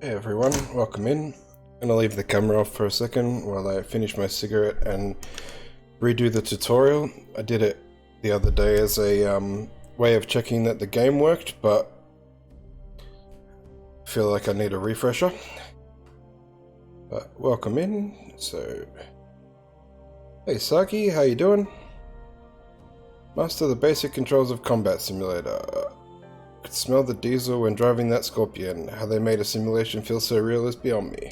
Hey everyone, welcome in. I'm gonna leave the camera off for a second while I finish my cigarette and redo the tutorial. I did it the other day as a way of checking that the game worked, but I feel like I need a refresher. But welcome in. So, hey Saki, how you doing? Master the basic controls of Combat Simulator. Could smell the diesel when driving that Scorpion. How they made a simulation feel so real is beyond me.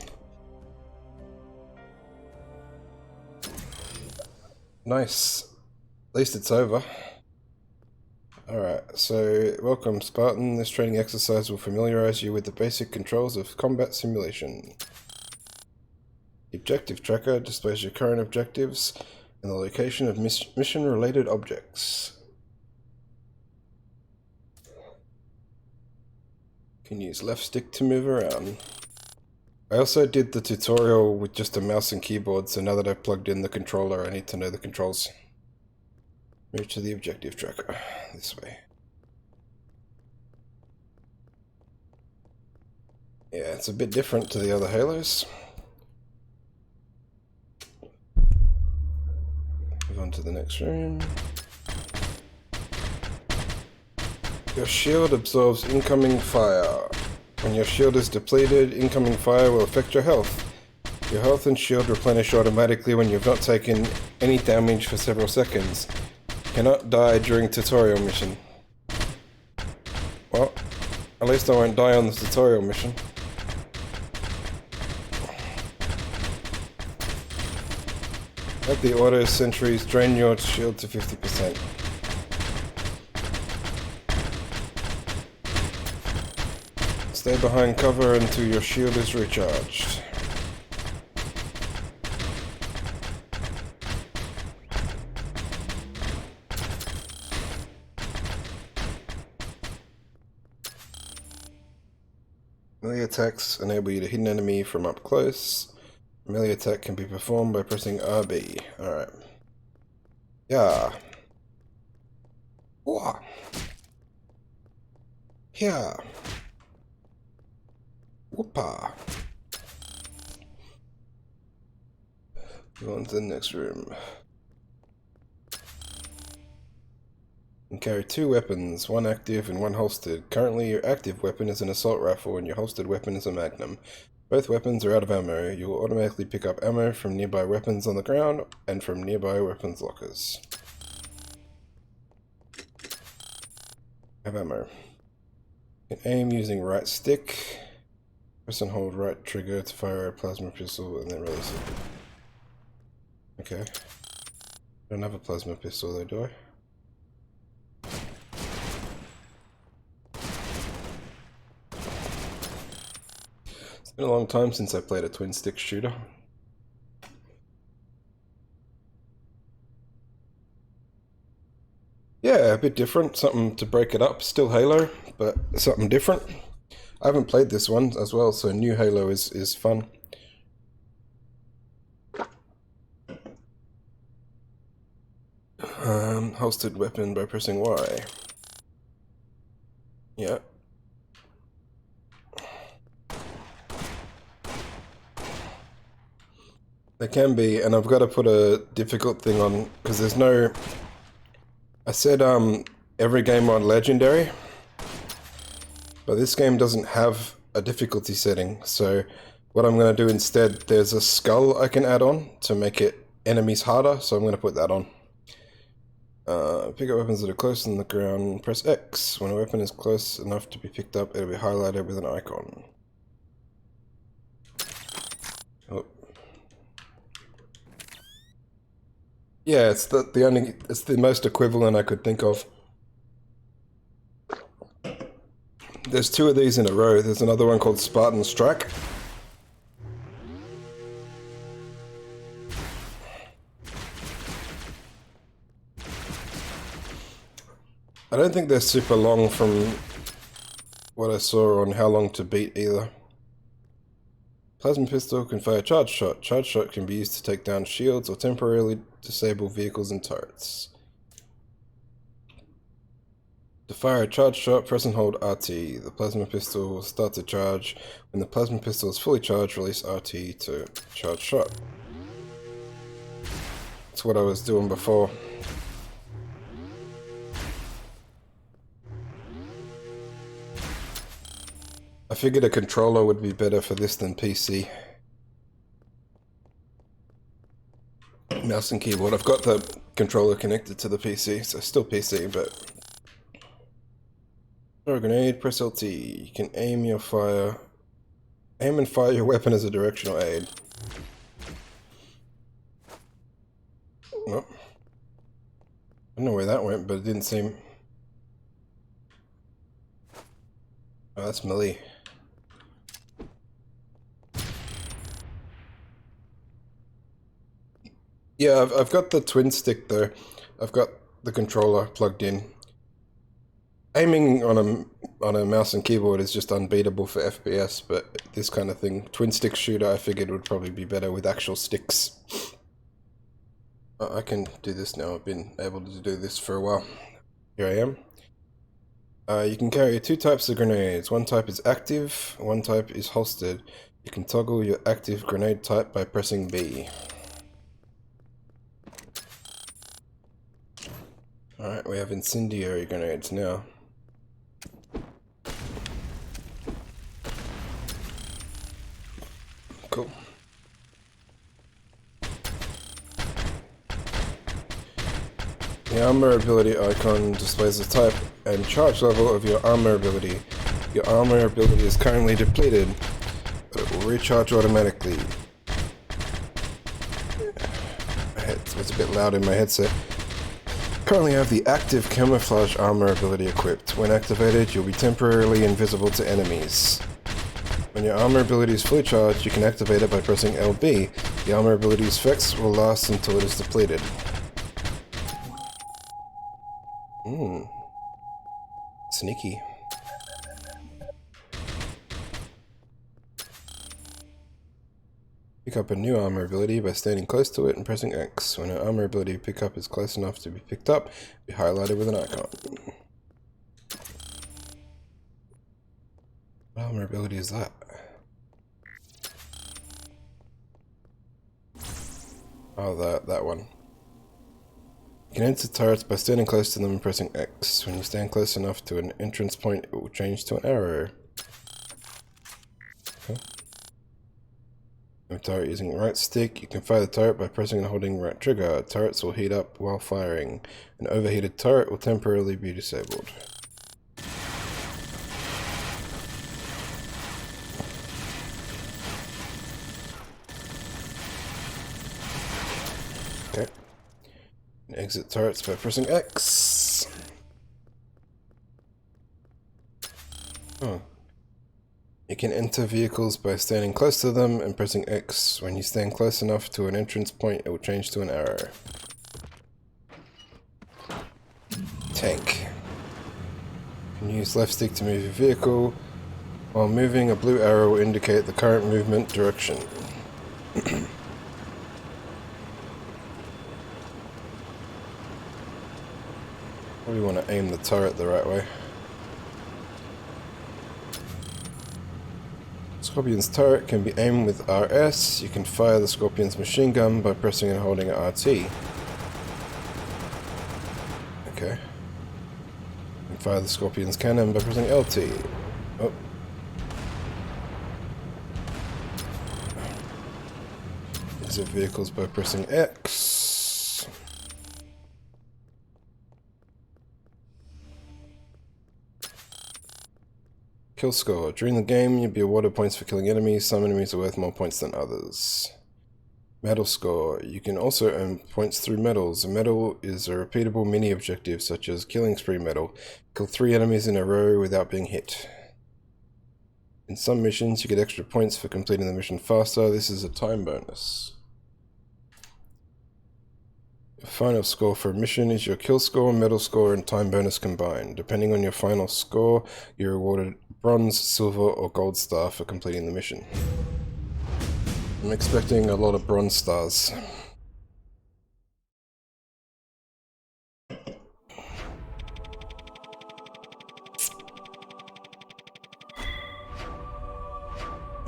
Nice. At least it's over. Alright, so welcome Spartan. This training exercise will familiarize you with the basic controls of combat simulation. The objective tracker displays your current objectives and the location of mission-related objects. You can use left stick to move around. I also did the tutorial with just a mouse and keyboard, so now that I've plugged in the controller, I need to know the controls. Move to the objective tracker, this way. Yeah, it's a bit different to the other Halos. Move on to the next room. Your shield absorbs incoming fire. When your shield is depleted, incoming fire will affect your health. Your health and shield replenish automatically when you've not taken any damage for several seconds. Cannot die during tutorial mission. Well, at least I won't die on the tutorial mission. Let the auto sentries drain your shield to 50%. Stay behind cover until your shield is recharged. Melee attacks enable you to hit an enemy from up close. Melee attack can be performed by pressing RB. Alright. Yeah. Whoa. Yeah. Whoopa. Go on to the next room. You can carry two weapons, one active and one holstered. Currently your active weapon is an assault rifle and your holstered weapon is a magnum. Both weapons are out of ammo. You will automatically pick up ammo from nearby weapons on the ground and from nearby weapons lockers. Have ammo. You can aim using right stick. Press and hold right trigger to fire a plasma pistol and then release it. Okay. I don't have a plasma pistol though, do I? It's been a long time since I played a twin stick shooter. Yeah, a bit different, something to break it up. Still Halo, but something different. I haven't played this one as well, so new Halo is fun. Holstered weapon by pressing Y. Yeah. There can be, and I've got to put a difficult thing on, because there's no... I said every game on Legendary, but this game doesn't have a difficulty setting, so what I'm going to do instead, there's a skull I can add on to make it enemies harder, so I'm going to put that on. Pick up weapons that are close on the ground, press X. When a weapon is close enough to be picked up, it'll be highlighted with an icon. Oh. Yeah, it's the most equivalent I could think of. There's two of these in a row. There's another one called Spartan Strike. I don't think they're super long from what I saw on how long to beat either. Plasma pistol can fire charge shot. Charge shot can be used to take down shields or temporarily disable vehicles and turrets. To fire a charge shot, press and hold RT. The plasma pistol will start to charge. When the plasma pistol is fully charged, release RT to charge shot. That's what I was doing before. I figured a controller would be better for this than PC. Mouse and keyboard. I've got the controller connected to the PC, so still PC, but... Throw a grenade, press LT. You can aim and fire your weapon as a directional aid. Well, I don't know where that went, but it didn't seem... Oh, that's melee. Yeah, I've got the twin stick though. I've got the controller plugged in. Aiming on a mouse and keyboard is just unbeatable for FPS, but this kind of thing, twin stick shooter, I figured would probably be better with actual sticks. I can do this now. I've been able to do this for a while. Here I am. You can carry two types of grenades. One type is active, one type is holstered. You can toggle your active grenade type by pressing B. Alright, we have incendiary grenades now. Cool. The armor ability icon displays the type and charge level of your armor ability. Your armor ability is currently depleted, but it will recharge automatically. It was a bit loud in my headset. Currently have the active camouflage armor ability equipped. When activated, you'll be temporarily invisible to enemies. When your armor ability is fully charged, you can activate it by pressing LB. The armor ability's effects will last until it is depleted. Sneaky. Pick up a new armor ability by standing close to it and pressing X. When an armor ability pickup is close enough to be picked up, be highlighted with an icon. What armor ability is that? Oh, that one. You can enter turrets by standing close to them and pressing X. When you stand close enough to an entrance point, it will change to an arrow. Okay. Turret using the right stick. You can fire the turret by pressing and holding right trigger. Turrets will heat up while firing. An overheated turret will temporarily be disabled. Okay. Exit turrets by pressing X. Oh. You can enter vehicles by standing close to them and pressing X. When you stand close enough to an entrance point, it will change to an arrow. Tank. You can use left stick to move your vehicle. While moving, a blue arrow will indicate the current movement direction. Probably want to aim the turret the right way. Scorpion's turret can be aimed with RS. You can fire the Scorpion's machine gun by pressing and holding RT. Okay. You can fire the Scorpion's cannon by pressing LT. Oh. Exit vehicles by pressing X. Kill score. During the game, you'll be awarded points for killing enemies. Some enemies are worth more points than others. Medal score. You can also earn points through medals. A medal is a repeatable mini-objective, such as Killing Spree medal. Kill 3 enemies in a row without being hit. In some missions, you get extra points for completing the mission faster. This is a time bonus. The final score for a mission is your kill score, medal score, and time bonus combined. Depending on your final score, you're awarded bronze, silver, or gold star for completing the mission. I'm expecting a lot of bronze stars.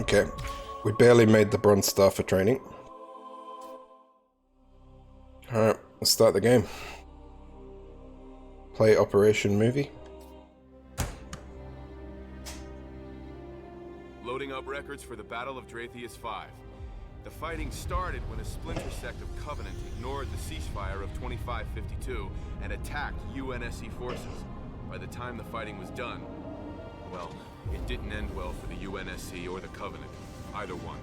Okay, we barely made the bronze star for training. Alright, let's start the game. Play Operation Movie. Loading up records for the Battle of Dratheus 5. The fighting started when a splinter sect of Covenant ignored the ceasefire of 2552 and attacked UNSC forces. By the time the fighting was done, well, it didn't end well for the UNSC or the Covenant, either one.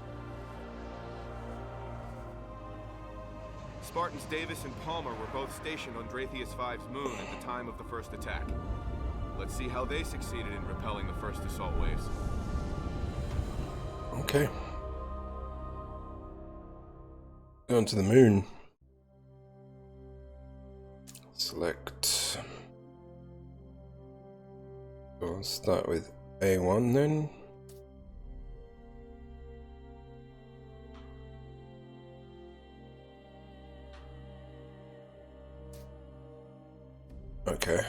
Spartans Davis and Palmer were both stationed on Dratheus 5's moon at the time of the first attack. Let's see how they succeeded in repelling the first assault waves. Okay. Going to the moon. Select. We'll start with A1 then. Okay.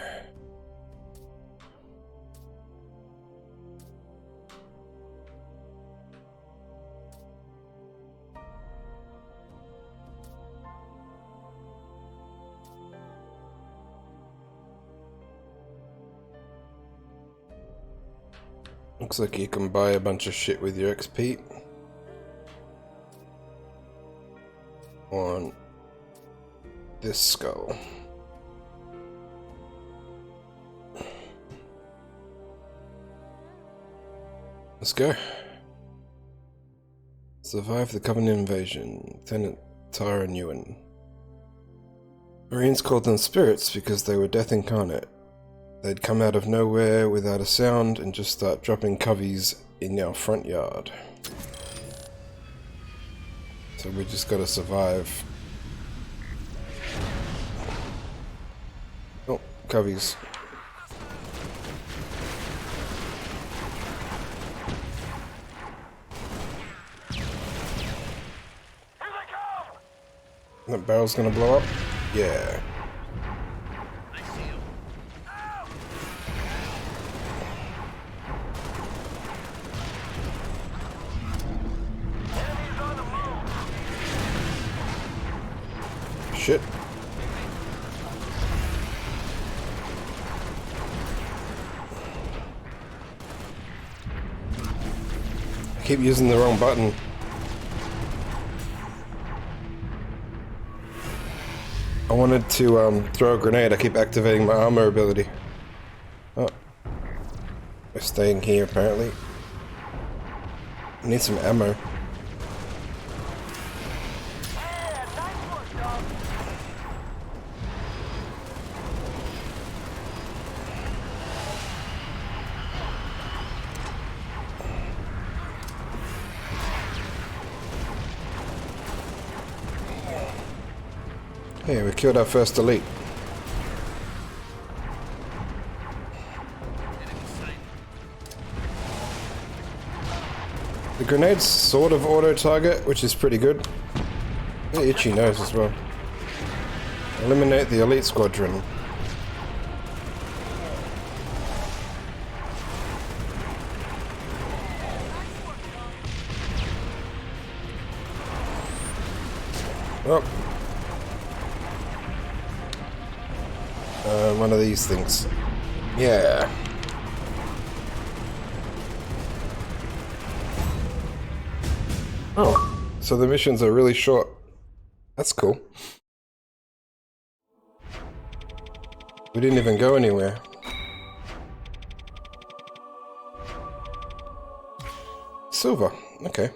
Looks like you can buy a bunch of shit with your XP. On this skull. Let's go. Survive the Covenant invasion. Lieutenant Tara Newen. Marines called them spirits because they were death incarnate. They'd come out of nowhere without a sound and just start dropping coveys in our front yard. So we just gotta survive. Oh, coveys. That barrel's gonna blow up? Yeah. Shit. I keep using the wrong button. I wanted to throw a grenade. I keep activating my armor ability. Oh. We're staying here apparently. I need some ammo. Hey, we killed our first elite. The grenades sort of auto-target, which is pretty good. The itchy nose as well. Eliminate the elite squadron. Oh. One of these things. Yeah. Oh, so the missions are really short. That's cool. We didn't even go anywhere. Silver. Okay.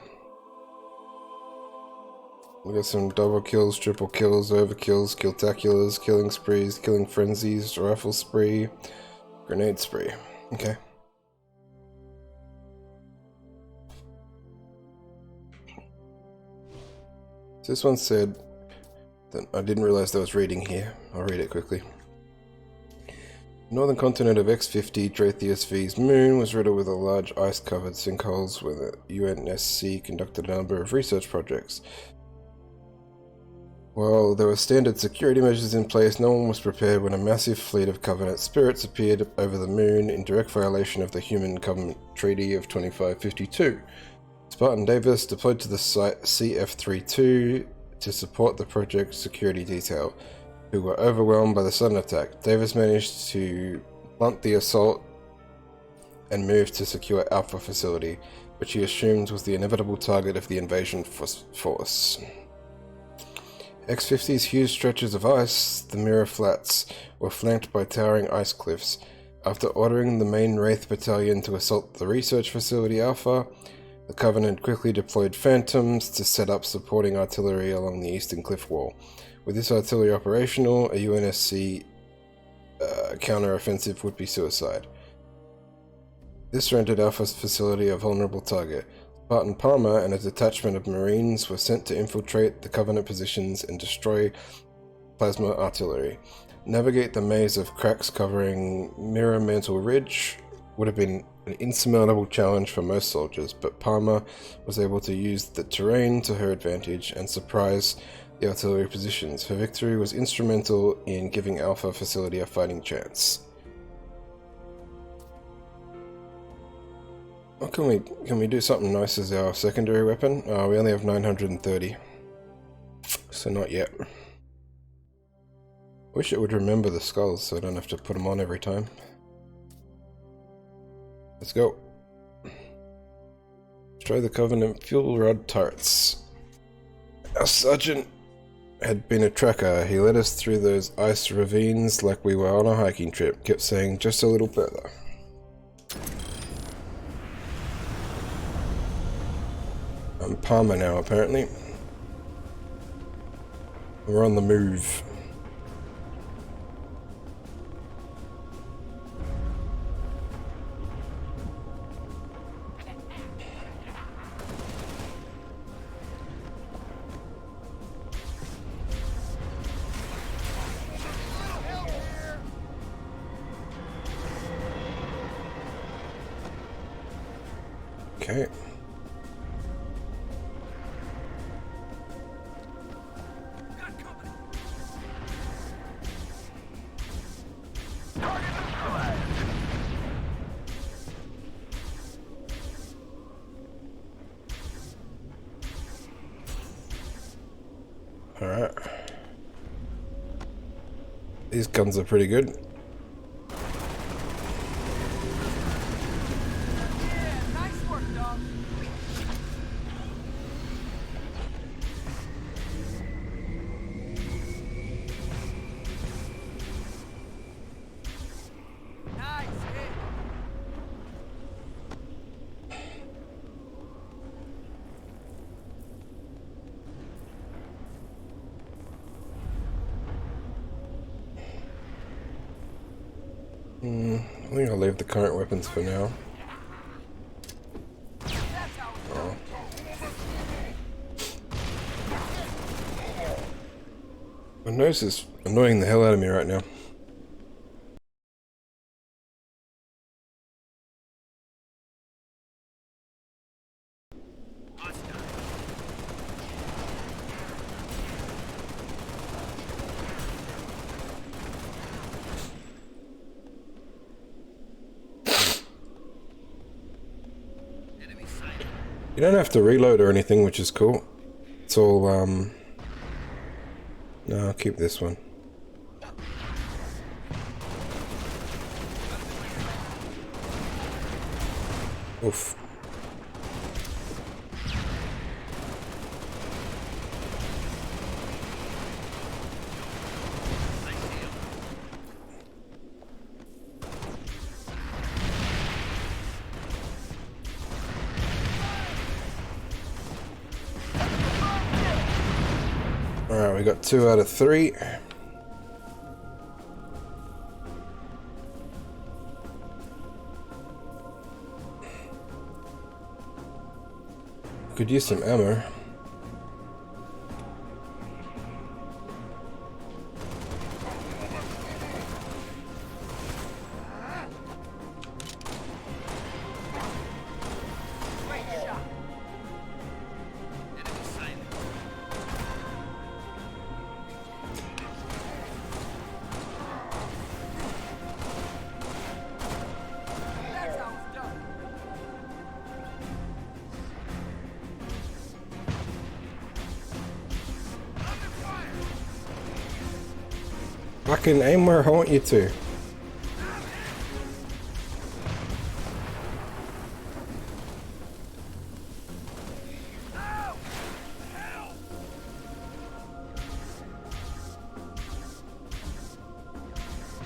We got some double kills, triple kills, overkills, killtaculars, killing sprees, killing frenzies, rifle spree, grenade spree. Okay. So this one said that I didn't realize I was reading here. I'll read it quickly. Northern continent of X50, Dratheus V's moon was riddled with a large ice-covered sinkholes where the UNSC conducted a number of research projects. While there were standard security measures in place, no one was prepared when a massive fleet of Covenant spirits appeared over the moon in direct violation of the Human Covenant Treaty of 2552. Spartan Davis deployed to the site CF-32 to support the project security detail, who were overwhelmed by the sudden attack. Davis managed to blunt the assault and moved to secure Alpha facility, which he assumed was the inevitable target of the invasion force. X-50's huge stretches of ice, the Mirror Flats, were flanked by towering ice cliffs. After ordering the main Wraith Battalion to assault the research facility Alpha, the Covenant quickly deployed Phantoms to set up supporting artillery along the eastern cliff wall. With this artillery operational, a UNSC counter-offensive would be suicide. This rendered Alpha's facility a vulnerable target. Spartan Palmer and a detachment of Marines were sent to infiltrate the Covenant positions and destroy plasma artillery. Navigate the maze of cracks covering Mirror Mantle Ridge would have been an insurmountable challenge for most soldiers, but Palmer was able to use the terrain to her advantage and surprise the artillery positions. Her victory was instrumental in giving Alpha facility a fighting chance. Oh, can we do something nice as our secondary weapon? We only have 930, so not yet. Wish it would remember the skulls so I don't have to put them on every time. Let's go. Destroy the Covenant fuel rod turrets. Our sergeant had been a trekker. He led us through those ice ravines like we were on a hiking trip. Kept saying, just a little further. I'm Palmer now, apparently. We're on the move. Okay. Alright. These guns are pretty good. Yeah, nice work, dog. Nice hit. I think I'll leave the current weapons for now. Oh. My nose is annoying the hell out of me right now. You don't have to reload or anything, which is cool. It's all, no, I'll keep this one. Oof. Alright, we got 2 out of 3. Could use some ammo. Fucking aim where I want you to.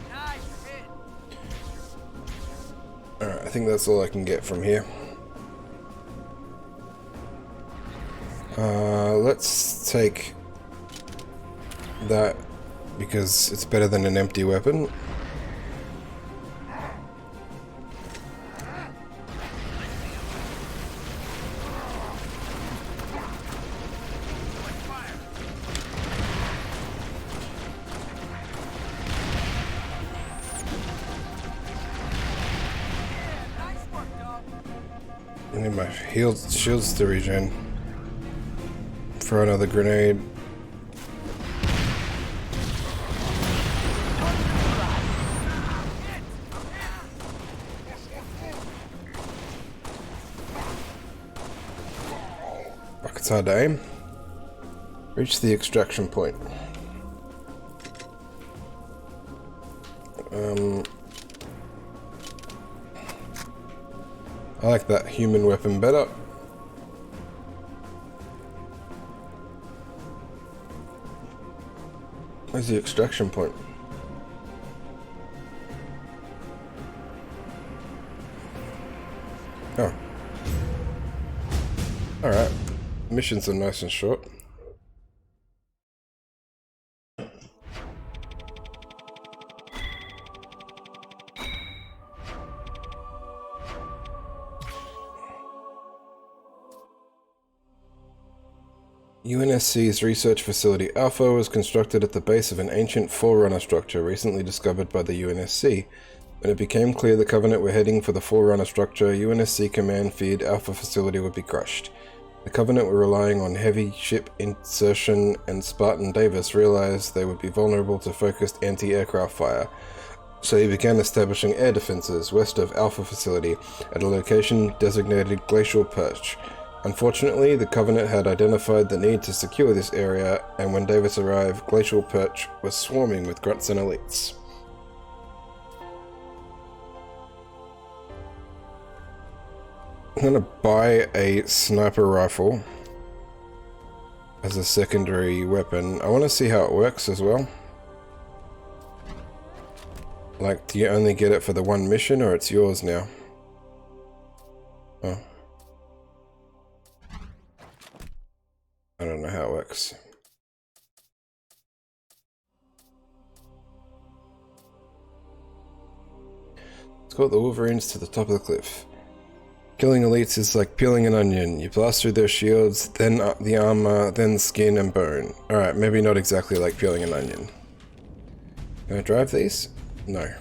Nice hit. Alright, I think that's all I can get from here. Let's take that because it's better than an empty weapon. Nice work, dog. I need my shields to regen. Throw another grenade. Fuck, it's hard to aim. Reach the extraction point. I like that human weapon better. Where's the extraction point? Oh. Alright. Missions are nice and short. UNSC's research facility Alpha was constructed at the base of an ancient Forerunner structure recently discovered by the UNSC. When it became clear the Covenant were heading for the Forerunner structure, UNSC command feared Alpha facility would be crushed. The Covenant were relying on heavy ship insertion, and Spartan Davis realized they would be vulnerable to focused anti-aircraft fire. So he began establishing air defenses west of Alpha facility at a location designated Glacial Perch. Unfortunately, the Covenant had identified the need to secure this area, and when Davis arrived, Glacial Perch was swarming with grunts and elites. I'm gonna buy a sniper rifle as a secondary weapon. I want to see how it works as well. Like, do you only get it for the one mission, or it's yours now? Oh. I don't know how it works. Let's go with the Wolverines to the top of the cliff. Killing elites is like peeling an onion. You blast through their shields, then the armor, then skin and bone. Alright, maybe not exactly like peeling an onion. Can I drive these? No.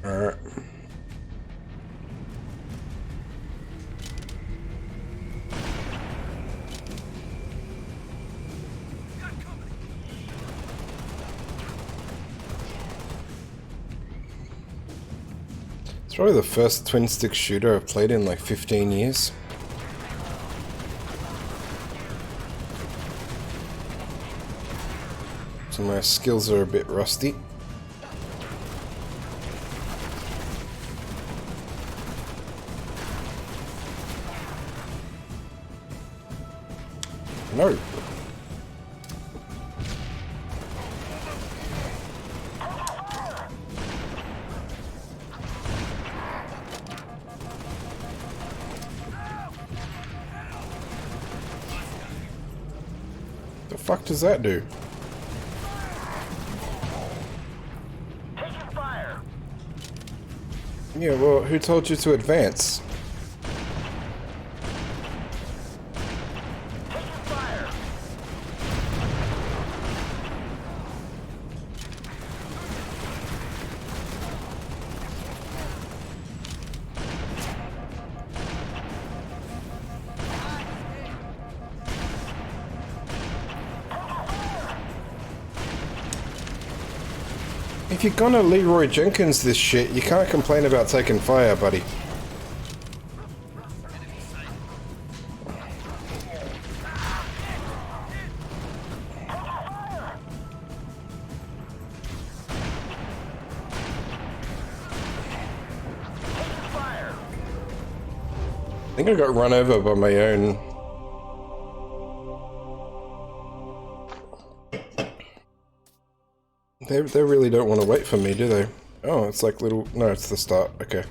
Alright. It's probably the first twin stick shooter I've played in like 15 years. So my skills are a bit rusty. No. The fuck does that do? Taking fire. Yeah, well, who told you to advance? Taking fire. If you're gonna Leroy Jenkins this shit, you can't complain about taking fire, buddy. I think I got run over by my own. They really don't want to wait for me, do they? Oh, it's like little... No, it's the start. Okay.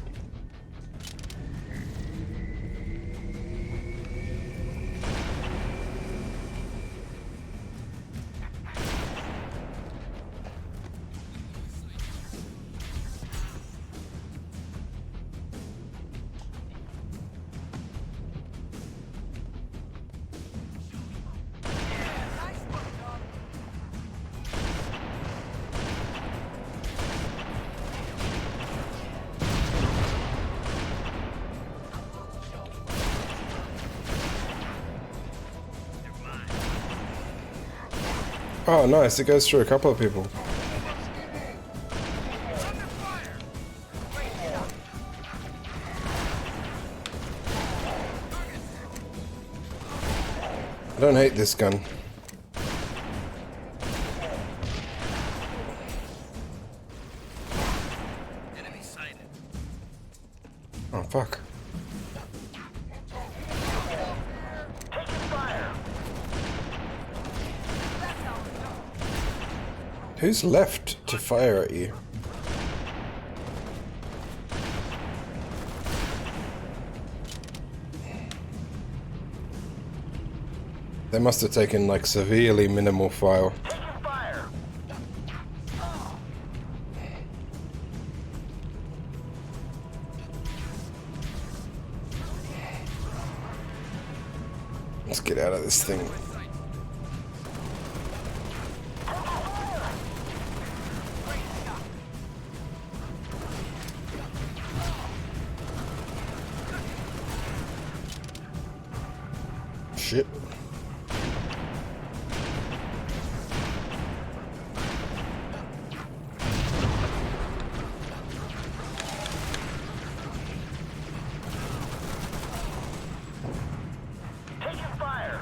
Nice work, dog. Oh, nice. It goes through a couple of people. I don't hate this gun. Enemy sighted. Oh, fuck. Taking fire. Who's left to fire at you? They must have taken like severely minimal fire. Taking fire. Let's get out of this thing. Shit. Taking fire.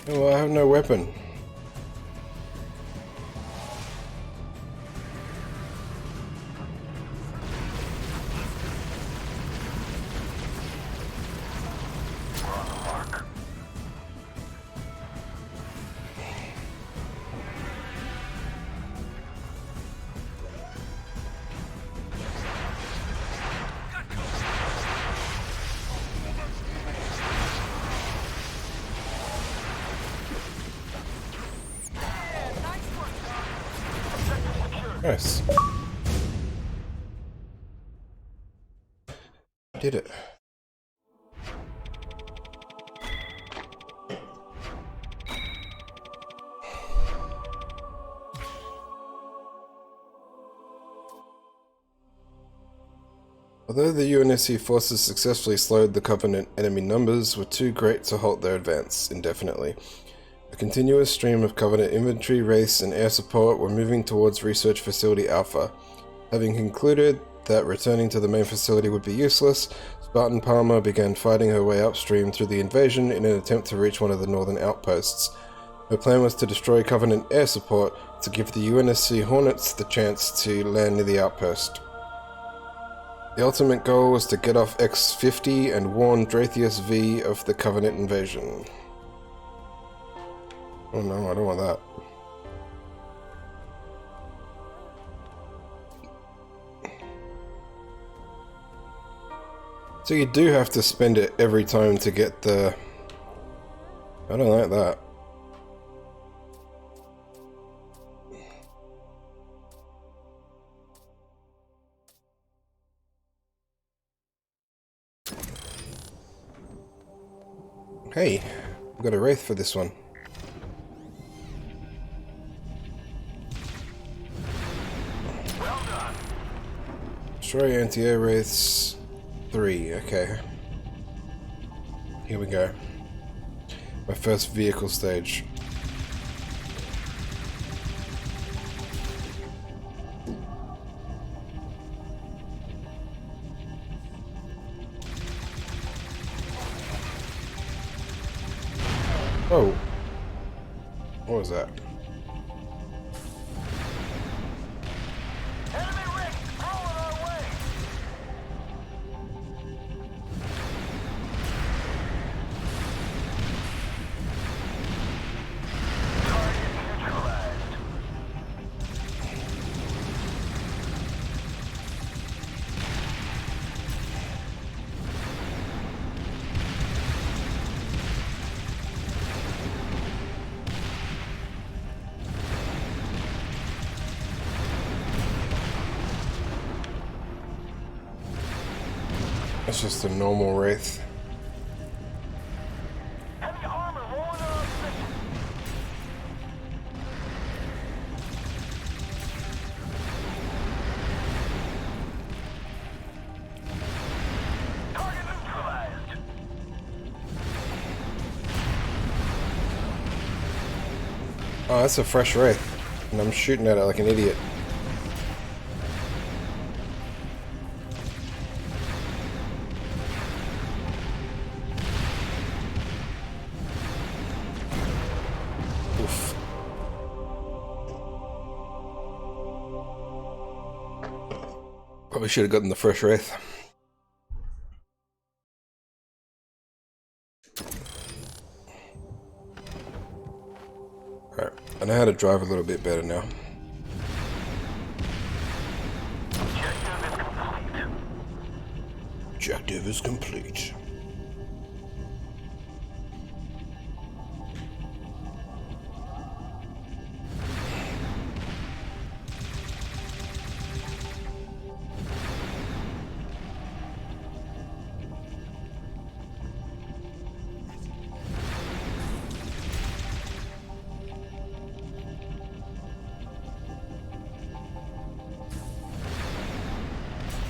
Oh, I have no weapon. Nice. Did it. Although the UNSC forces successfully slowed the Covenant enemy numbers, were too great to halt their advance indefinitely. A continuous stream of Covenant infantry, wraiths, and air support were moving towards Research Facility Alpha. Having concluded that returning to the main facility would be useless, Spartan Palmer began fighting her way upstream through the invasion in an attempt to reach one of the northern outposts. Her plan was to destroy Covenant air support to give the UNSC Hornets the chance to land near the outpost. The ultimate goal was to get off X-50 and warn Dratheus V of the Covenant invasion. Oh no, I don't want that. So you do have to spend it every time to get the... I don't like that. Hey, I've got a wraith for this one. Well done. Destroy anti-air wraiths 3, okay. Here we go. My first vehicle stage. Oh. What was that? Enemy Rick, rolling our way. Target neutralized. It's just a normal Wraith. Heavy armor rolling in our position. Target neutralized. Oh, that's a fresh Wraith. And I'm shooting at it like an idiot. Oof. Probably should have gotten the fresh Wraith. Alright, I know how to drive a little bit better now. Objective is complete.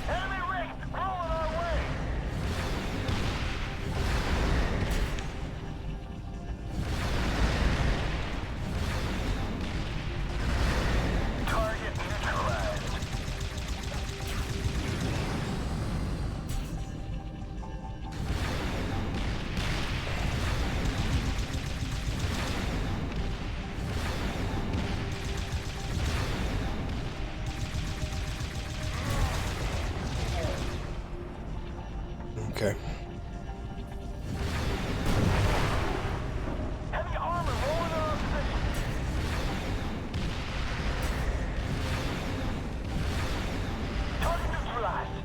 Enemy Rick, rolling our way. Target neutralized. Okay. Heavy armor rolling in our position. Target neutralized.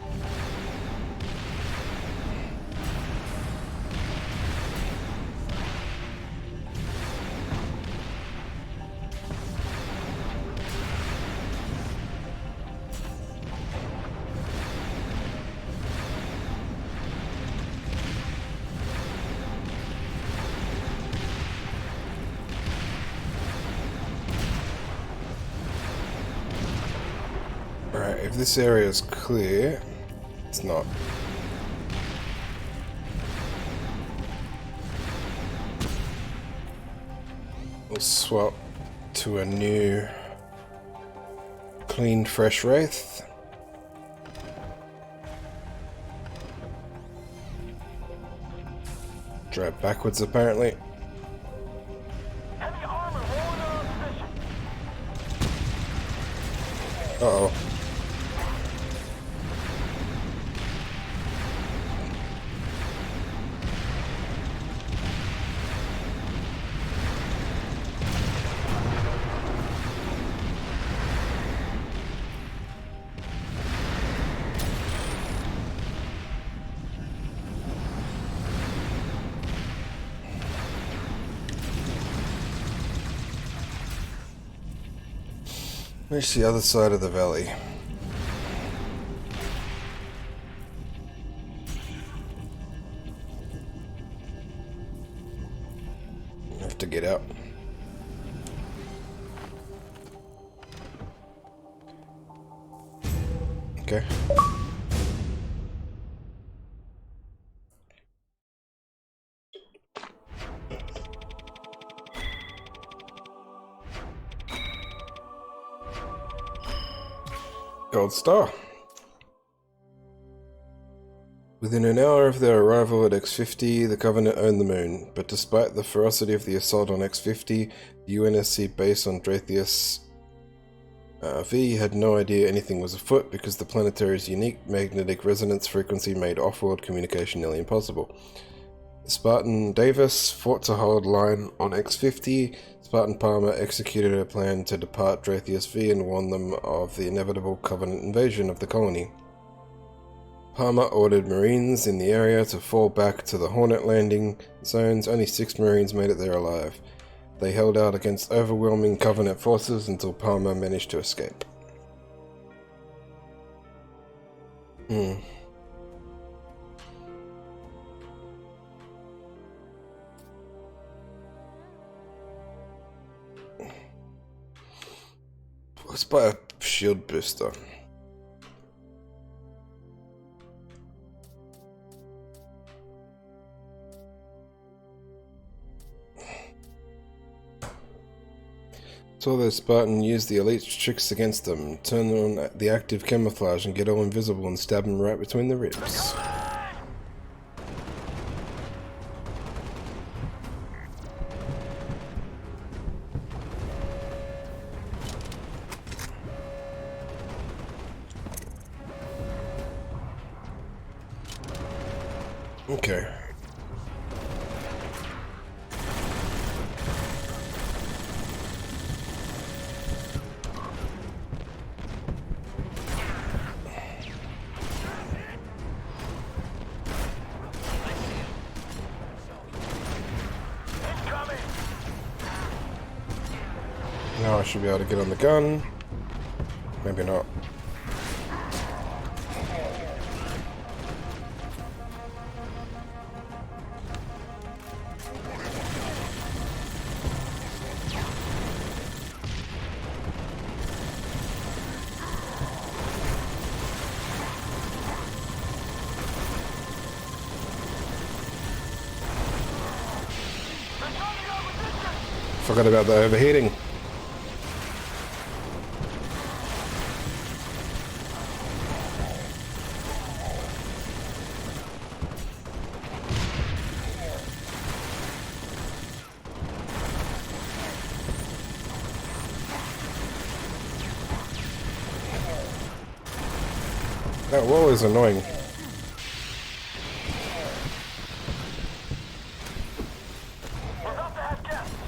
Alright, if this area is clear, it's not. We'll swap to a new clean, fresh Wraith. Drive backwards, apparently. Heavy armor rolling in our position. Uh-oh. Where's the other side of the valley? I have to get out. Okay. Gold star. Within an hour of their arrival at X-50, the Covenant owned the moon, but despite the ferocity of the assault on X-50, the UNSC base on Dratheus V had no idea anything was afoot because the planetary's unique magnetic resonance frequency made off-world communication nearly impossible. Spartan Davis fought to hold line on X-50. Spartan Palmer executed a plan to depart Dratheus V and warn them of the inevitable Covenant invasion of the colony. Palmer ordered Marines in the area to fall back to the Hornet landing zones. Only 6 Marines made it there alive. They held out against overwhelming Covenant forces until Palmer managed to escape. Let's buy a shield booster. So the Spartan used the elite's tricks against them, turn on the active camouflage and get all invisible and stab him right between the ribs. Okay. Now I should be able to get on the gun. Maybe not. Forgot about the overheating. That wall is annoying. We're about to have guests.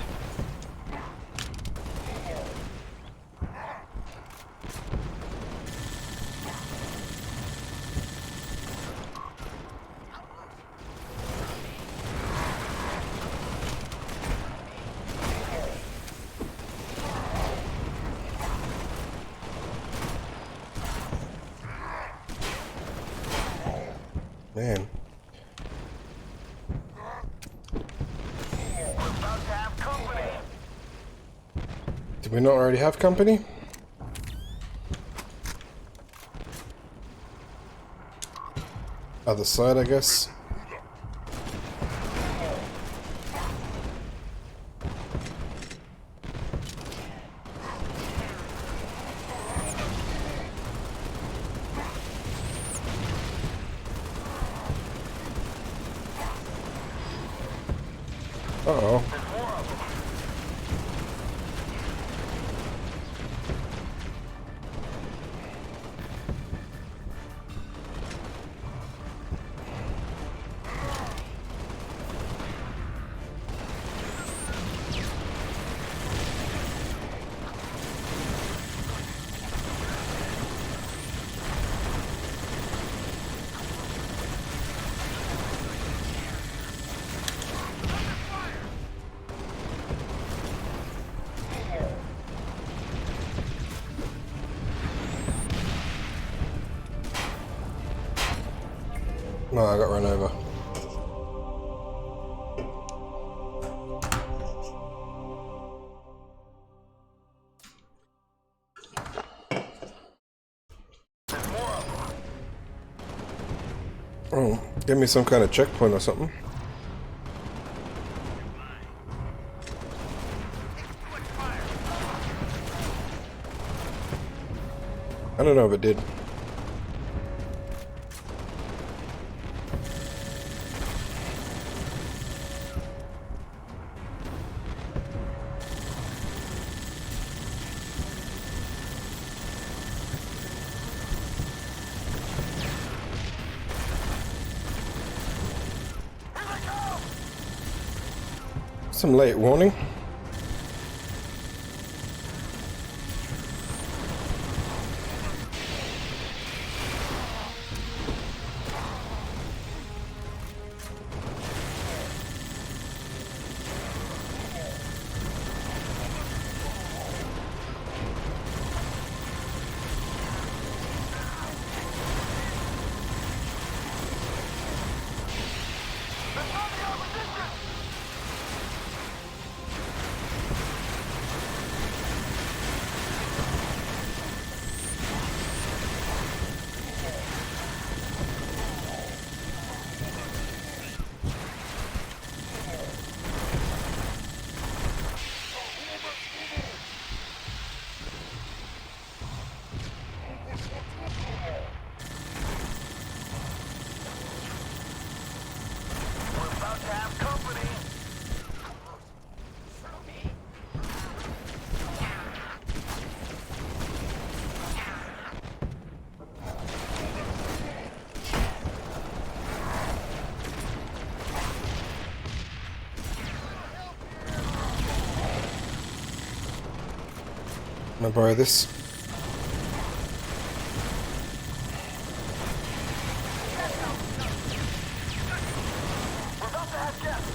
Man. We're about to have company. Did we not already have company? Other side, I guess. Uh-oh. No, I got run over. Oh, give me some kind of checkpoint or something. I don't know if it did. Some late warning. We're about to have company. Can I borrow this? We're about to have guests.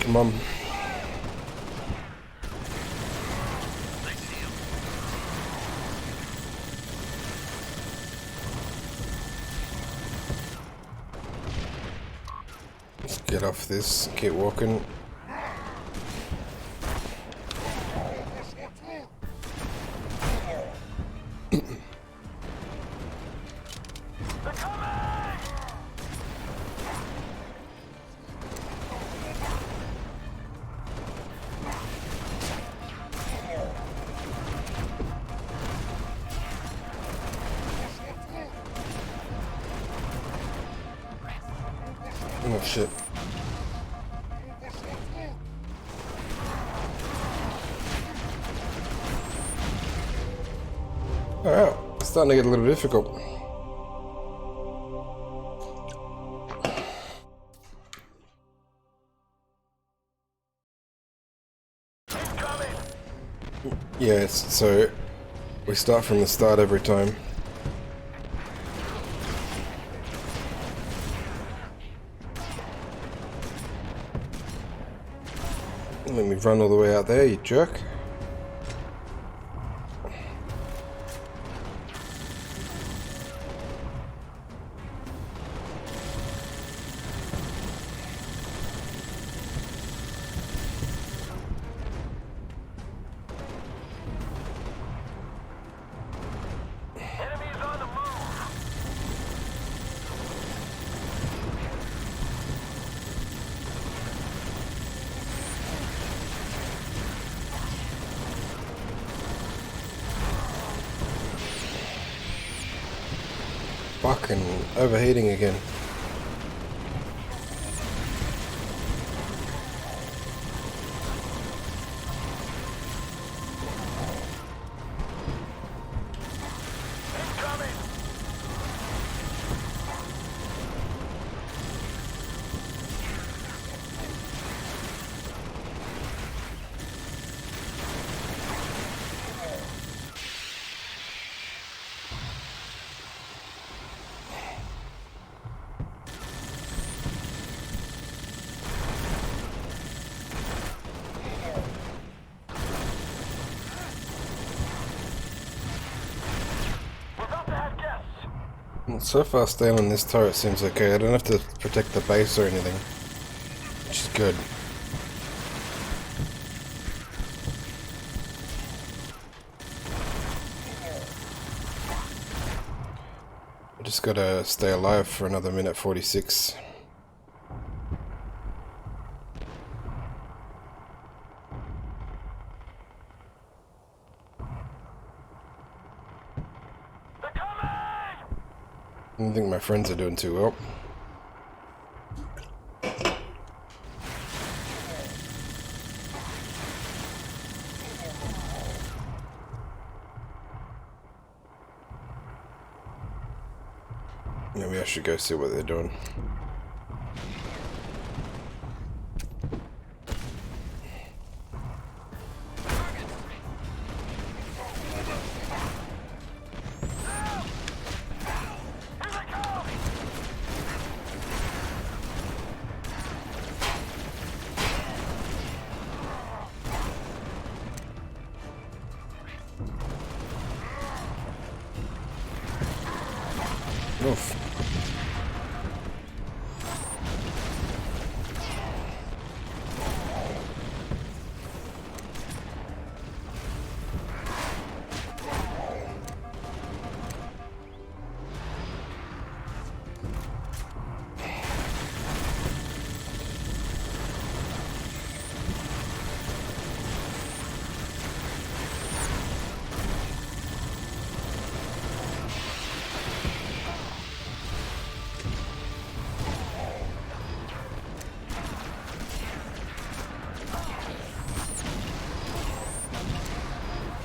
Come on. Let's get off this. Keep walking. They're coming! Oh shit. Alright, it's starting to get a little difficult. Incoming! Yes, so we start from the start every time. Let me run all the way out there, you jerk. Enemies on the move! Fucking overheating again. Incoming! We're about to have guests. So far staying on this turret seems okay. I don't have to protect the base or anything, which is good. I just gotta stay alive for another minute 46. I don't think my friends are doing too well. Maybe I should go see what they're doing. Oof.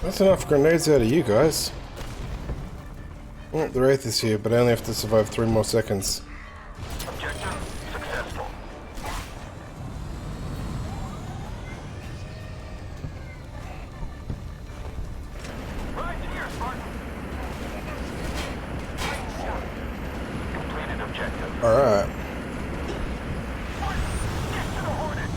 That's enough grenades out of you guys. Oh, the Wraith is here, but I only have to survive 3 more seconds. Objective successful. Right here, Spartan. Completed objective. Alright. Get to the Hornet.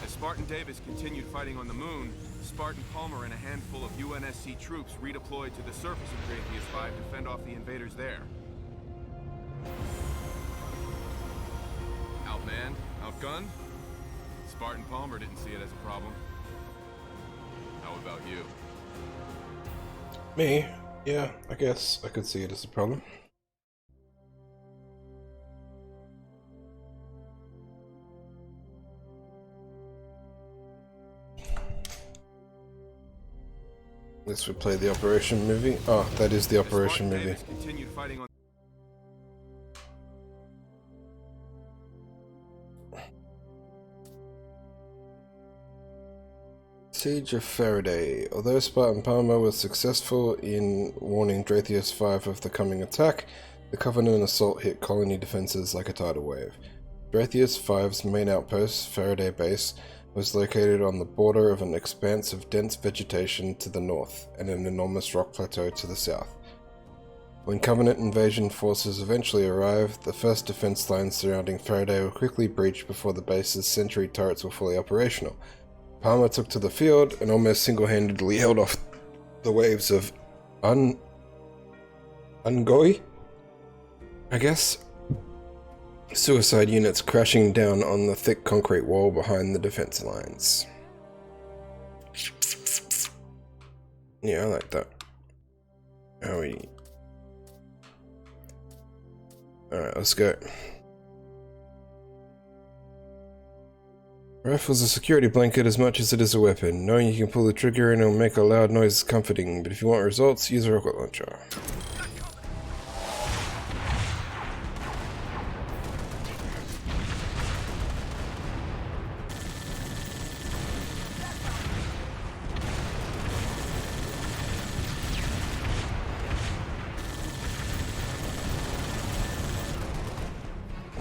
As Spartan Davis continued fighting on the moon, Spartan Palmer and a handful of UNSC troops redeployed to the surface of Dratheus 5 to fend off the invaders there. Outmanned? Outgunned? Spartan Palmer didn't see it as a problem. How about you? Me? Yeah, I guess I could see it as a problem. Let's replay the Operation movie. Oh, that is the As Operation Spartan movie. Davis continued fighting on Siege of Faraday. Although Spartan Palmer was successful in warning Dratheus 5 of the coming attack, the Covenant assault hit colony defenses like a tidal wave. Dratheus 5's main outpost, Faraday Base, was located on the border of an expanse of dense vegetation to the north and an enormous rock plateau to the south. When Covenant invasion forces eventually arrived, the first defense lines surrounding Faraday were quickly breached before the base's sentry turrets were fully operational. Palmer took to the field and almost single-handedly held off the waves of Ungoi, I guess, suicide units crashing down on the thick concrete wall behind the defense lines. Yeah, I like that. Alright, let's go. Rifle's a security blanket as much as it is a weapon. Knowing you can pull the trigger and it'll make a loud noise is comforting, but if you want results, use a rocket launcher.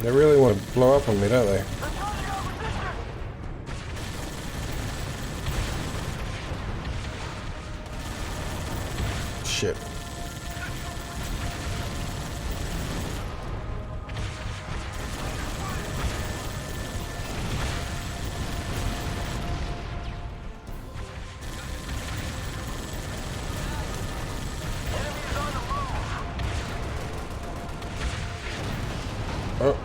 They really want to blow up on me, don't they? Shit. Oh.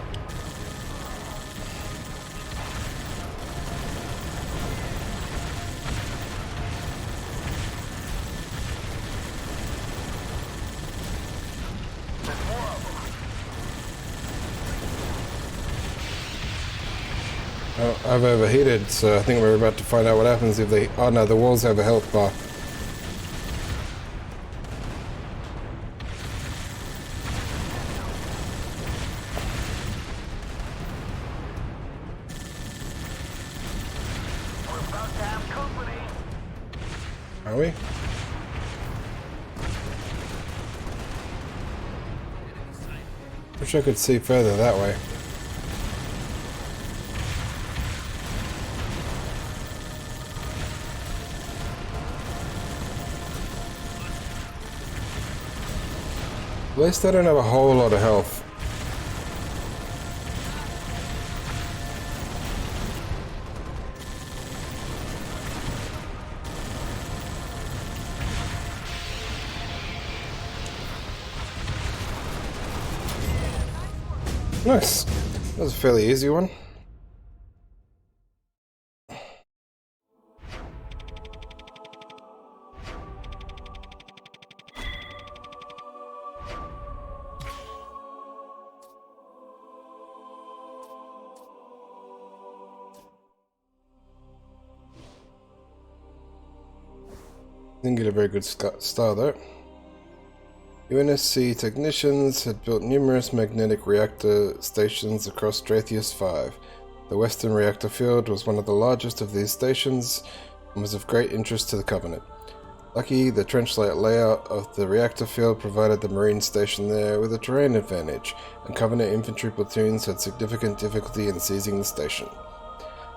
Oh, I've overheated, so I think we're about to find out what happens if they... Oh no, the walls have a health bar. We're about to have company. Are we? Wish I could see further that way. At least I don't have a whole lot of health. Nice. That was a fairly easy one. Didn't get a very good start though. UNSC technicians had built numerous magnetic reactor stations across Dratheus 5. The western reactor field was one of the largest of these stations and was of great interest to the Covenant. Lucky, the trench-like layout of the reactor field provided the Marine station there with a terrain advantage, and Covenant infantry platoons had significant difficulty in seizing the station.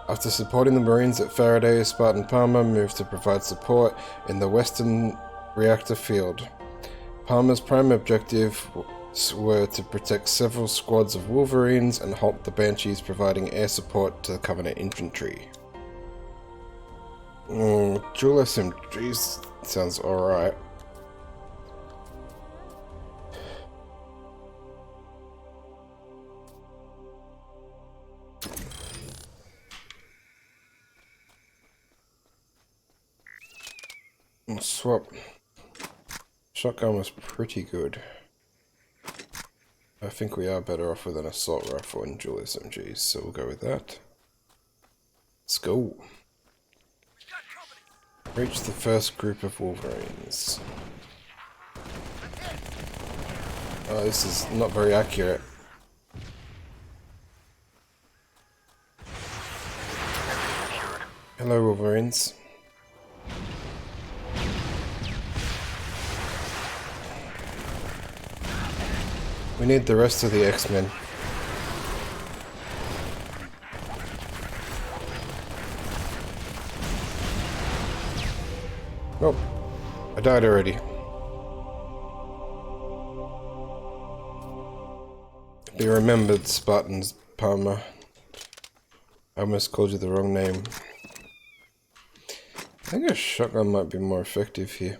After supporting the Marines at Faraday, Spartan Palmer moved to provide support in the western reactor field. Palmer's prime objective were to protect several squads of Wolverines and halt the Banshees, providing air support to the Covenant infantry. Dual SMGs sounds alright. Swap. Shotgun was pretty good. I think we are better off with an assault rifle and dual SMGs, so we'll go with that. Let's go. Reach the first group of Wolverines. Oh, this is not very accurate. Hello, Wolverines. We need the rest of the X-Men. Oh, I died already. Be remembered, Spartans, Palmer. I almost called you the wrong name. I think a shotgun might be more effective here.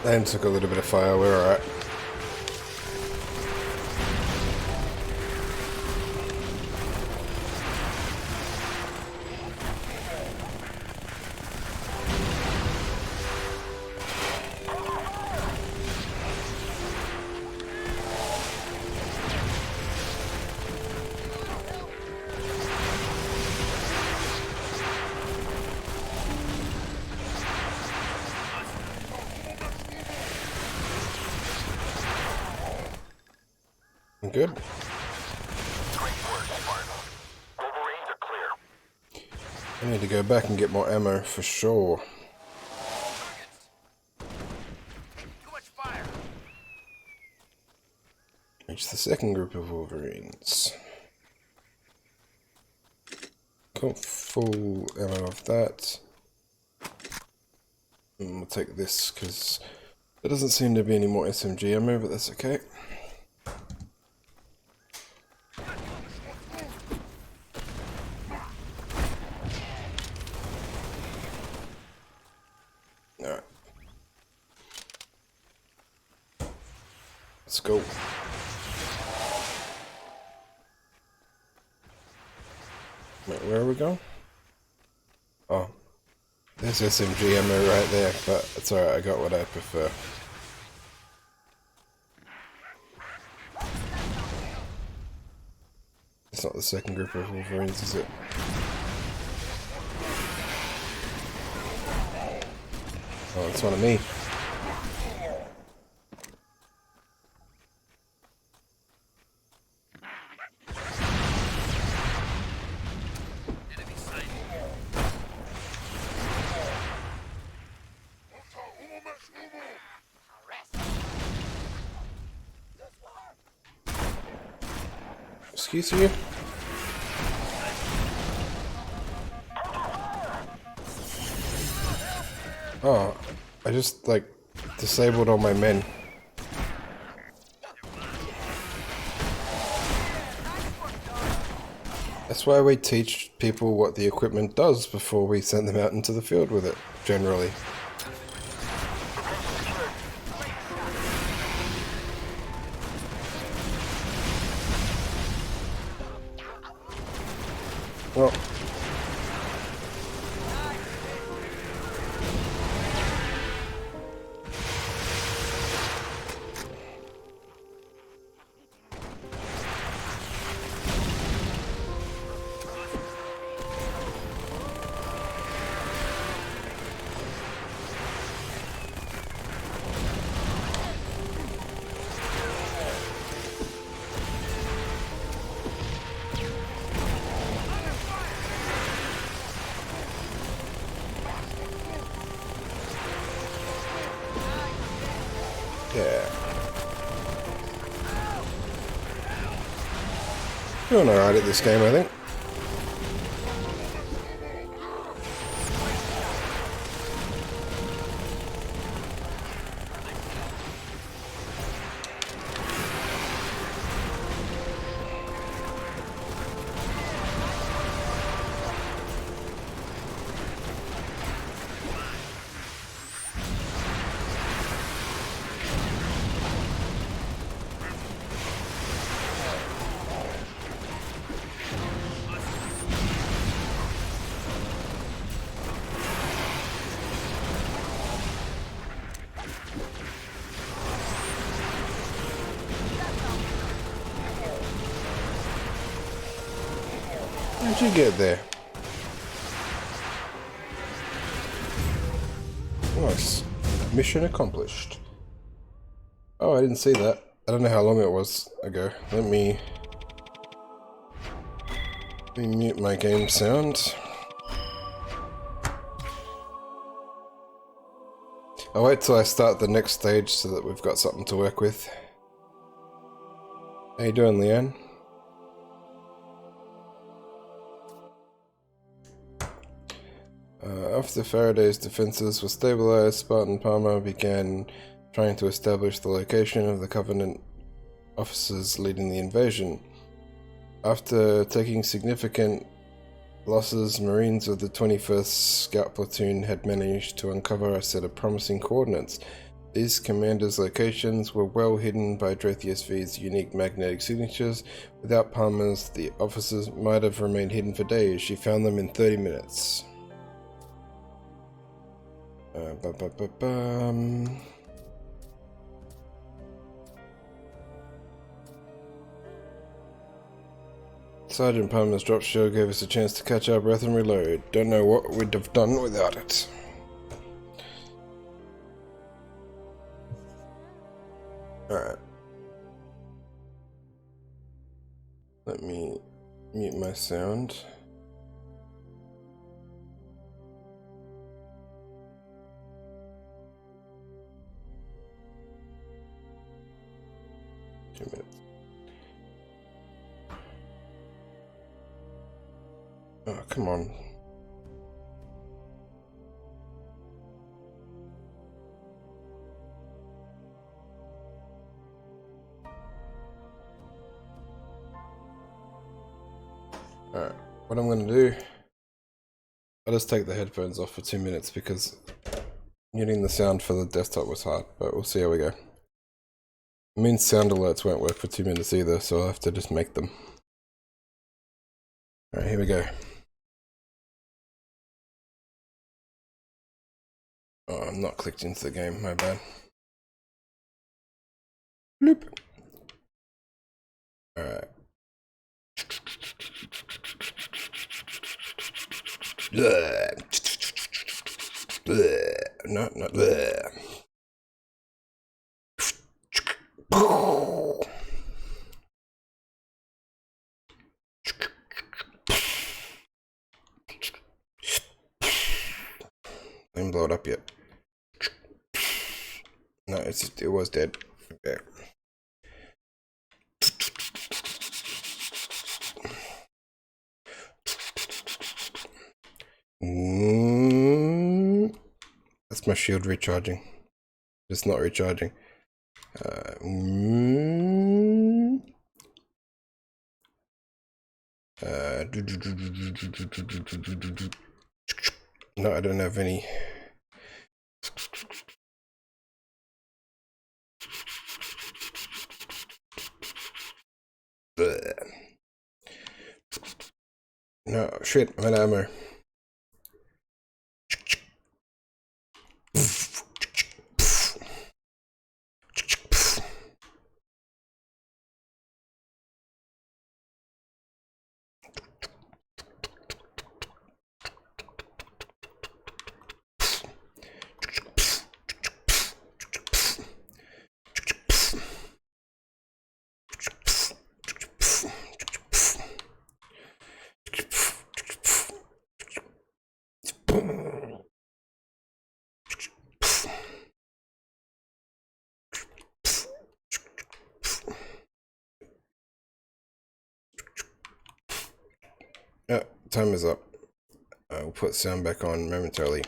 That took a little bit of fire, we're alright. Good. Great work, Spartan. Wolverines are clear. I need to go back and get more ammo for sure. Too much fire. Reach the second group of Wolverines. Got full ammo of that. And we'll take this because there doesn't seem to be any more SMG ammo, but that's okay. Alright. Let's go. Wait, where are we going? Oh. There's SMG ammo right there, but it's alright, I got what I prefer. It's not the second group of Wolverines, is it? Oh, it's one of me. Enemy sighted. Excuse you? Oh, I just, like, disabled all my men. That's why we teach people what the equipment does before we send them out into the field with it, generally. Well, yeah. Doing alright at this game, I think. How'd you get there? Nice. Mission accomplished. Oh, I didn't see that. I don't know how long it was ago. Let me mute my game sound. I'll wait till I start the next stage so that we've got something to work with. How you doing, Leanne? After Faraday's defenses were stabilized, Spartan Palmer began trying to establish the location of the Covenant officers leading the invasion. After taking significant losses, Marines of the 21st Scout Platoon had managed to uncover a set of promising coordinates. These commanders' locations were well hidden by Dratheus V's unique magnetic signatures. Without Palmer's, the officers might have remained hidden for days. She found them in 30 minutes. Sergeant Palmer's drop shield gave us a chance to catch our breath and reload. Don't know what we'd have done without it. Alright. Let me mute my sound. Two minutes. Oh, come on. Alright, what I'm gonna do, I'll just take the headphones off for 2 minutes because muting the sound for the desktop was hard, but we'll see how we go. It means sound alerts won't work for 2 minutes either, so I'll have to just make them. Alright, here we go. Oh, I'm not clicked into the game, my bad. Bloop. Alright. No, not there. Didn't blow it up yet. No, it was dead. Okay. That's my shield recharging. It's not recharging. No, I don't have any. No, shit, I'm out of ammo. Yeah, time is up. We'll put sound back on momentarily.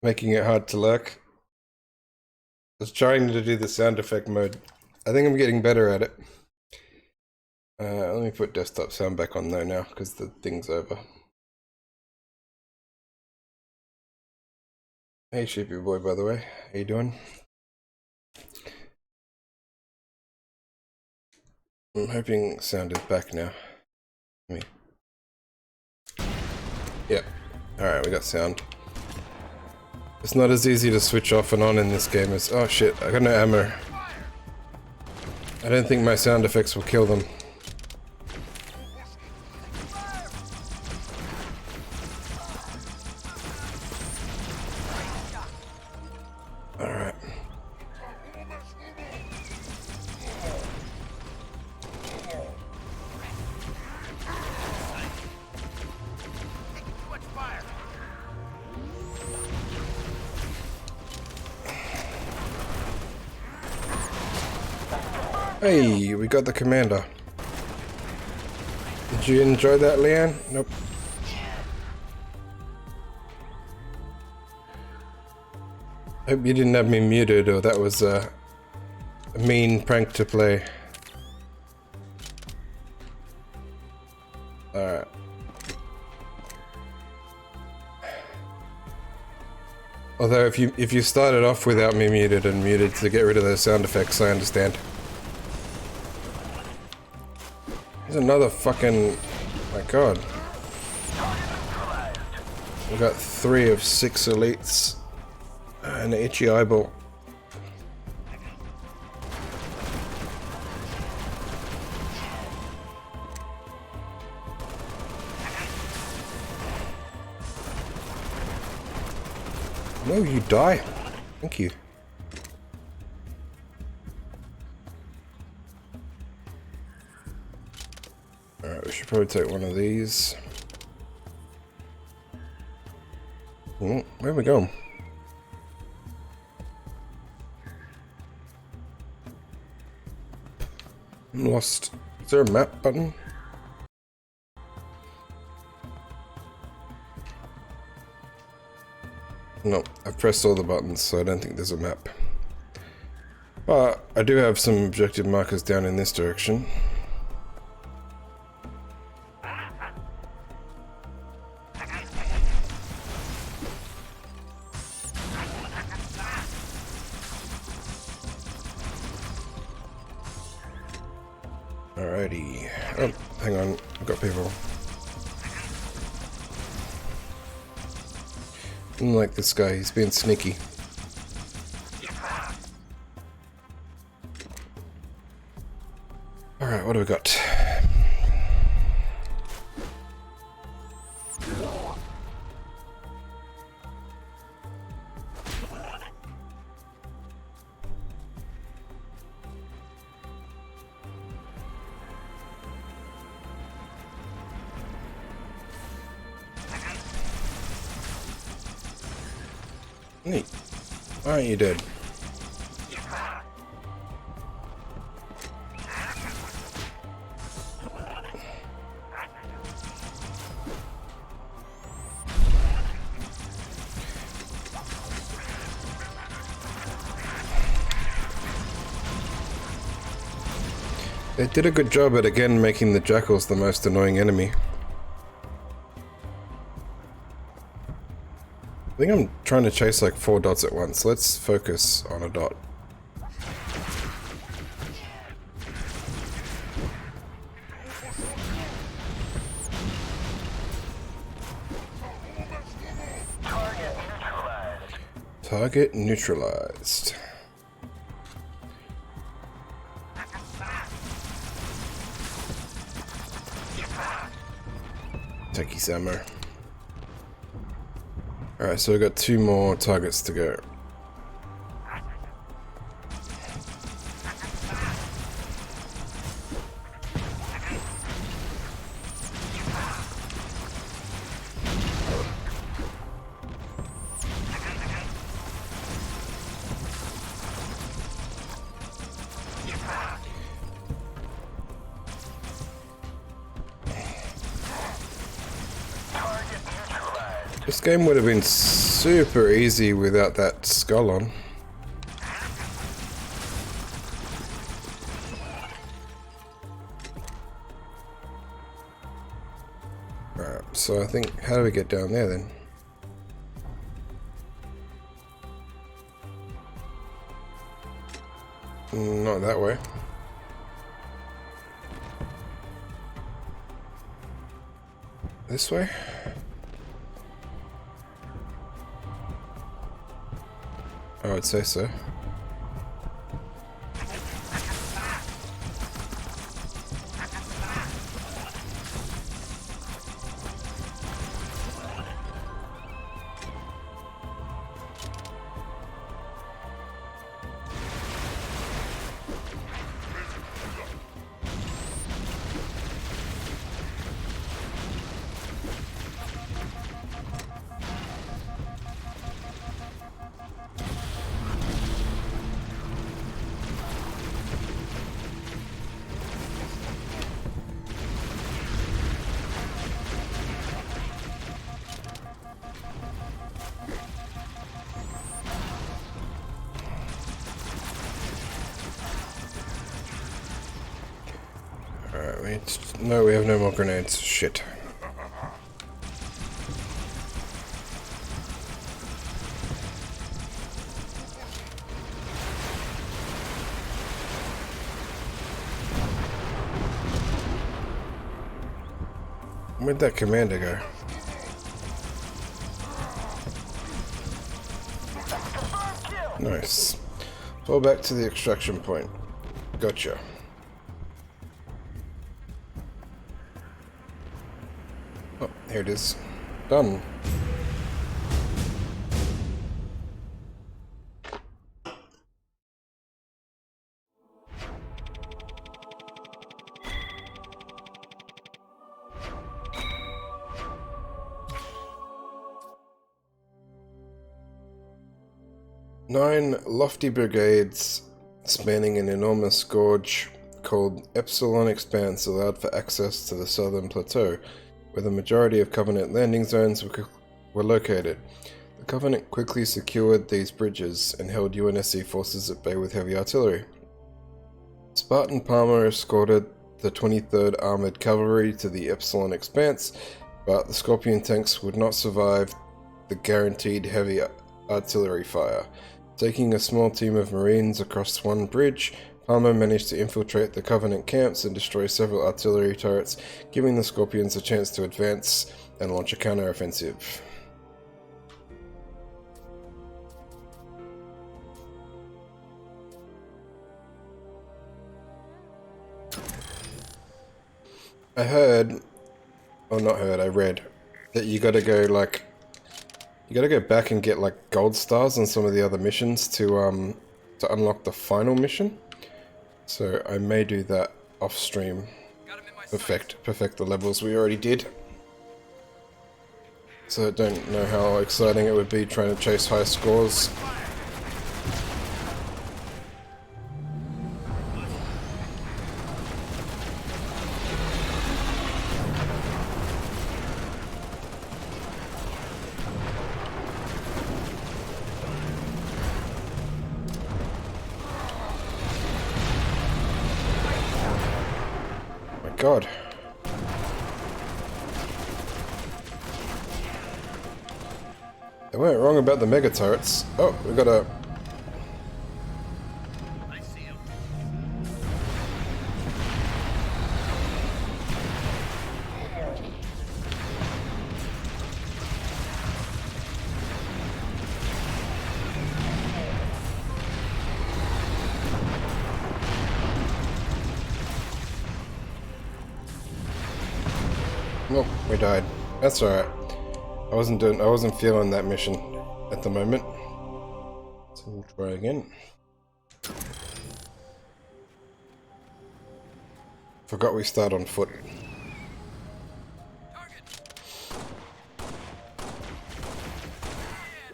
Making it hard to lurk. I was trying to do the sound effect mode. I think I'm getting better at it. Let me put desktop sound back on though now, because the thing's over. Hey Sheepy Boy, by the way. How you doing? I'm hoping sound is back now. Yeah. Alright, we got sound. It's not as easy to switch off and on in this game as... Oh shit, I got no ammo. I don't think my sound effects will kill them. Alright. Much fire. Hey, we got the commander. Did you enjoy that, Leanne? Nope. Hope you didn't have me muted, or that was a mean prank to play. Alright. Although if you started off without me muted and muted to get rid of those sound effects, I understand. There's another fucking... My god. We got 3 of 6 elites. And an itchy eyeball. No, you die. Thank you. Alright, we should probably take one of these. Where are we going? I'm lost. Is there a map button? No, I've pressed all the buttons, so I don't think there's a map. But I do have some objective markers down in this direction. Alrighty. Oh, hang on. I've got people. I don't like this guy. He's being sneaky. Alright, what do we got? Neat. Why aren't you dead? They did a good job at again making the jackals the most annoying enemy. I think I'm trying to chase like 4 dots at once. Let's focus on a dot. Target neutralized. Take his ammo. Alright, so we've got 2 more targets to go. This game would have been super easy without that skull on. Alright, so I think, how do we get down there then? Not that way. This way? I would say so. No, we have no more grenades. Shit. Where'd that commander go? Nice. Fall back to the extraction point. Gotcha. Oh, here it is. Done. 9 lofty brigades spanning an enormous gorge called Epsilon Expanse allowed for access to the southern plateau, where the majority of Covenant landing zones were located. The Covenant quickly secured these bridges and held UNSC forces at bay with heavy artillery. Spartan Palmer escorted the 23rd Armored Cavalry to the Epsilon Expanse, but the Scorpion tanks would not survive the guaranteed heavy artillery fire. Taking a small team of Marines across one bridge, Palmer managed to infiltrate the Covenant camps and destroy several artillery turrets, giving the Scorpions a chance to advance and launch a counter-offensive. I read that you gotta go back and get like gold stars on some of the other missions to unlock the final mission. So I may do that off stream. Perfect the levels we already did. So I don't know how exciting it would be trying to chase high scores. God. They weren't wrong about the mega turrets. Oh, we got a... I see him. Nope, we died. That's alright. I wasn't feeling that mission at the moment. So we'll try again. Forgot we start on foot. Target. Yeah,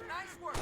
nice work,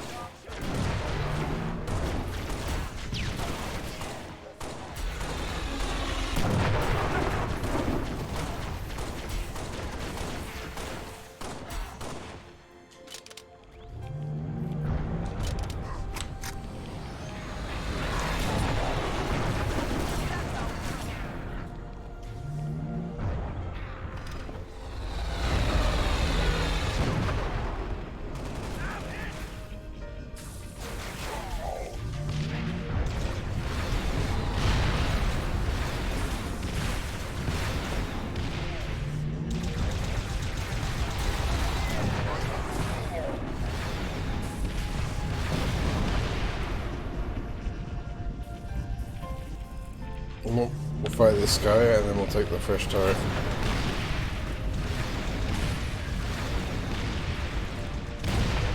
We'll fight this guy and then we'll take the fresh turret.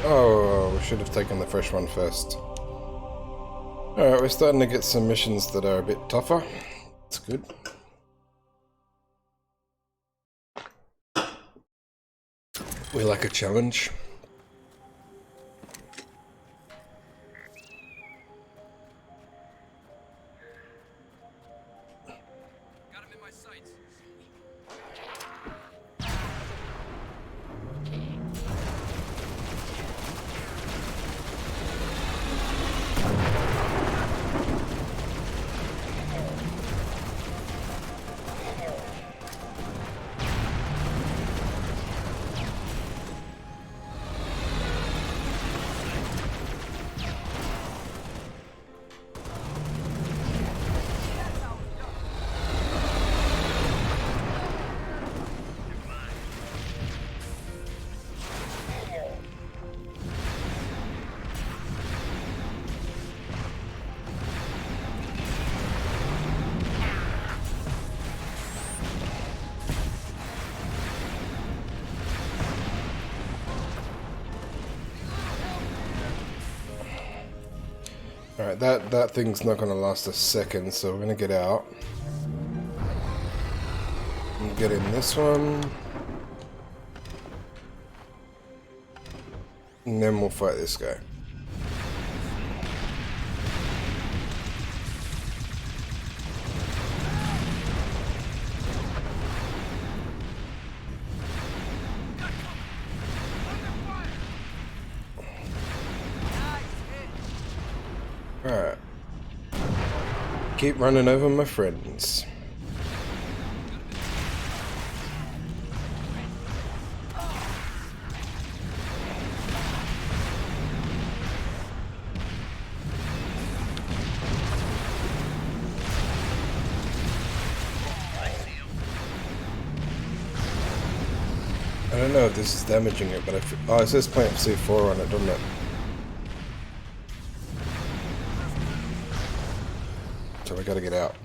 Oh, we should have taken the fresh one first. Alright, we're starting to get some missions that are a bit tougher. That's good. We like a challenge. Got him in my sights. Alright, that thing's not gonna last a second, so we're gonna get out. And get in this one. And then we'll fight this guy. keep running over my friends. I don't know if this is damaging it, but oh, it says plant C4 on it, doesn't it? So I gotta get out.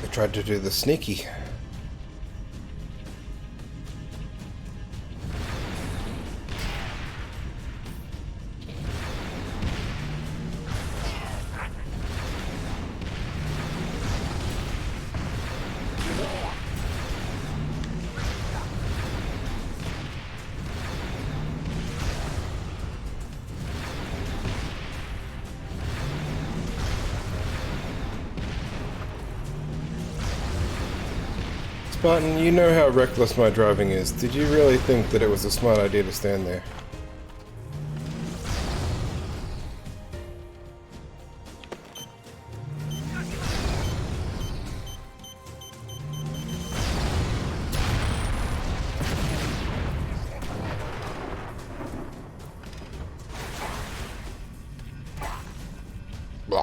I tried to do the sneaky. Spartan, you know how reckless my driving is. Did you really think that it was a smart idea to stand there? Blah.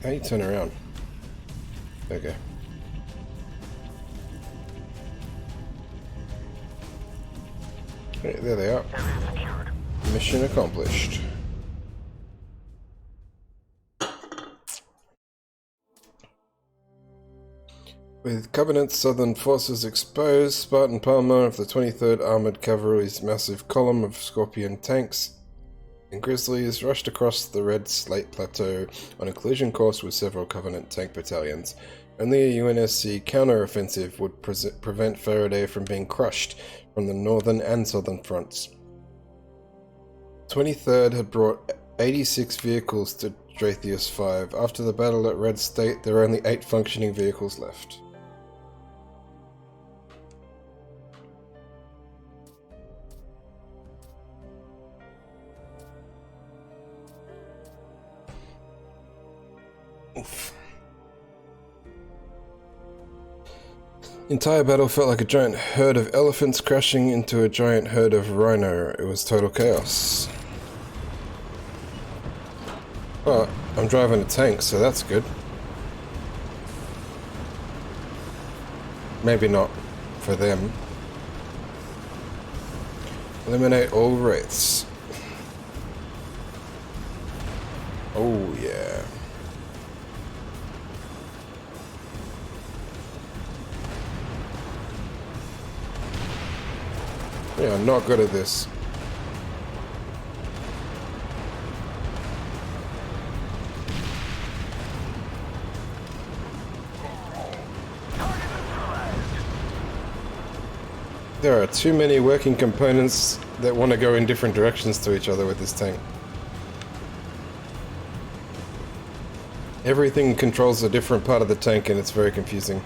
How do you turn around? Okay. Right, there they are. Area secured. Mission accomplished. With Covenant's southern forces exposed, Spartan Palmer of the 23rd Armored Cavalry's massive column of Scorpion tanks and Grizzlies rushed across the Red Slate Plateau on a collision course with several Covenant tank battalions. Only a UNSC counter-offensive would prevent Faraday from being crushed from the northern and southern fronts. 23rd had brought 86 vehicles to Dratheus 5. After the battle at Red State, there were only 8 functioning vehicles left. Oof. The entire battle felt like a giant herd of elephants crashing into a giant herd of rhino. It was total chaos. Well, I'm driving a tank, so that's good. Maybe not for them. Eliminate all wraiths. Oh yeah. Yeah, I'm not good at this. There are too many working components that want to go in different directions to each other with this tank. Everything controls a different part of the tank and it's very confusing.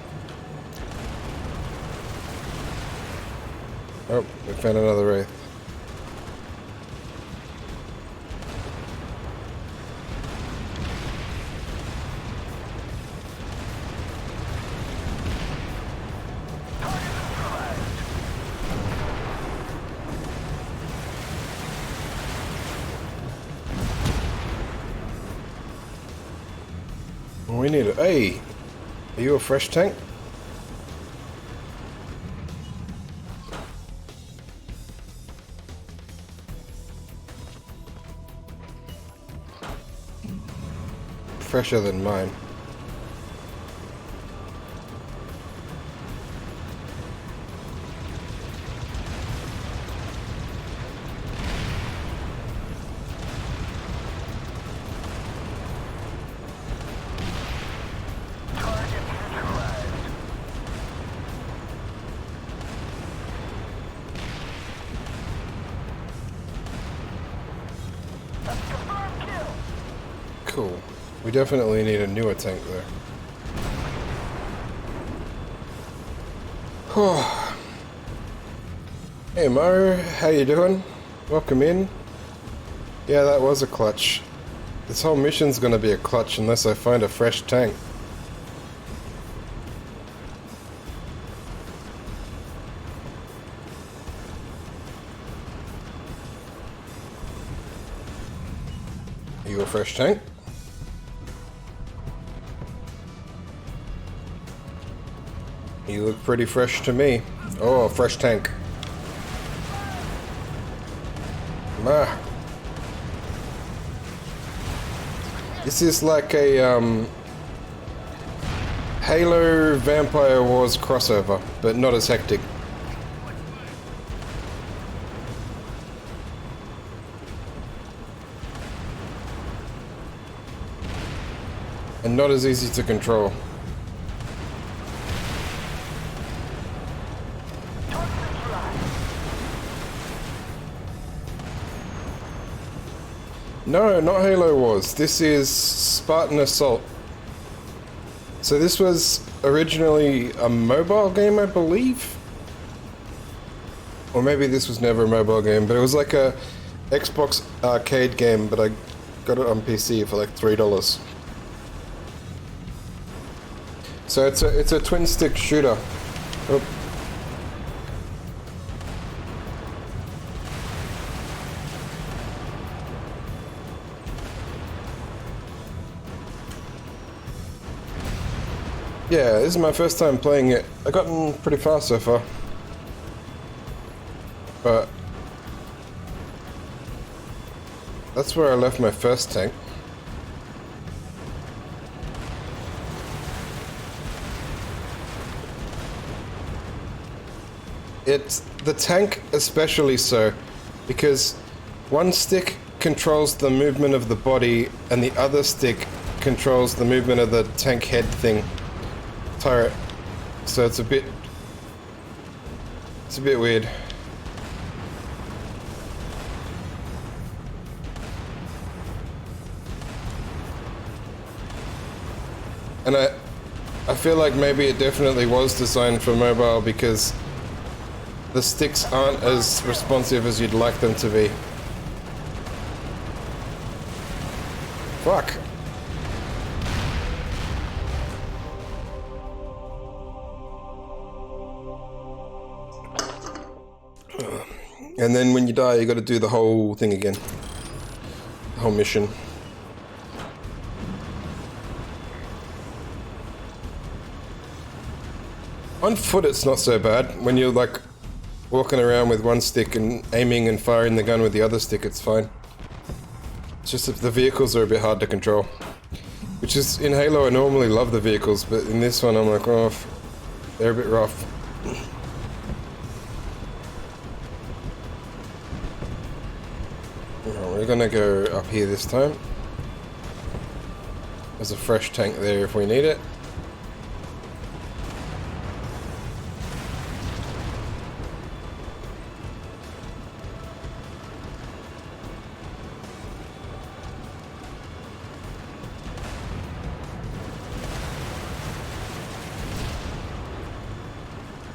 Oh, we found another wraith. We need a... Hey! Are you a fresh tank? Fresher than mine. Cool. We definitely need a newer tank though. Hey Mo, how you doing? Welcome in. Yeah, that was a clutch. This whole mission's gonna be a clutch unless I find a fresh tank. Are you a fresh tank? You look pretty fresh to me. Oh, a fresh tank. Ah. This is like a Halo Vampire Wars crossover, but not as hectic. And not as easy to control. No, not Halo Wars. This is Spartan Assault. So this was originally a mobile game, I believe? Or maybe this was never a mobile game, but it was like a Xbox arcade game, but I got it on PC for like $3. So it's a twin stick shooter. Oh. Yeah, this is my first time playing it. I've gotten pretty far so far. But that's where I left my first tank. It's the tank especially so, because one stick controls the movement of the body and the other stick controls the movement of the tank head thing. Turret. So it's a bit weird. And I feel like maybe it definitely was designed for mobile because the sticks aren't as responsive as you'd like them to be. Fuck. And then when you die, you gotta do the whole thing again. The whole mission. On foot it's not so bad. When you're like walking around with one stick and aiming and firing the gun with the other stick, it's fine. It's just that the vehicles are a bit hard to control. Which is, in Halo I normally love the vehicles, but in this one I'm like, oh, they're a bit rough. We're gonna go up here this time. There's a fresh tank there if we need it.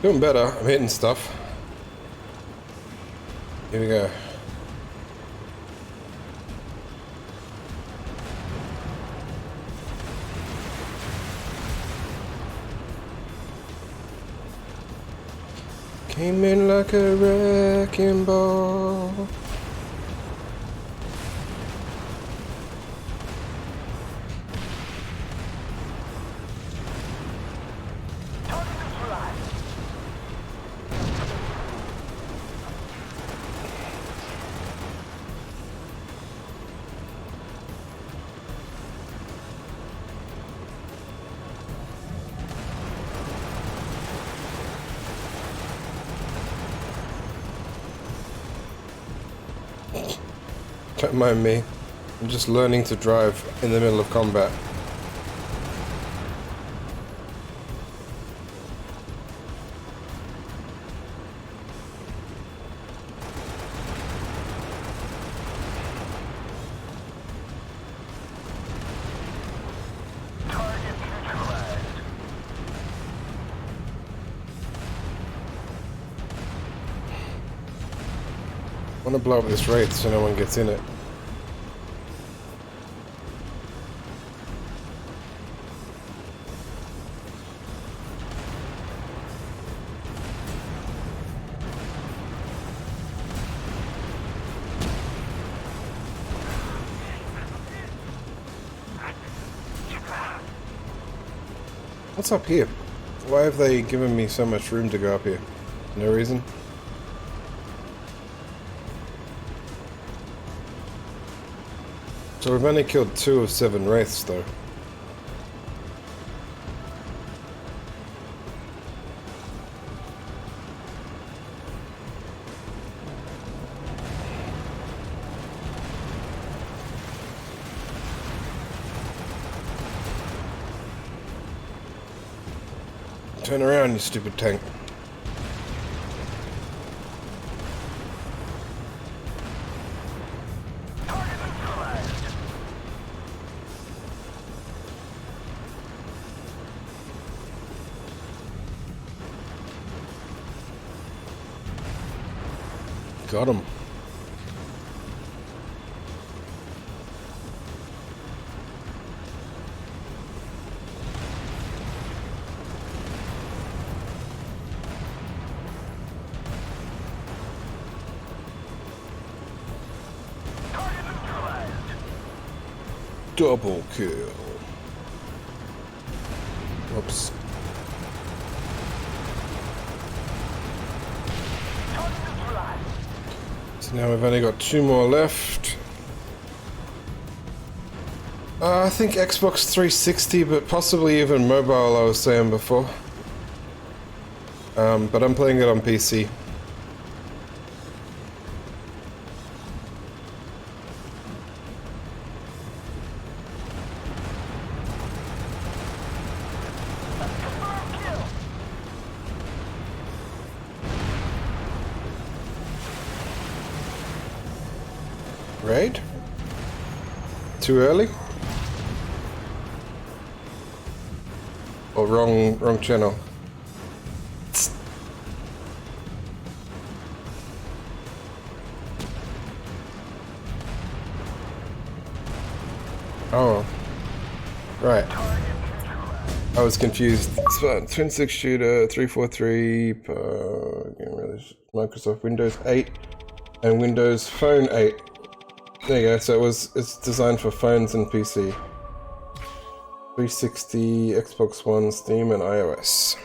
Doing better, I'm hitting stuff. Here we go. Came in like a wrecking ball. Don't mind me. I'm just learning to drive in the middle of combat. I want to blow up this wraith so no one gets in it. What's up here? Why have they given me so much room to go up here? No reason? So we've only killed 2 of 7 wraiths though. Turn around, you stupid tank. Got him. Double kill. Whoops. So now we've only got 2 more left. I think Xbox 360, but possibly even mobile, I was saying before. But I'm playing it on PC. Raid? Too early? Or wrong channel? Oh, right. I was confused. Spartan Twin 6 shooter 343 Microsoft Windows 8 and Windows Phone 8. There you go. So it's designed for phones and PC. 360, Xbox One, Steam, and iOS.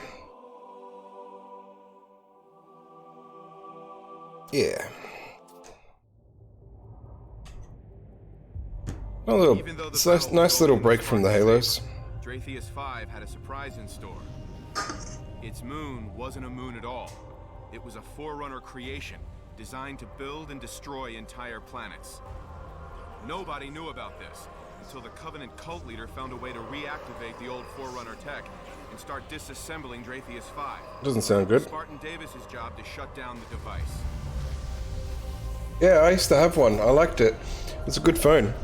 Yeah. A little, it's a nice little break from the Halos. Dratheus 5 had a surprise in store. Its moon wasn't a moon at all. It was a Forerunner creation, designed to build and destroy entire planets. Nobody knew about this until the Covenant cult leader found a way to reactivate the old Forerunner tech and start disassembling Dratheus 5. Doesn't sound good. Spartan Davis's job to shut down the device. Yeah, I used to have one. I liked it. It's a good phone.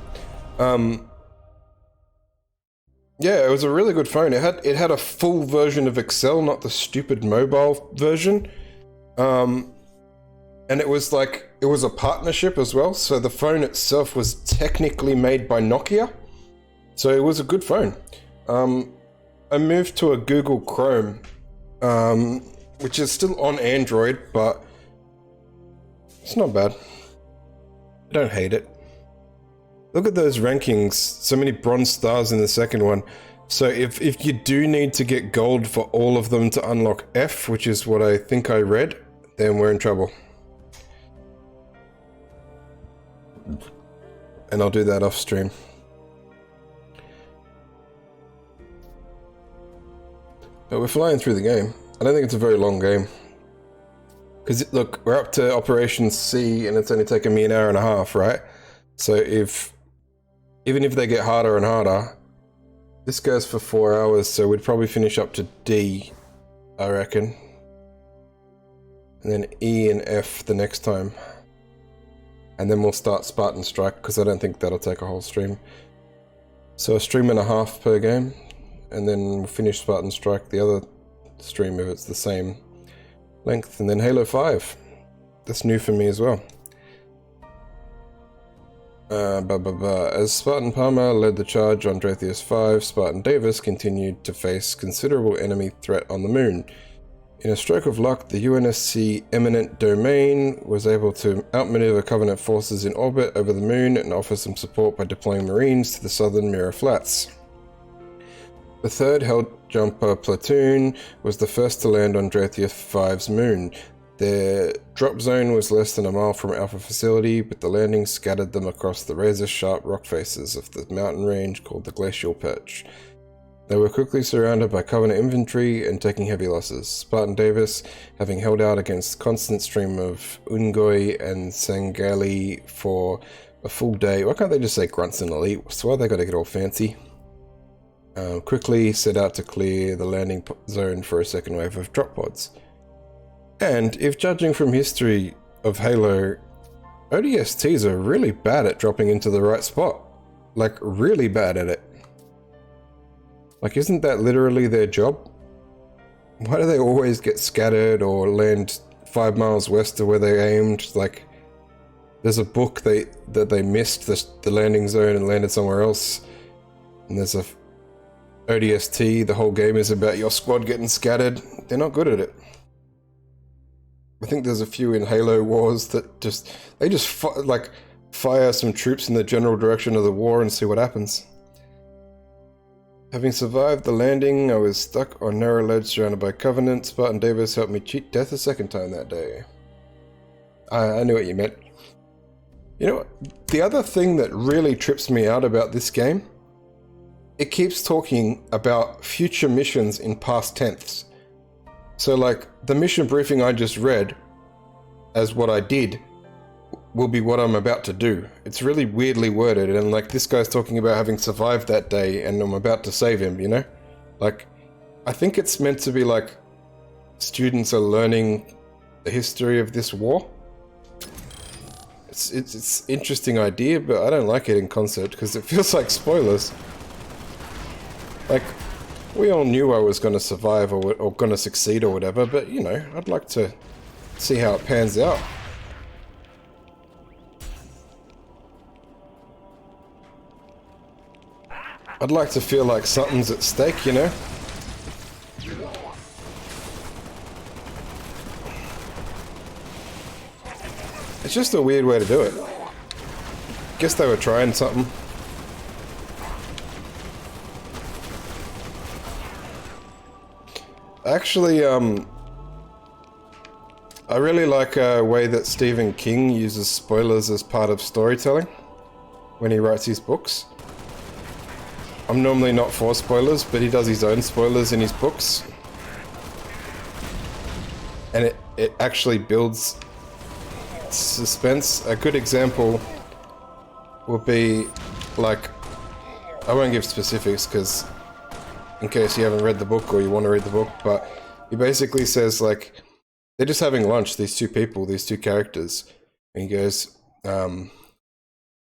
Yeah, it was a really good phone. It had a full version of Excel, not the stupid mobile version. And it was a partnership as well. So the phone itself was technically made by Nokia. So it was a good phone. I moved to a Google Chrome, which is still on Android, but it's not bad. I don't hate it. Look at those rankings. So many bronze stars in the second one. So if you do need to get gold for all of them to unlock F, which is what I think I read, then we're in trouble. And I'll do that off stream. But we're flying through the game. I don't think it's a very long game. Because look, we're up to Operation C and it's only taken me an hour and a half, right? So even if they get harder and harder, this goes for 4 hours, so we'd probably finish up to D, I reckon. And then E and F the next time. And then we'll start Spartan Strike, because I don't think that'll take a whole stream. So a stream and a half per game, and then we'll finish Spartan Strike the other stream if it's the same length. And then Halo 5. That's new for me as well. As Spartan Palmer led the charge on Dratheus 5, Spartan Davis continued to face considerable enemy threat on the moon. In a stroke of luck, the UNSC Eminent Domain was able to outmaneuver Covenant forces in orbit over the moon and offer some support by deploying Marines to the southern Mirror Flats. The 3rd Hell Jumper Platoon was the first to land on Dratheus 5's moon. Their drop zone was less than a mile from Alpha Facility, but the landing scattered them across the razor-sharp rock faces of the mountain range called the Glacial Perch. They were quickly surrounded by Covenant infantry and taking heavy losses. Spartan Davis, having held out against the constant stream of Ungoi and Sangali for a full day. Why can't they just say grunts and elite? So why they gotta get all fancy? Quickly set out to clear the landing zone for a second wave of drop pods. And if judging from history of Halo, ODSTs are really bad at dropping into the right spot. Like, really bad at it. Like, isn't that literally their job? Why do they always get scattered or land 5 miles west of where they aimed? Like, there's a book that they missed the landing zone and landed somewhere else. And there's a ODST, the whole game is about your squad getting scattered. They're not good at it. I think there's a few in Halo Wars that just fire some troops in the general direction of the war and see what happens. Having survived the landing, I was stuck on narrow ledge surrounded by Covenant. Spartan Davis helped me cheat death a second time that day. I knew what you meant. You know what? The other thing that really trips me out about this game, it keeps talking about future missions in past tense. So like, the mission briefing I just read as what I did will be what I'm about to do. It's really weirdly worded, and like, this guy's talking about having survived that day and I'm about to save him, you know? Like, I think it's meant to be like, students are learning the history of this war. It's interesting idea, but I don't like it in concept because it feels like spoilers. Like, we all knew I was going to survive or going to succeed or whatever, but, you know, I'd like to see how it pans out. I'd like to feel like something's at stake, you know? It's just a weird way to do it. Guess they were trying something. Actually, I really like a way that Stephen King uses spoilers as part of storytelling when he writes his books. I'm normally not for spoilers, but he does his own spoilers in his books. And it actually builds suspense. A good example would be, like, I won't give specifics because in case you haven't read the book or you want to read the book, but he basically says, like, they're just having lunch, these two people, these two characters, and he goes,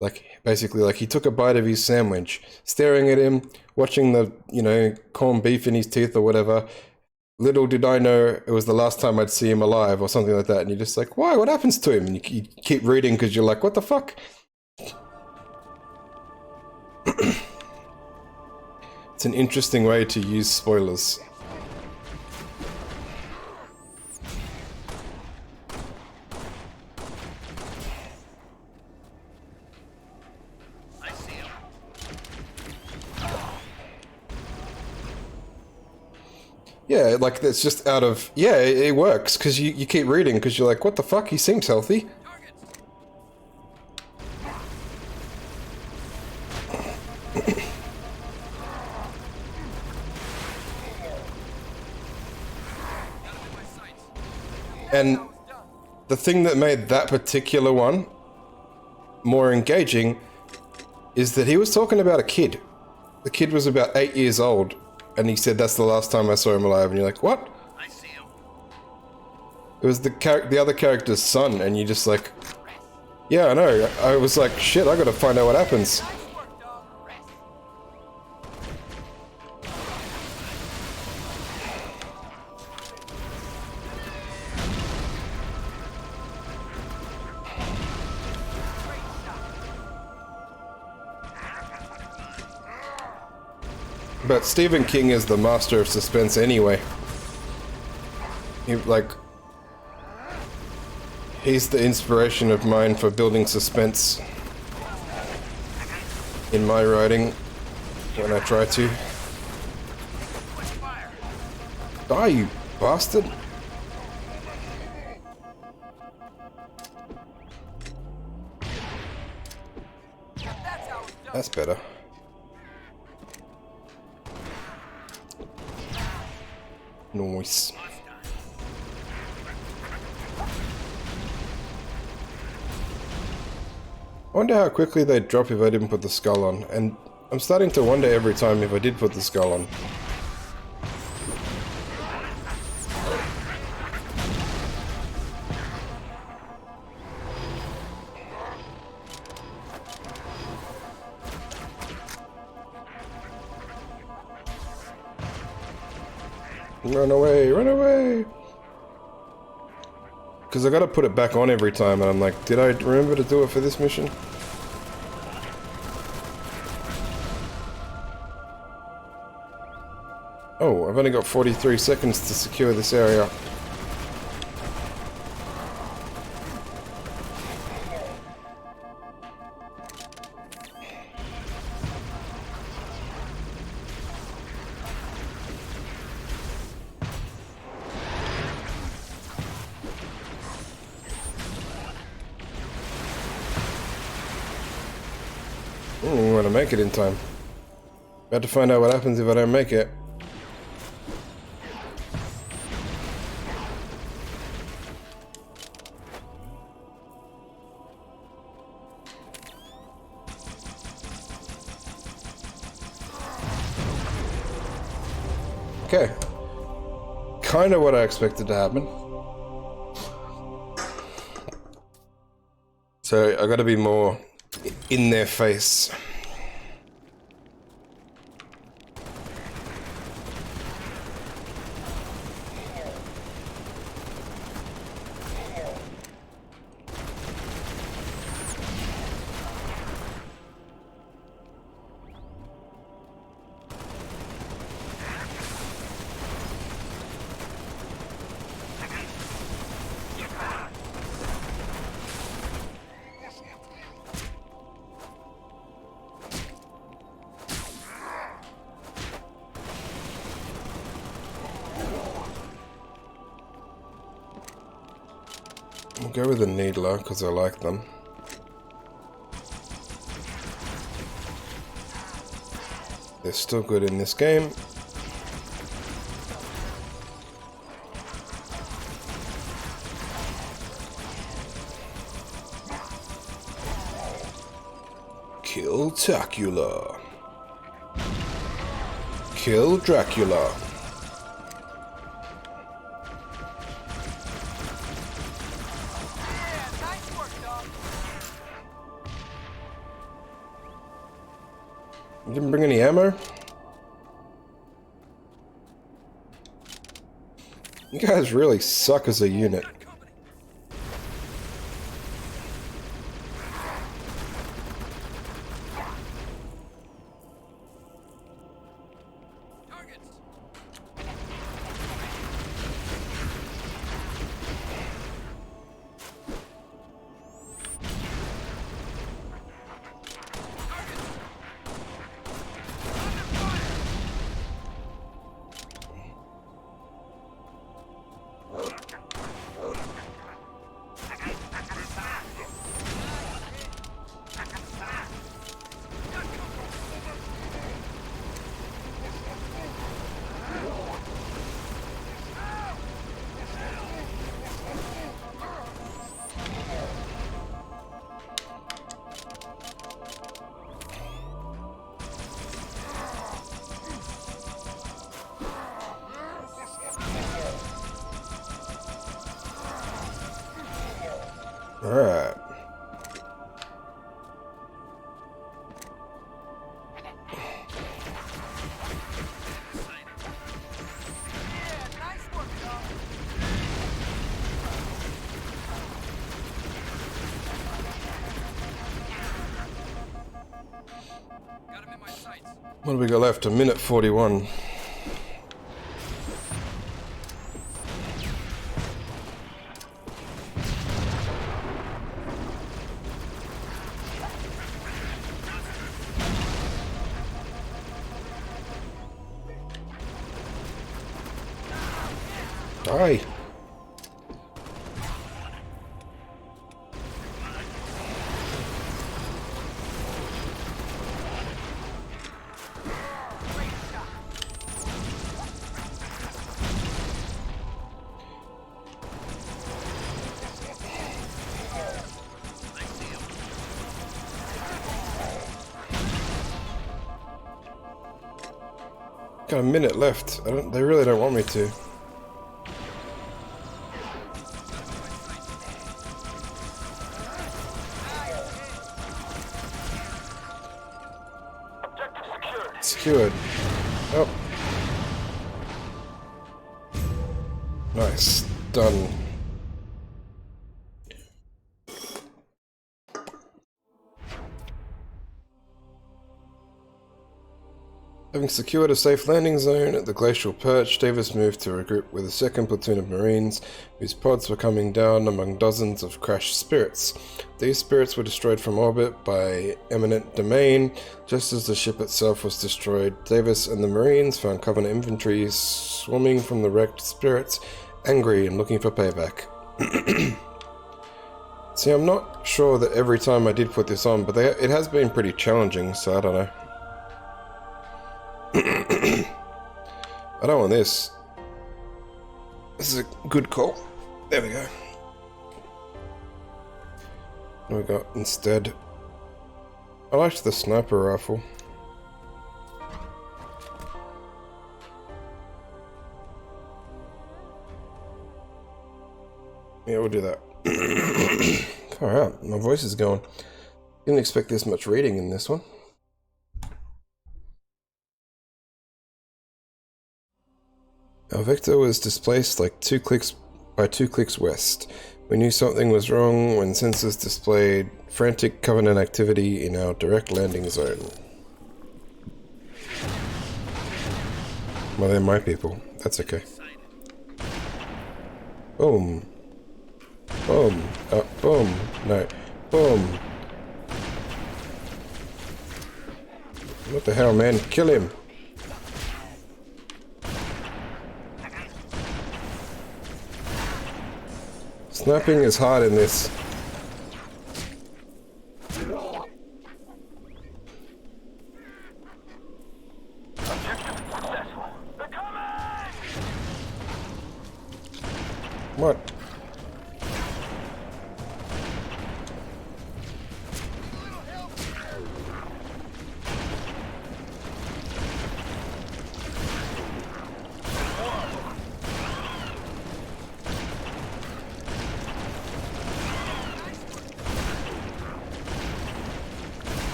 like, basically, like, he took a bite of his sandwich, staring at him, watching the, you know, corned beef in his teeth or whatever. Little did I know it was the last time I'd see him alive or something like that, and you're just like, why, what happens to him? And you keep reading because you're like, what the fuck? It's an interesting way to use spoilers. I see him. Yeah, like, it's just out of... Yeah, it works, because you keep reading, because you're like, what the fuck? He seems healthy. And the thing that made that particular one more engaging is that he was talking about a kid. The kid was about 8 years old, and he said that's the last time I saw him alive, and you're like, what? I see him. It was the other character's son, and you're just like, yeah, I know. I was like, shit, I gotta find out what happens. Nice work, dog. Rest. Great shot. But Stephen King is the master of suspense anyway. He's the inspiration of mine for building suspense in my writing when I try to. Die, you bastard! That's better. Nice. I wonder how quickly they'd drop if I didn't put the skull on, and I'm starting to wonder every time if I did put the skull on. Run away, run away! Because I gotta put it back on every time, and I'm like, did I remember to do it for this mission? Oh, I've only got 43 seconds to secure this area. I want to make it in time. About to find out what happens if I don't make it. Okay. Kind of what I expected to happen. So I gotta be more in their face. I'll go with the Needler because I like them. They're still good in this game. Kill-tacular. Kill Dracula. You didn't bring any ammo? You guys really suck as a unit. Alright. Got him in my sights. What do we got left? A minute 41. Die! Got a minute left. They really don't want me to. Objective secured. Secured. Oh. Nice. Done. Having secured a safe landing zone at the glacial perch, Davis moved to regroup with a second platoon of Marines, whose pods were coming down among dozens of crashed spirits. These spirits were destroyed from orbit by eminent domain. Just as the ship itself was destroyed, Davis and the Marines found Covenant infantry swarming from the wrecked spirits, angry and looking for payback. See, I'm not sure that every time I did put this on, but it has been pretty challenging, so I don't know. I don't want this. This is a good call. There we go. What we got instead? I liked the sniper rifle. Yeah, we'll do that. Alright, my voice is going. Didn't expect this much reading in this one. Our vector was displaced like 2 clicks west. We knew something was wrong when sensors displayed frantic Covenant activity in our direct landing zone. Well, they're my people. That's okay. Boom. Boom. Boom. No. Boom. What the hell, man? Kill him. Sniping is hard in this. What?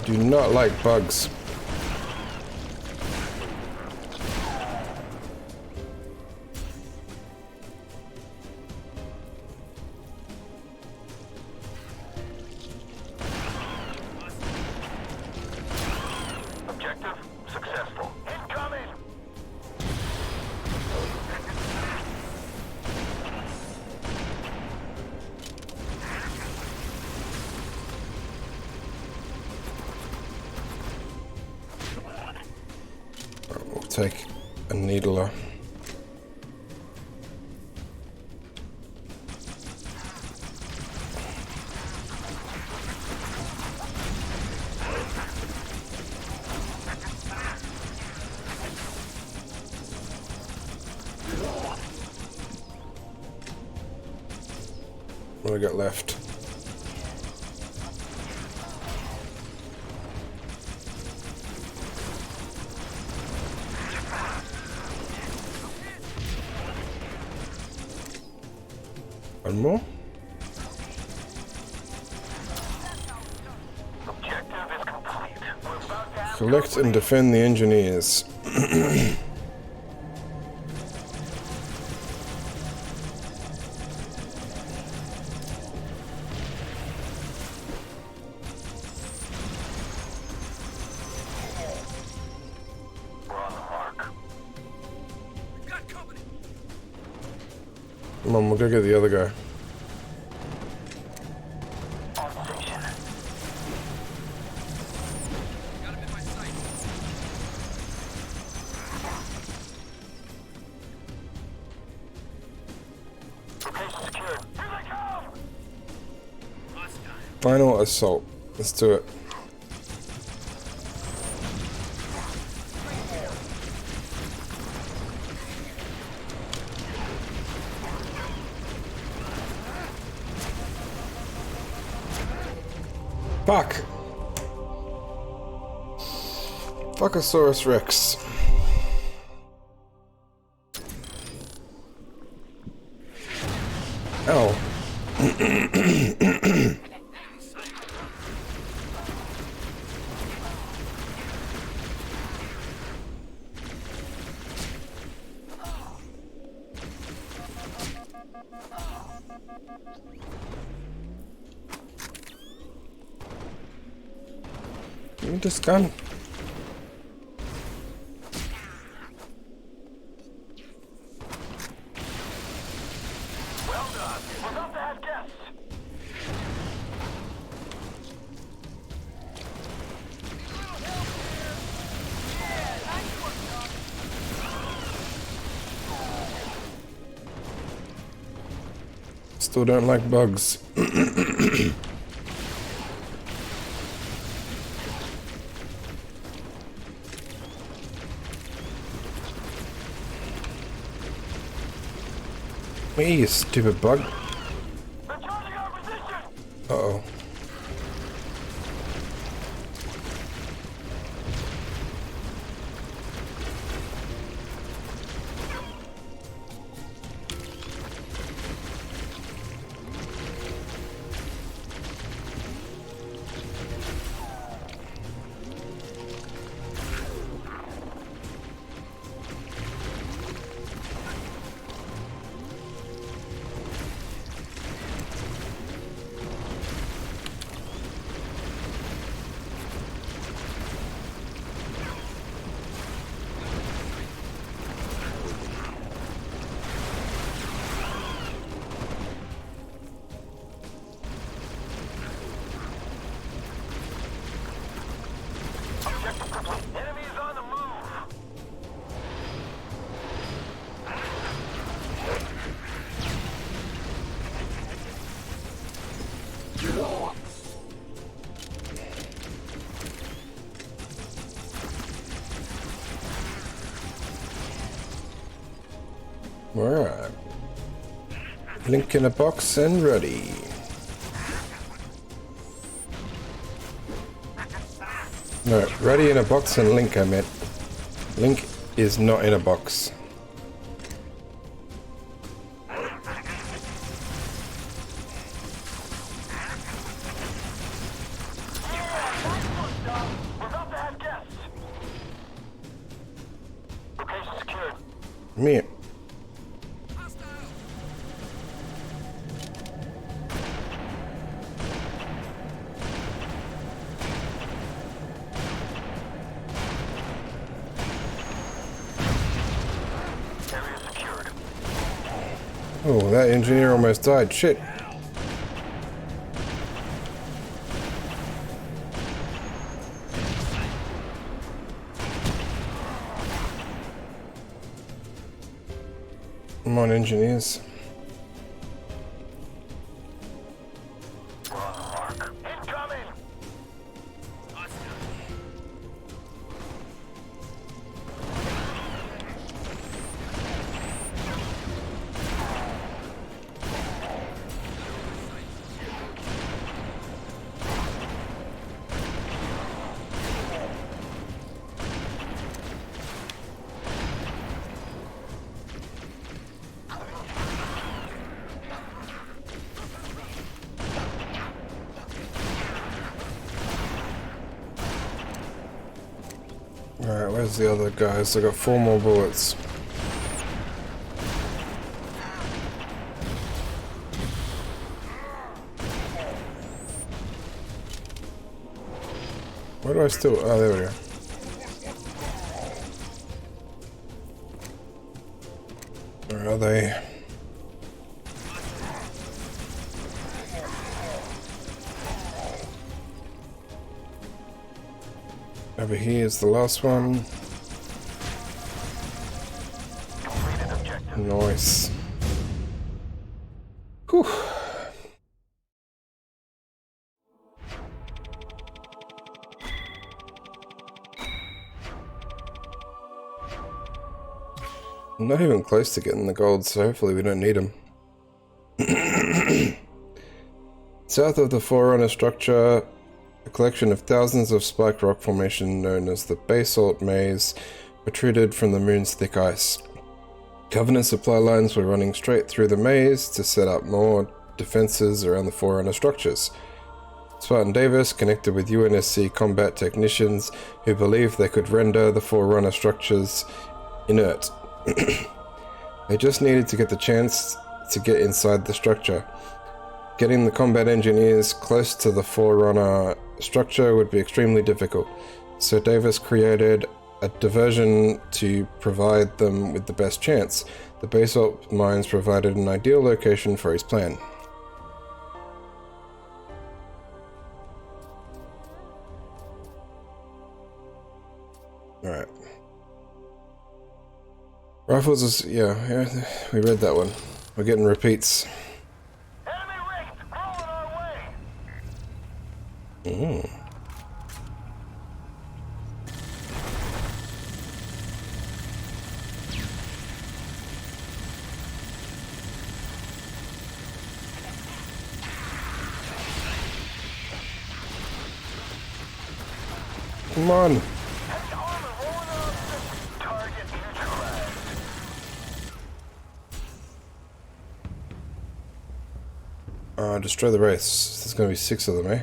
Do not like bugs. Objective successful. Incoming! We'll take a needler. What do we got left? One more? Objective is complete. We're about to have Collect and defend the engineers. Come on, we'll go get the other guy. On station. Got him in my sight. Location secured. Here they come! Hostile. Final assault. Let's do it. Fuck! Fuckosaurus Rex. Ow. You just gun. Well done. We're about to have guests. Still don't like bugs. Me, you stupid bug. They're charging our position! Uh-oh. Objective complete. Enemy is on the move. Alright. Link in a box and ready. No, ready in a box and Link I meant. Link is not in a box. We're about to have guests. Location secured. Me. Area secured. Oh, that engineer almost died. Shit. Come on, engineers. We're on the mark. Incoming! Alright, where's the other guys? I got 4 more bullets. Where do I still... Oh, there we go. Where are they? Over here is the last one. Completed objective. Nice. Whew. I'm not even close to getting the gold, so hopefully we don't need them. South of the Forerunner structure, a collection of thousands of spiked rock formation known as the Basalt Maze protruded from the moon's thick ice. Covenant supply lines were running straight through the maze to set up more defenses around the Forerunner structures. Spartan Davis connected with UNSC combat technicians who believed they could render the Forerunner structures inert. They just needed to get the chance to get inside the structure. Getting the combat engineers close to the Forerunner structure would be extremely difficult, so Davis created a diversion to provide them with the best chance. The basalt mines provided an ideal location for his plan. Alright. Rifles is, yeah, we read that one. We're getting repeats. Enemy rigs rolling our way. Come on! Heavy armor rolling our position. Target neutralized. Destroy the wraiths. There's gonna be 6 of them, eh?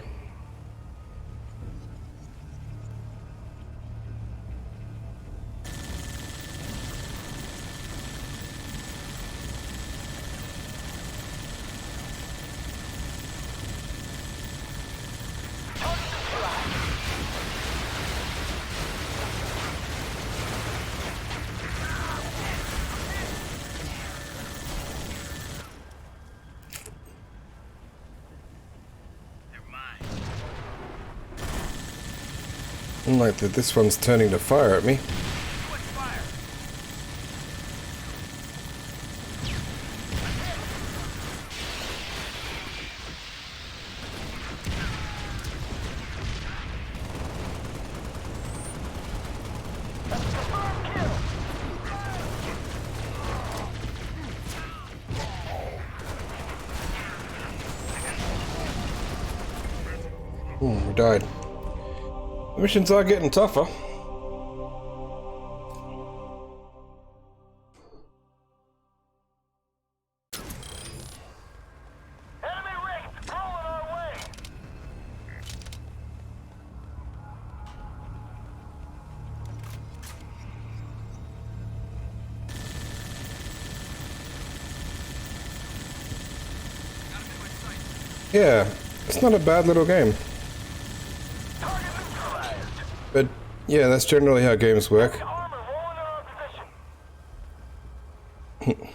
Unlike that, this one's turning to fire at me. We died. The missions are getting tougher. Enemy rigs rolling our way. Yeah, it's not a bad little game. Target neutralized. But yeah, that's generally how games work. Armor rolling our position.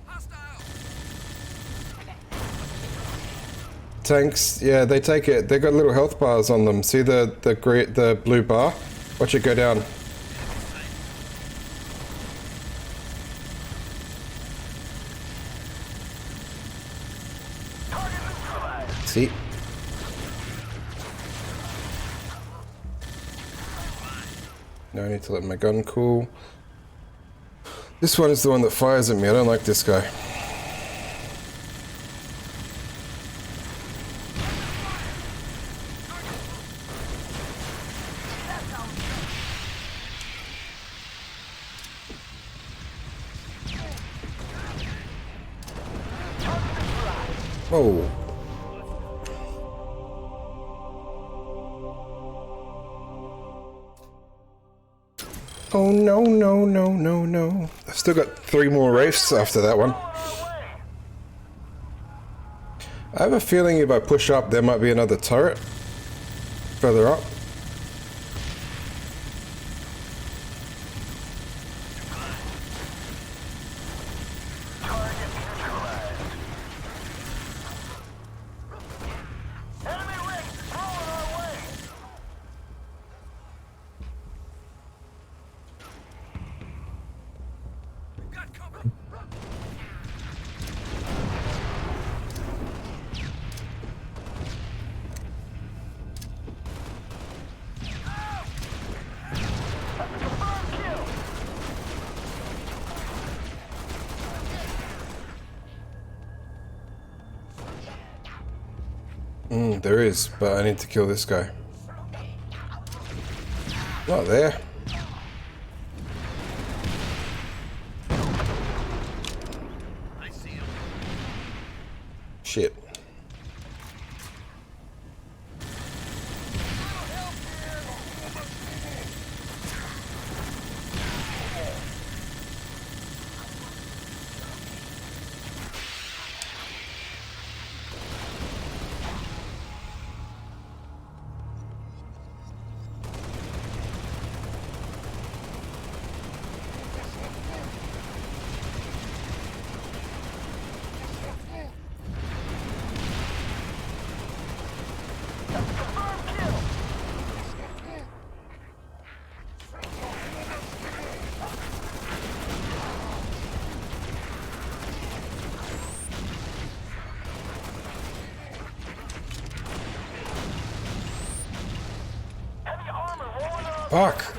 Hostile! Tanks, yeah, they take it. They got little health bars on them. See the blue bar? Watch it go down. Target neutralized. See? Now I need to let my gun cool. This one is the one that fires at me. I don't like this guy. Oh. Oh no, no, no, no, no. I've still got 3 more wraiths after that one. I have a feeling if I push up, there might be another turret further up. Target neutralized. There is, but I need to kill this guy. Not there. I see him. Shit. Fuck.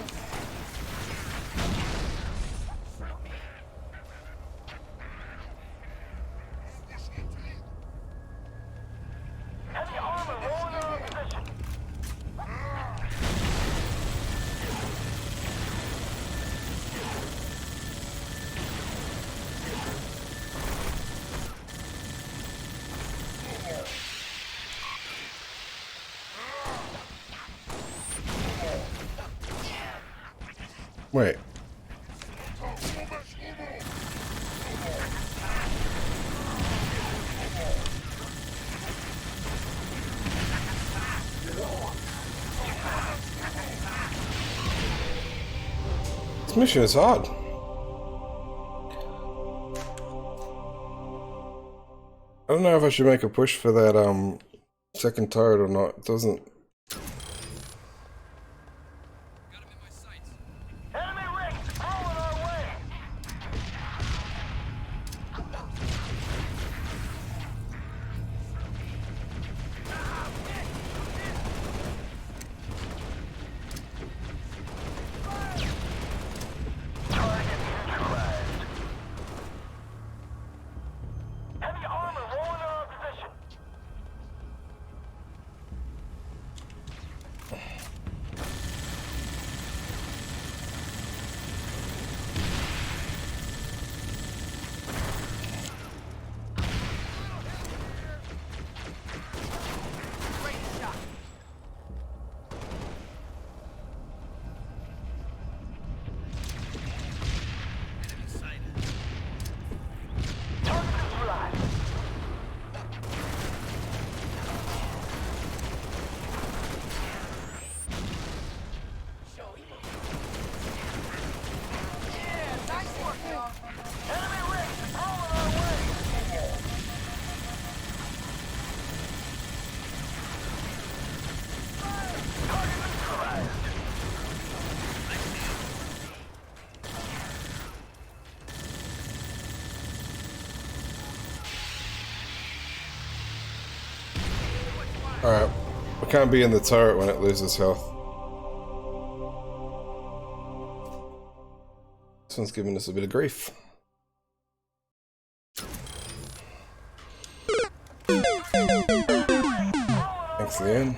Wait. This mission is hard. I don't know if I should make a push for that second turret or not. It doesn't. Got him in my sights. Enemy rings falling our way. Target neutralized. Heavy armor rolling in our position. Enemy sighted. Target neutralized. Enemy rings falling our way. Target neutralized. Alright. We can't be in the turret when it loses health. This one's giving us a bit of grief. Thanks, Leanne.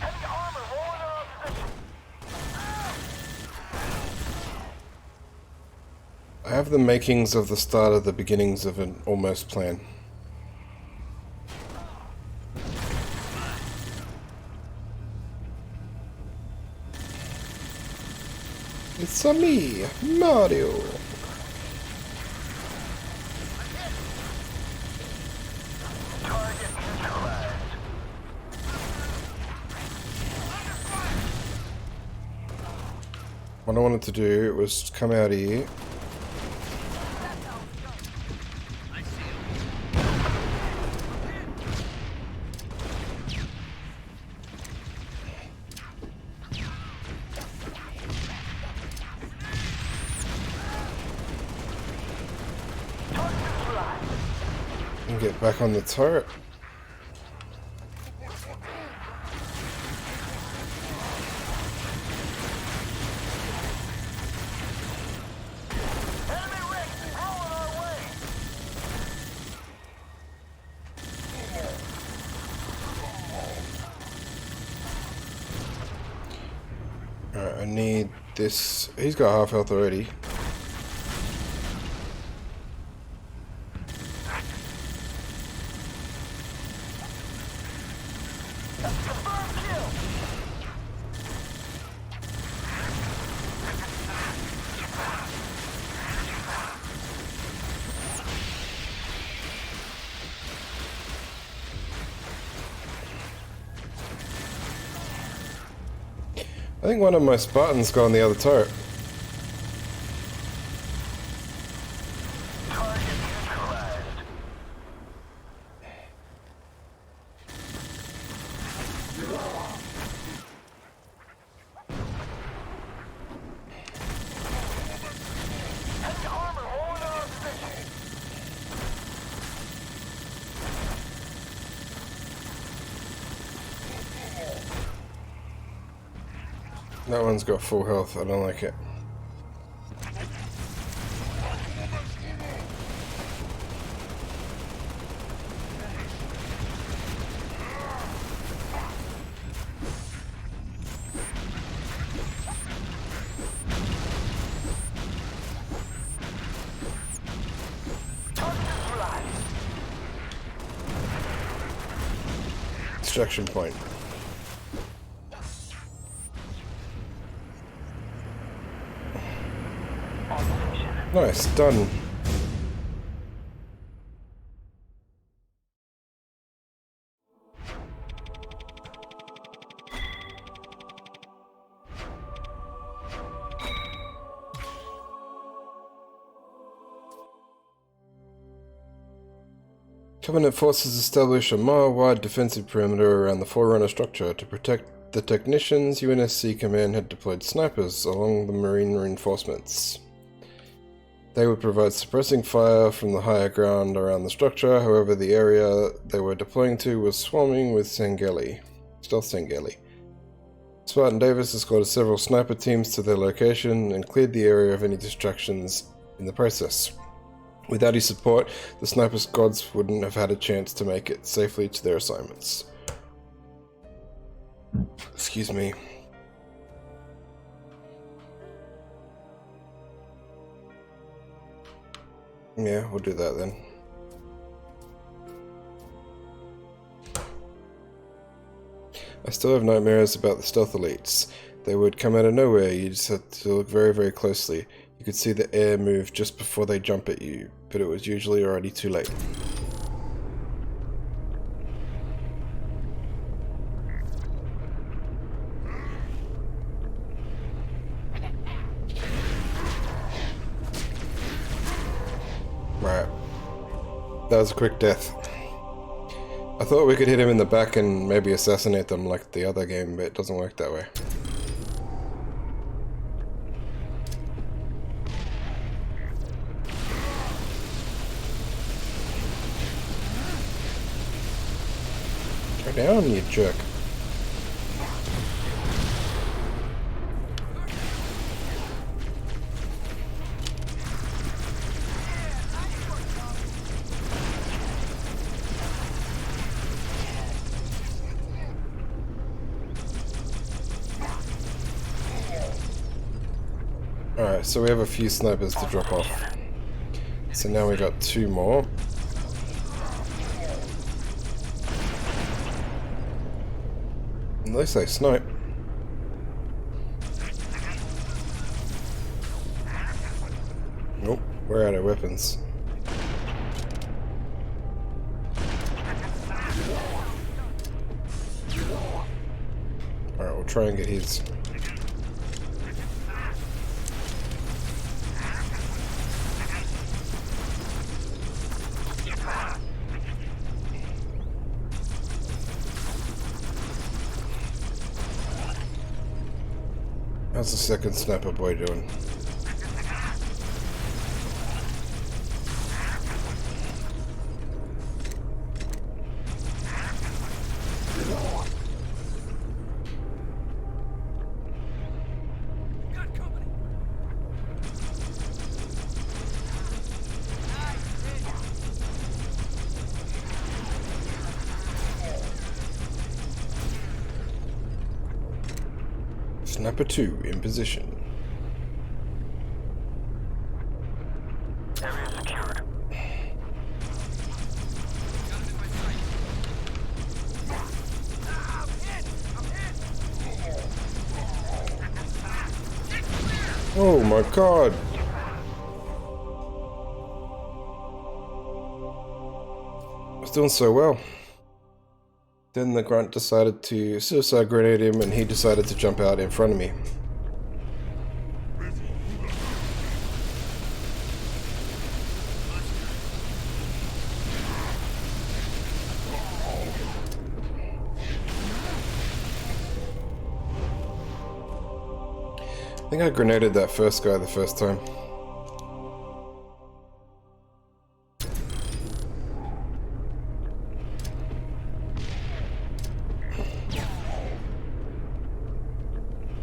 Heavy armor rolling in our position. I have the makings of the start of the beginnings of an almost plan. It's a me, Mario. Target neutralized. What I wanted to do was come out here. I see him. Target neutralized. Get back on the turret. Enemy Rick, rolling our way. Alright, I need this. He's got half health already. Confirmed kill. I think one of my Spartans got on the other turret. Target neutralized. Heavy armor holding our position. That one's got full health. I don't like it. Target neutralized. Extraction point. On station. Nice, done. Covenant forces establish a mile-wide defensive perimeter around the Forerunner structure. To protect the technicians, UNSC Command had deployed snipers along the marine reinforcements. They would provide suppressing fire from the higher ground around the structure. However, the area they were deploying to was swarming with Sangeli, stealth Sangeli. Spartan Davis escorted several sniper teams to their location and cleared the area of any distractions in the process. Without his support, the sniper squads wouldn't have had a chance to make it safely to their assignments. Excuse me. Yeah, we'll do that then. I still have nightmares about the stealth elites. They would come out of nowhere. You just had to look very, very closely. You could see the air move just before they jump at you, but it was usually already too late. Right. That was a quick death. I thought we could hit him in the back and maybe assassinate them like the other game, but it doesn't work that way. Go down, you jerk. Alright, so we have a few snipers to drop off. So now we got 2 more. At least they snipe. Nope, we're out of weapons. Alright, we'll try and get his. How's the second sniper boy doing? Sniper 2 in position. Area secured. Oh my god! I was doing so well. Then the grunt decided to suicide grenade him and he decided to jump out in front of me. I think I grenaded that first guy the first time.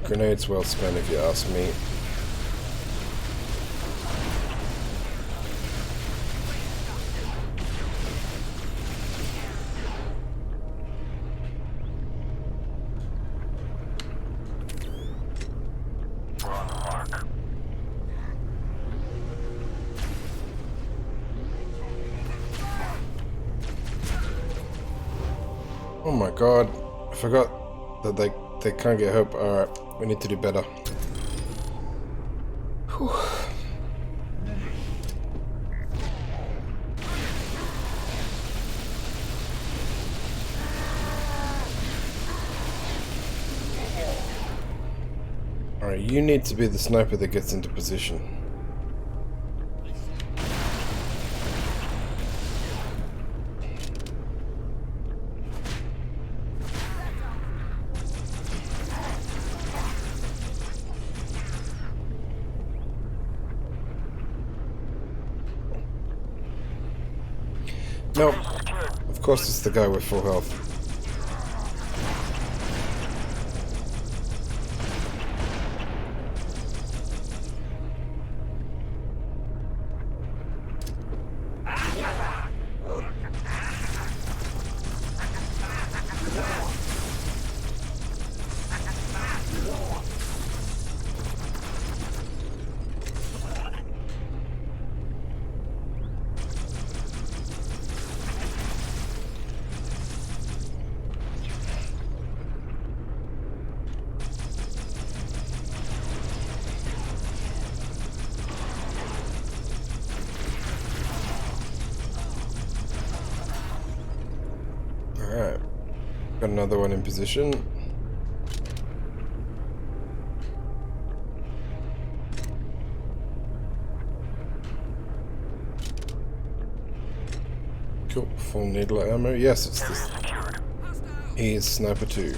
Grenades well spent if you ask me. We're on the mark. Oh my god, I forgot that they can't get help. Alright, we need to do better. Whew. Alright, you need to be the sniper that gets into position. Nope. Of course it's the guy with full health. Alright. Got another one in position. Cool. Full needle ammo. Yes, it's this. He is Sniper 2.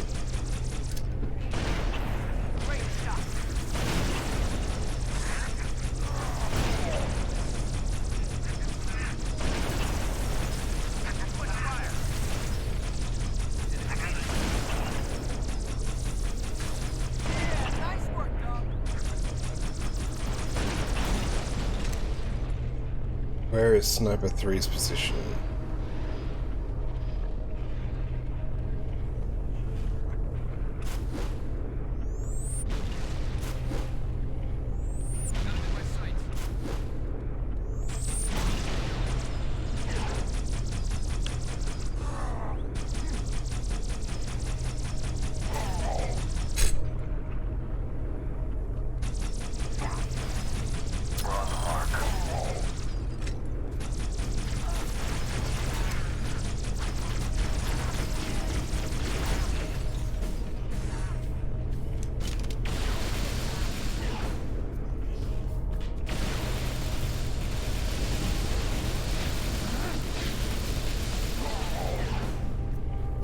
Where is Sniper 3's position?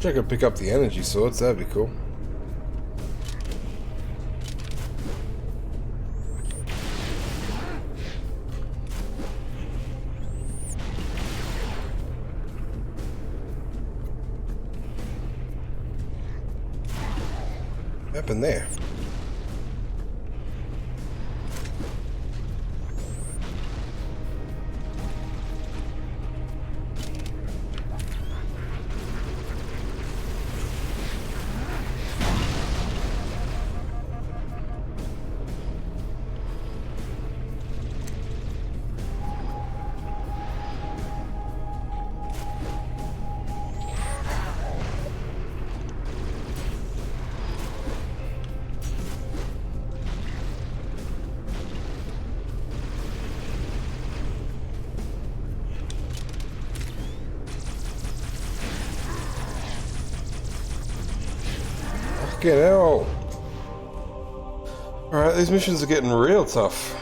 I could pick up the energy swords, that'd be cool. What happened there? Fucking hell. Alright, these missions are getting real tough.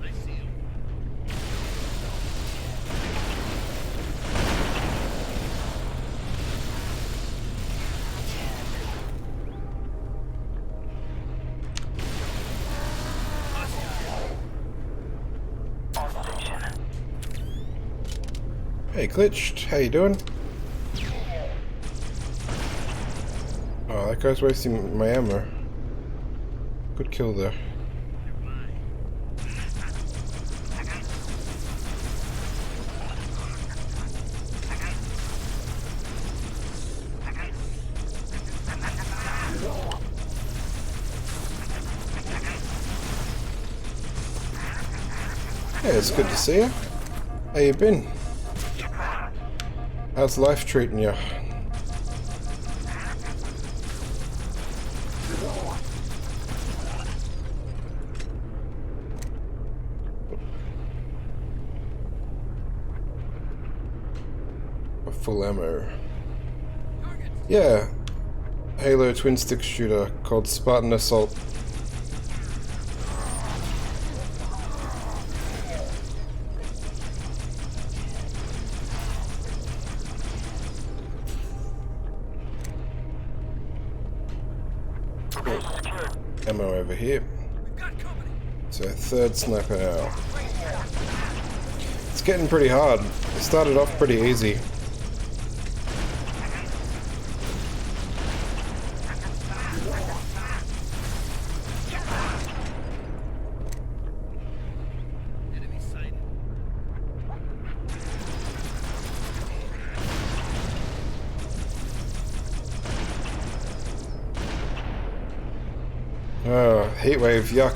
I see him. Hey, Glitched. How you doing? Oh, that guy's wasting my ammo. Good kill there. Yeah, it's good to see you. How you been? How's life treating you? A full ammo. Yeah. Halo twin stick shooter called Spartan Assault. Ammo over here. So third sniper out. It's getting pretty hard. It started off pretty easy. Enemy sighted. Oh, heatwave, yuck.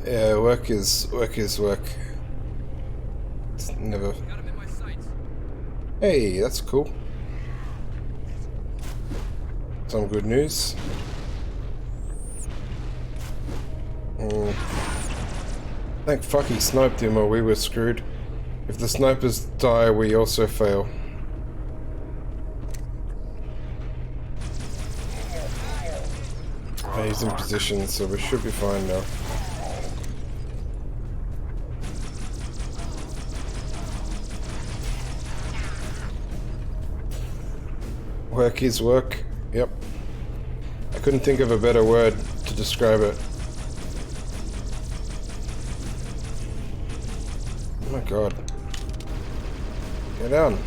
Yeah, work is work. It's never. Got him in my sights. Hey, that's cool. Some good news. Thank fuck he sniped him or we were screwed. If the snipers die, we also fail. He's in position, so we should be fine now. Work is work. Yep. I couldn't think of a better word to describe it. Oh my god. Get down.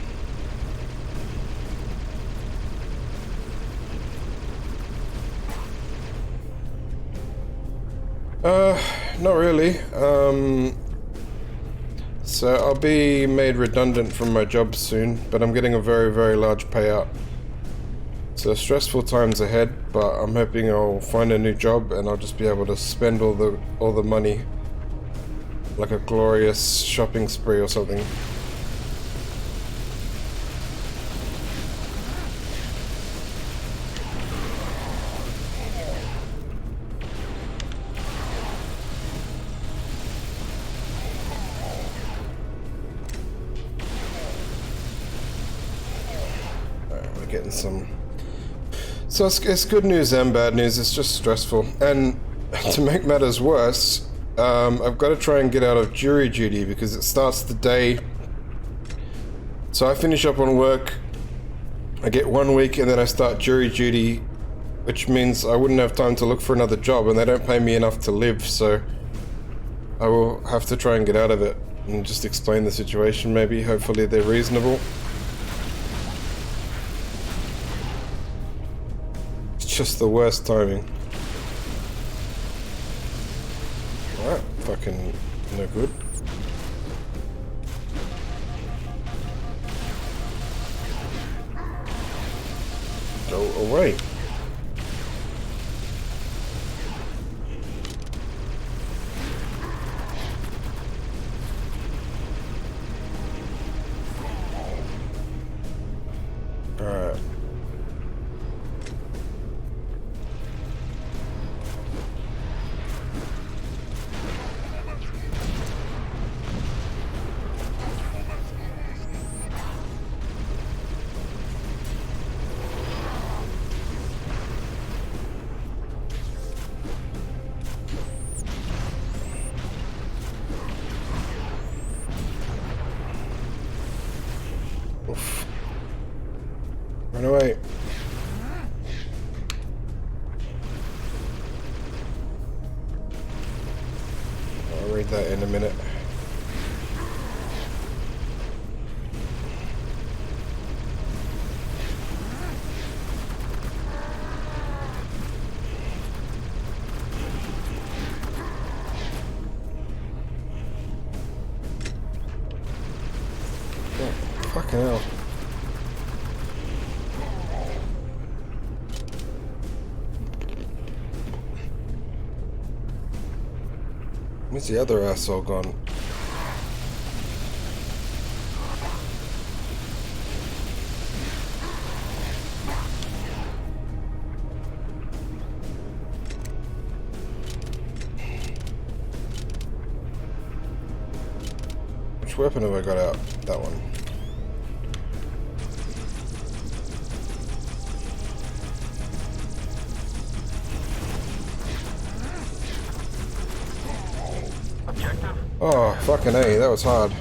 Not really. So I'll be made redundant from my job soon, but I'm getting a very, very large payout. So stressful times ahead, but I'm hoping I'll find a new job and I'll just be able to spend all the money like a glorious shopping spree or something. We're getting some. So it's good news and bad news. It's just stressful, and to make matters worse, I've got to try and get out of jury duty because it starts the day. So I finish up on work, I get 1 week, and then I start jury duty, which means I wouldn't have time to look for another job, and they don't pay me enough to live. So I will have to try and get out of it and just explain the situation. Maybe, hopefully, they're reasonable. Just the worst timing. Alright, fucking no good. Go away. Alright. Run away. I'll read that in a minute. Oh, fucking hell. Where's the other asshole gone? Which weapon have I got out? That one. Oh, fucking A, that was hard.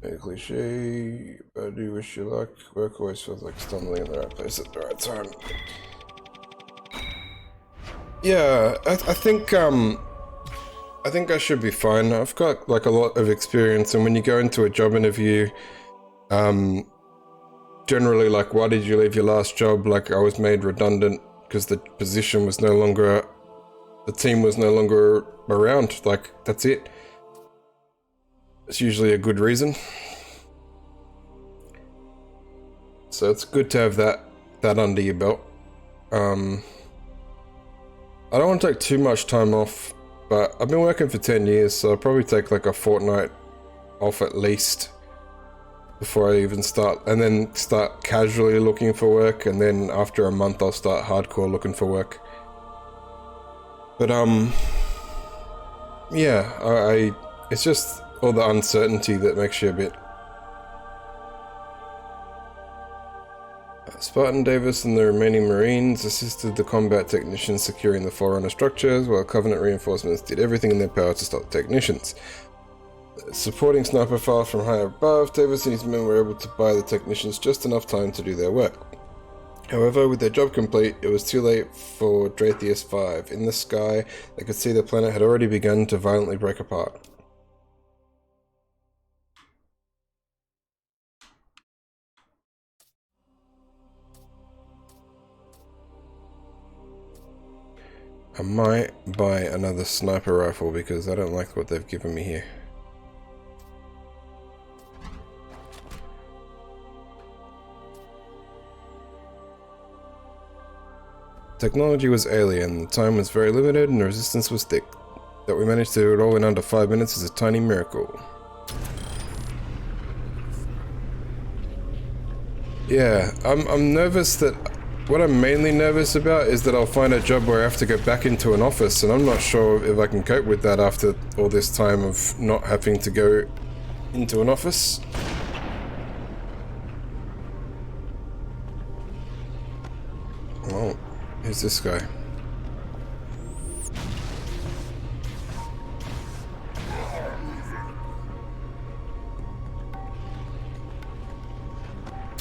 A cliche, but I do wish you luck. Work always feels like stumbling in the right place at the right time. Yeah, I think I should be fine. I've got like a lot of experience, and when you go into a job interview, generally like, why did you leave your last job? Like, I was made redundant because the position was no longer, the team was no longer around. Like, that's it. It's usually a good reason. So it's good to have that under your belt. I don't want to take too much time off, but I've been working for 10 years, so I'll probably take like a fortnight off at least before I even start, and then start casually looking for work, and then after a month I'll start hardcore looking for work. But yeah, I it's just all the uncertainty that makes you a bit. Spartan Davis and the remaining Marines assisted the combat technicians securing the Forerunner structures, while Covenant reinforcements did everything in their power to stop the technicians. Supporting sniper fire from high above, Davis and his men were able to buy the technicians just enough time to do their work. However, with their job complete, it was too late for Dratheus 5. In the sky, they could see the planet had already begun to violently break apart. I might buy another sniper rifle because I don't like what they've given me here. Technology was alien, the time was very limited, and the resistance was thick. That we managed to do it all in under 5 minutes is a tiny miracle. Yeah, I'm nervous that... What I'm mainly nervous about is that I'll find a job where I have to go back into an office, and I'm not sure if I can cope with that after all this time of not having to go into an office. Oh, who's this guy?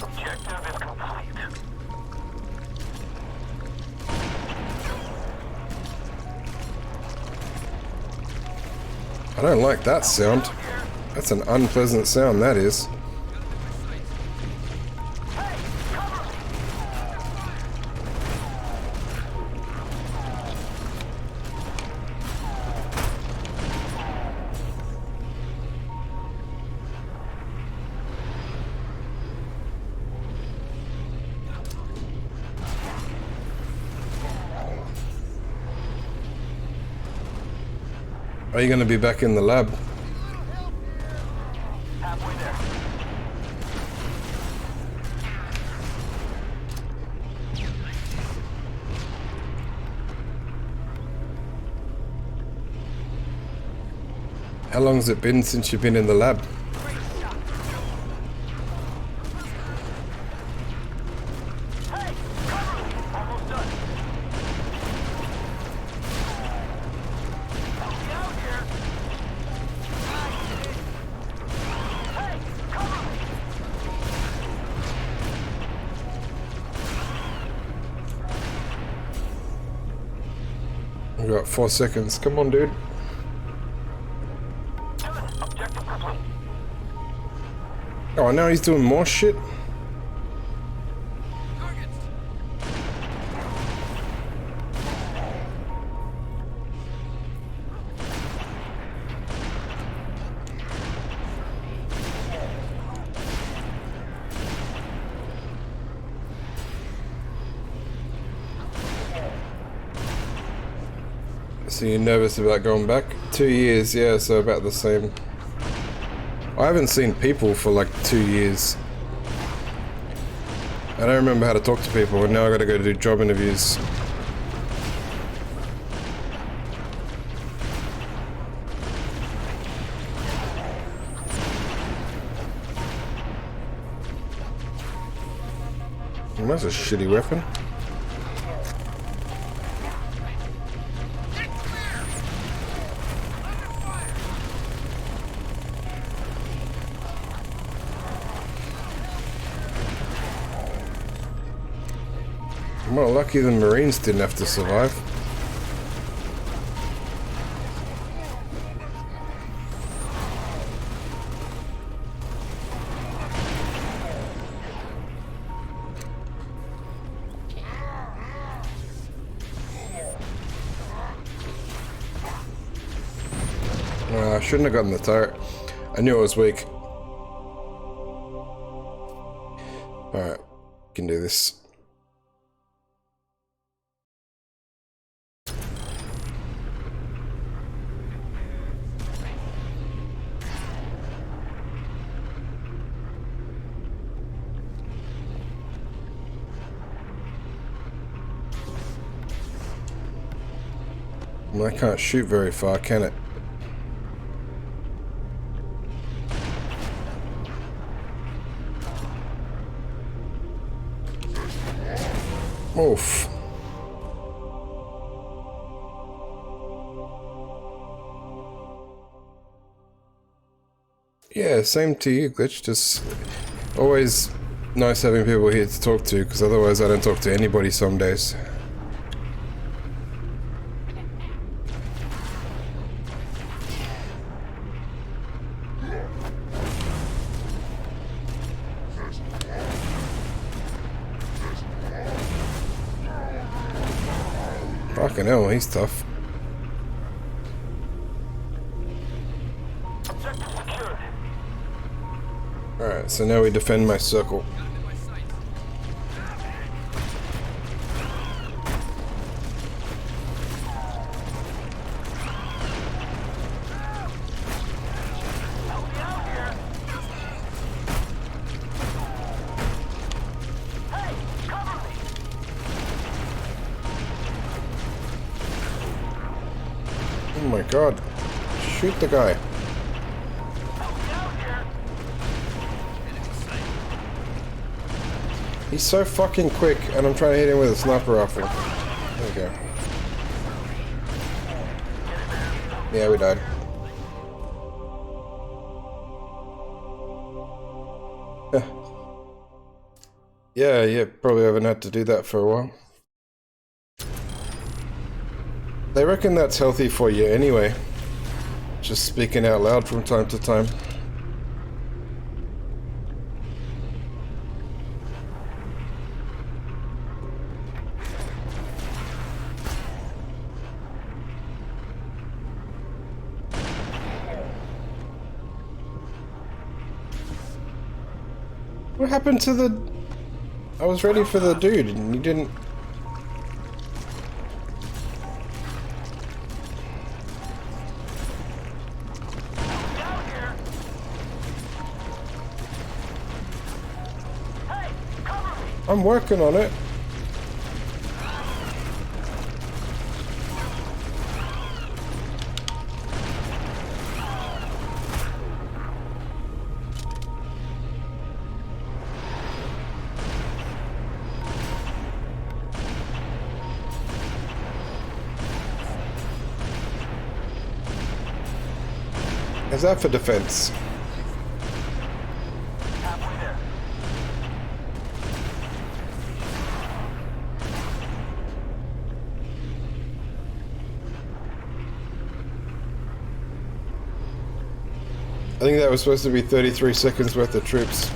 Objective is complete. I don't like that sound. That's an unpleasant sound, that is. Are you going to be back in the lab? Halfway there. How long has it been since you've been in the lab? Hey, cover me. Almost done. Help me out here. Hey, cover me. We got 4 seconds. Come on, dude. Good. Objective complete. Oh, now he's doing more shit? Targets. So you're nervous about going back? 2 years, yeah, so about the same. I haven't seen people for like 2 years. I don't remember how to talk to people, and now I gotta go do job interviews. Oh, that's a shitty weapon. Well, lucky the Marines didn't have to survive. I shouldn't have gotten the turret. I knew it was weak. Alright, can do this. Well, I can't shoot very far, can it? Oof. Yeah, same to you, Glitch. Just always nice having people here to talk to, because otherwise I don't talk to anybody some days. Fucking hell, he's tough. Objective secured. Alright, so now we defend my circle. Got him in my sights. Help me out here. Hey, cover me. Oh my god. Shoot the guy. Help me out here. Enemy sight. He's so fucking quick, and I'm trying to hit him with a sniper rifle. There we go. Yeah, we died. Yeah, probably haven't had to do that for a while. They reckon that's healthy for you anyway. Just speaking out loud from time to time. What happened to the... I was ready for the dude and you didn't... Out here. Hey, cover me. I'm working on it. Is that for defense? Halfway there. think that was supposed to be 33 seconds worth of troops.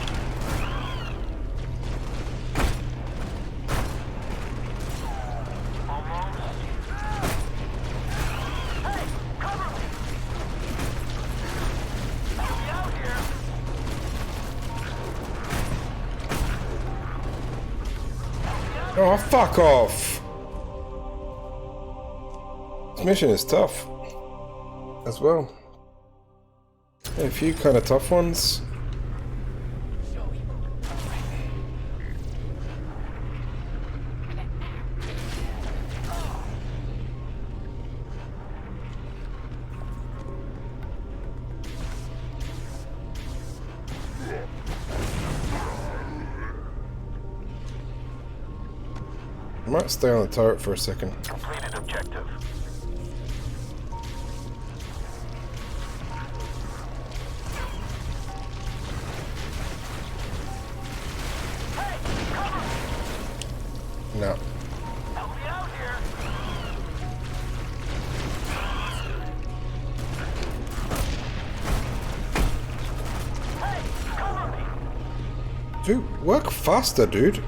Oh, fuck off! This mission is tough. As well. A few kind of tough ones. I might stay on the turret for a second. Completed objective. No. Help me out here. Hey, cover me. Dude, work faster, dude.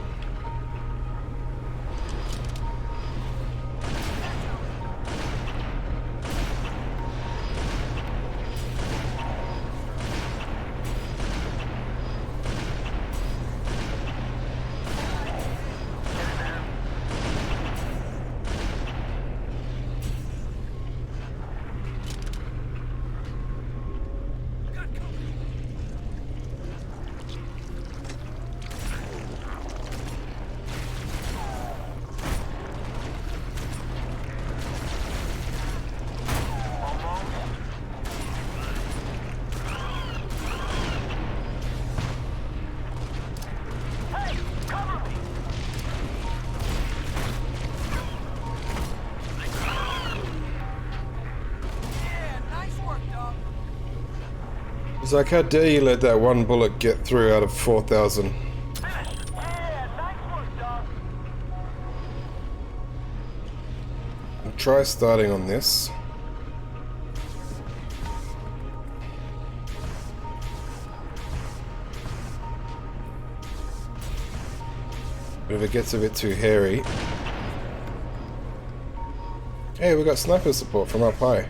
It's like, how dare you let that one bullet get through out of 4,000? Yeah, nice work, dog. Try starting on this. But if it gets a bit too hairy... Hey, we got sniper support from up high.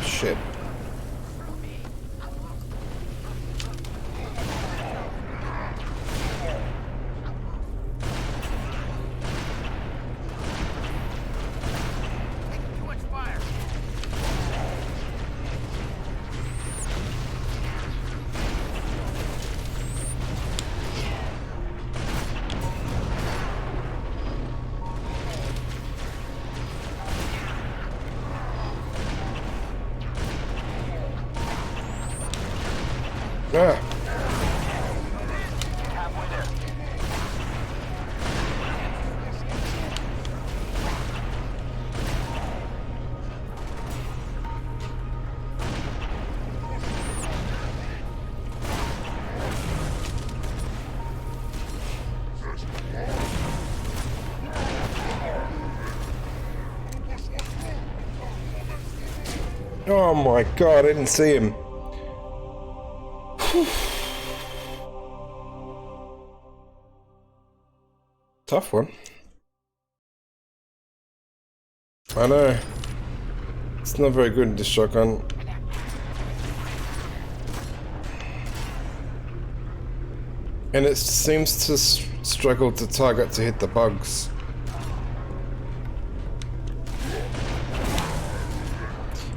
Shit. Too much fire. Ah. Halfway there. Oh my god, I didn't see him. Tough one. I know. It's not very good in this shotgun. And it seems to struggle to target to hit the bugs.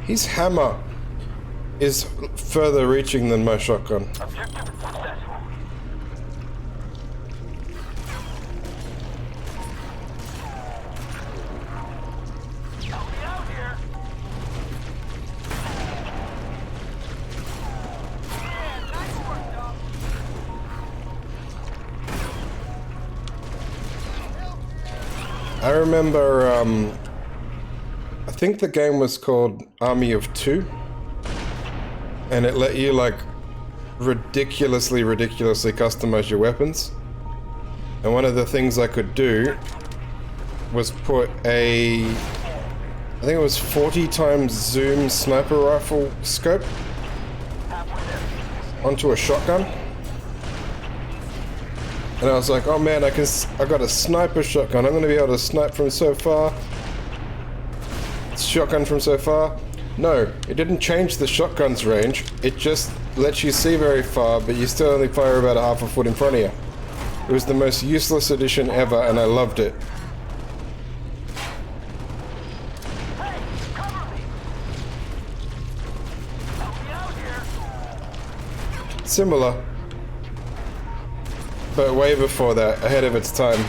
His hammer is further reaching than my shotgun. Objective successful. Help me out here. Yeah, nice work, dog. I remember, I think the game was called Army of Two, and it let you like ridiculously customize your weapons. And one of the things I could do was put a, I think it was 40 times zoom sniper rifle scope onto a shotgun. And I was like, oh man, I got a sniper shotgun. I'm going to be able to snipe from so far. Shotgun from so far. No, it didn't change the shotgun's range. It just lets you see very far, but you still only fire about a half a foot in front of you. It was the most useless addition ever, and I loved it. Hey, cover me! Help me out here! Similar. But way before that, ahead of its time.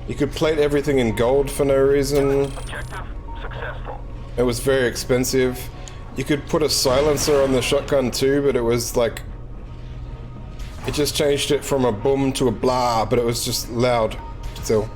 You could plate everything in gold for no reason. Objective successful. It was very expensive. You could put a silencer on the shotgun too, but it was like... It just changed it from a boom to a blah, but it was just loud still.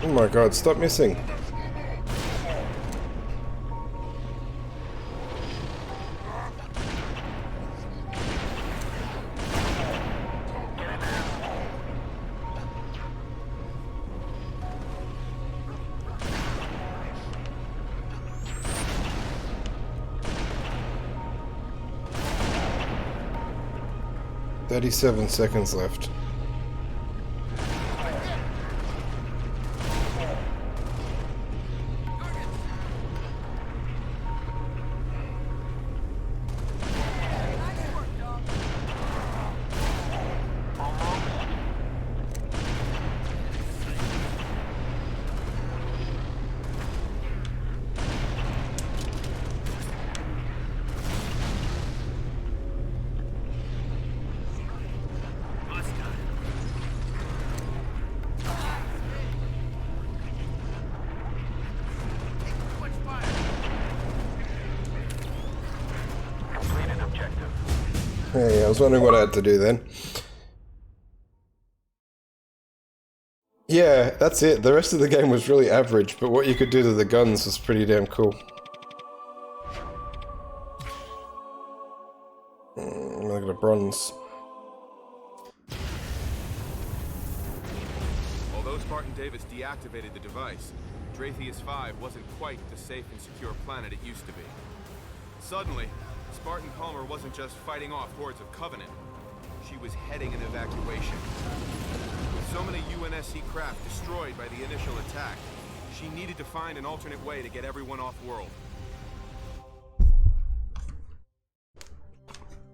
Oh my god, stop missing. Get in there. 37 seconds left. Nice work, dog. Too much fire. Completed objective. Hey, I was wondering what I had to do then. Yeah, that's it. The rest of the game was really average, but what you could do to the guns was pretty damn cool. I got a bronze. Although Spartan Davis deactivated the device, Dratheus 5 wasn't quite the safe and secure planet it used to be. Suddenly, Spartan Palmer wasn't just fighting off hordes of Covenant. She was heading an evacuation. With so many UNSC craft destroyed by the initial attack, she needed to find an alternate way to get everyone off-world.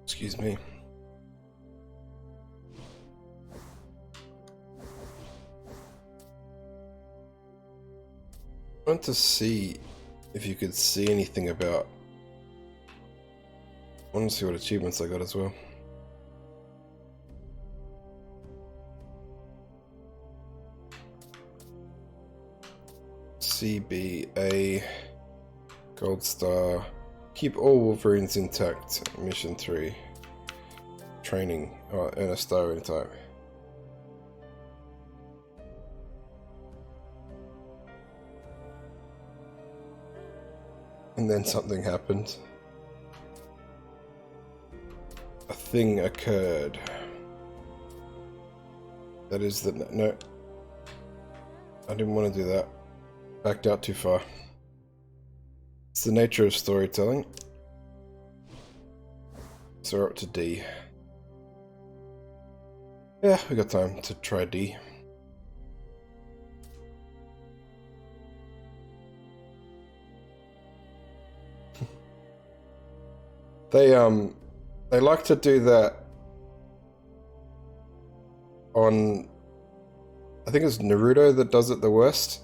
Excuse me. I want to see if you could see anything about... I want to see what achievements I got as well. CBA, Gold Star, keep all Wolverines intact, Mission 3, Training, earn a star anytime. And then something happened. A thing occurred. That is the... no. I didn't want to do that. Backed out too far. It's the nature of storytelling. So we're up to D. Yeah, we got time to try D. They like to do that on, I think it's Naruto that does it the worst.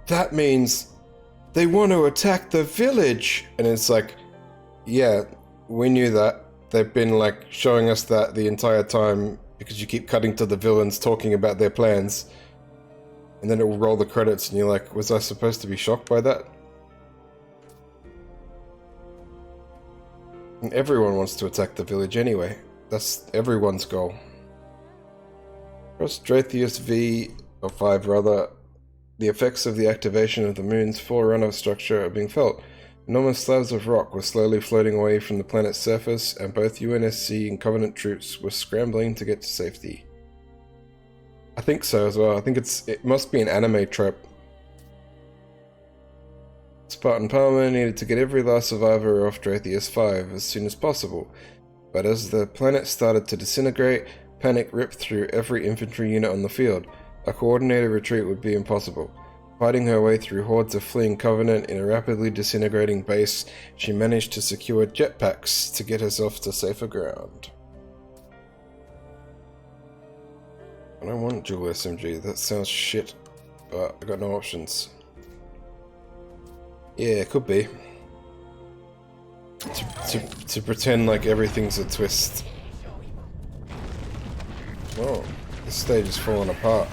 That means they want to attack the village. And it's like, yeah, we knew that. They've been like showing us that the entire time because you keep cutting to the villains talking about their plans. And then it will roll the credits and you're like, was I supposed to be shocked by that? And everyone wants to attack the village anyway. That's everyone's goal. Across Dratheus V, or 5 rather, the effects of the activation of the moon's forerunner structure are being felt. Enormous slabs of rock were slowly floating away from the planet's surface, and both UNSC and Covenant troops were scrambling to get to safety. I think so as well. I think it must be an anime trope. Spartan Palmer needed to get every last survivor off Dratheus 5 as soon as possible, but as the planet started to disintegrate, panic ripped through every infantry unit on the field. A coordinated retreat would be impossible. Fighting her way through hordes of fleeing Covenant in a rapidly disintegrating base, she managed to secure jetpacks to get herself to safer ground. I don't want dual SMG, that sounds shit, but I got no options. Yeah, it could be. To pretend like everything's a twist. Oh, this stage is falling apart.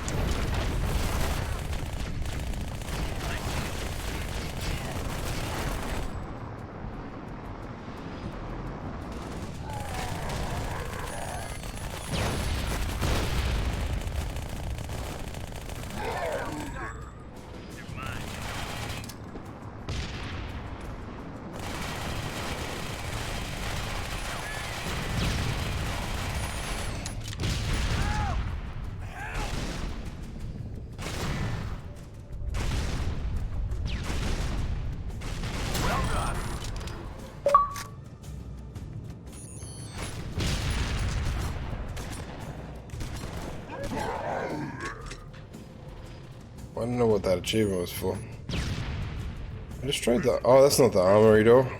I don't know what that achievement was for. I destroyed that. Oh, that's not the armory door.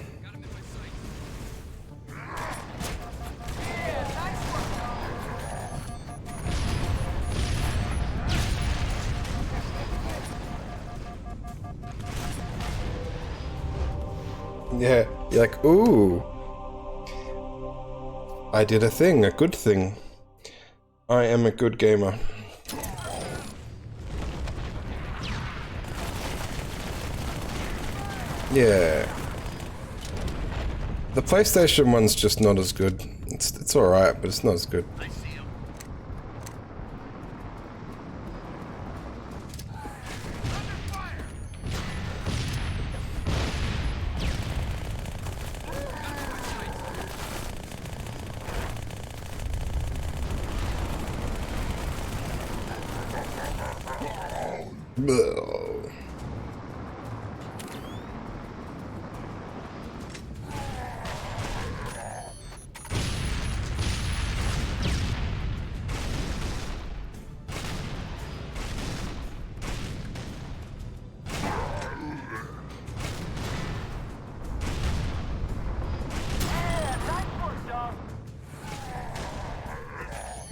Yeah, you're like, ooh. I did a thing, a good thing. I am a good gamer. Yeah. The PlayStation one's just not as good. It's alright, but it's not as good. I see him. Ugh.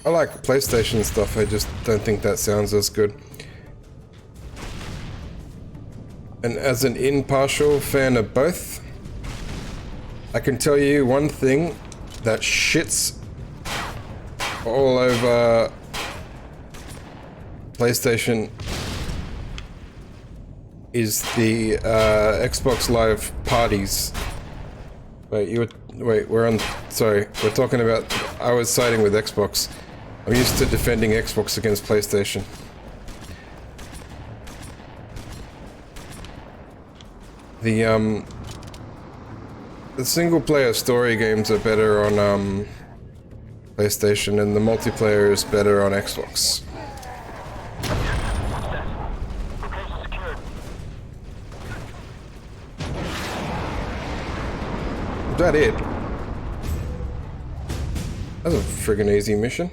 I like PlayStation stuff, I just don't think that sounds as good. And as an impartial fan of both, I can tell you one thing that shits all over PlayStation is the Xbox Live parties. Wait, sorry, we're talking about, I was siding with Xbox. I'm used to defending Xbox against PlayStation. The single player story games are better on PlayStation and the multiplayer is better on Xbox. Location secured. Is that it? That's a friggin' easy mission.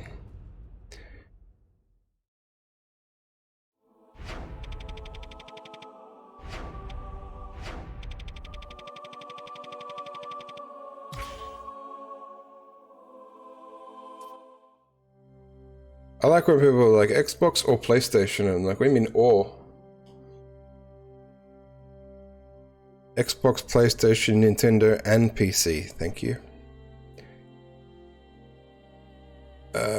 I like when people are like Xbox or PlayStation, and I'm like, what do you mean or? Xbox, PlayStation, Nintendo, and PC. Thank you.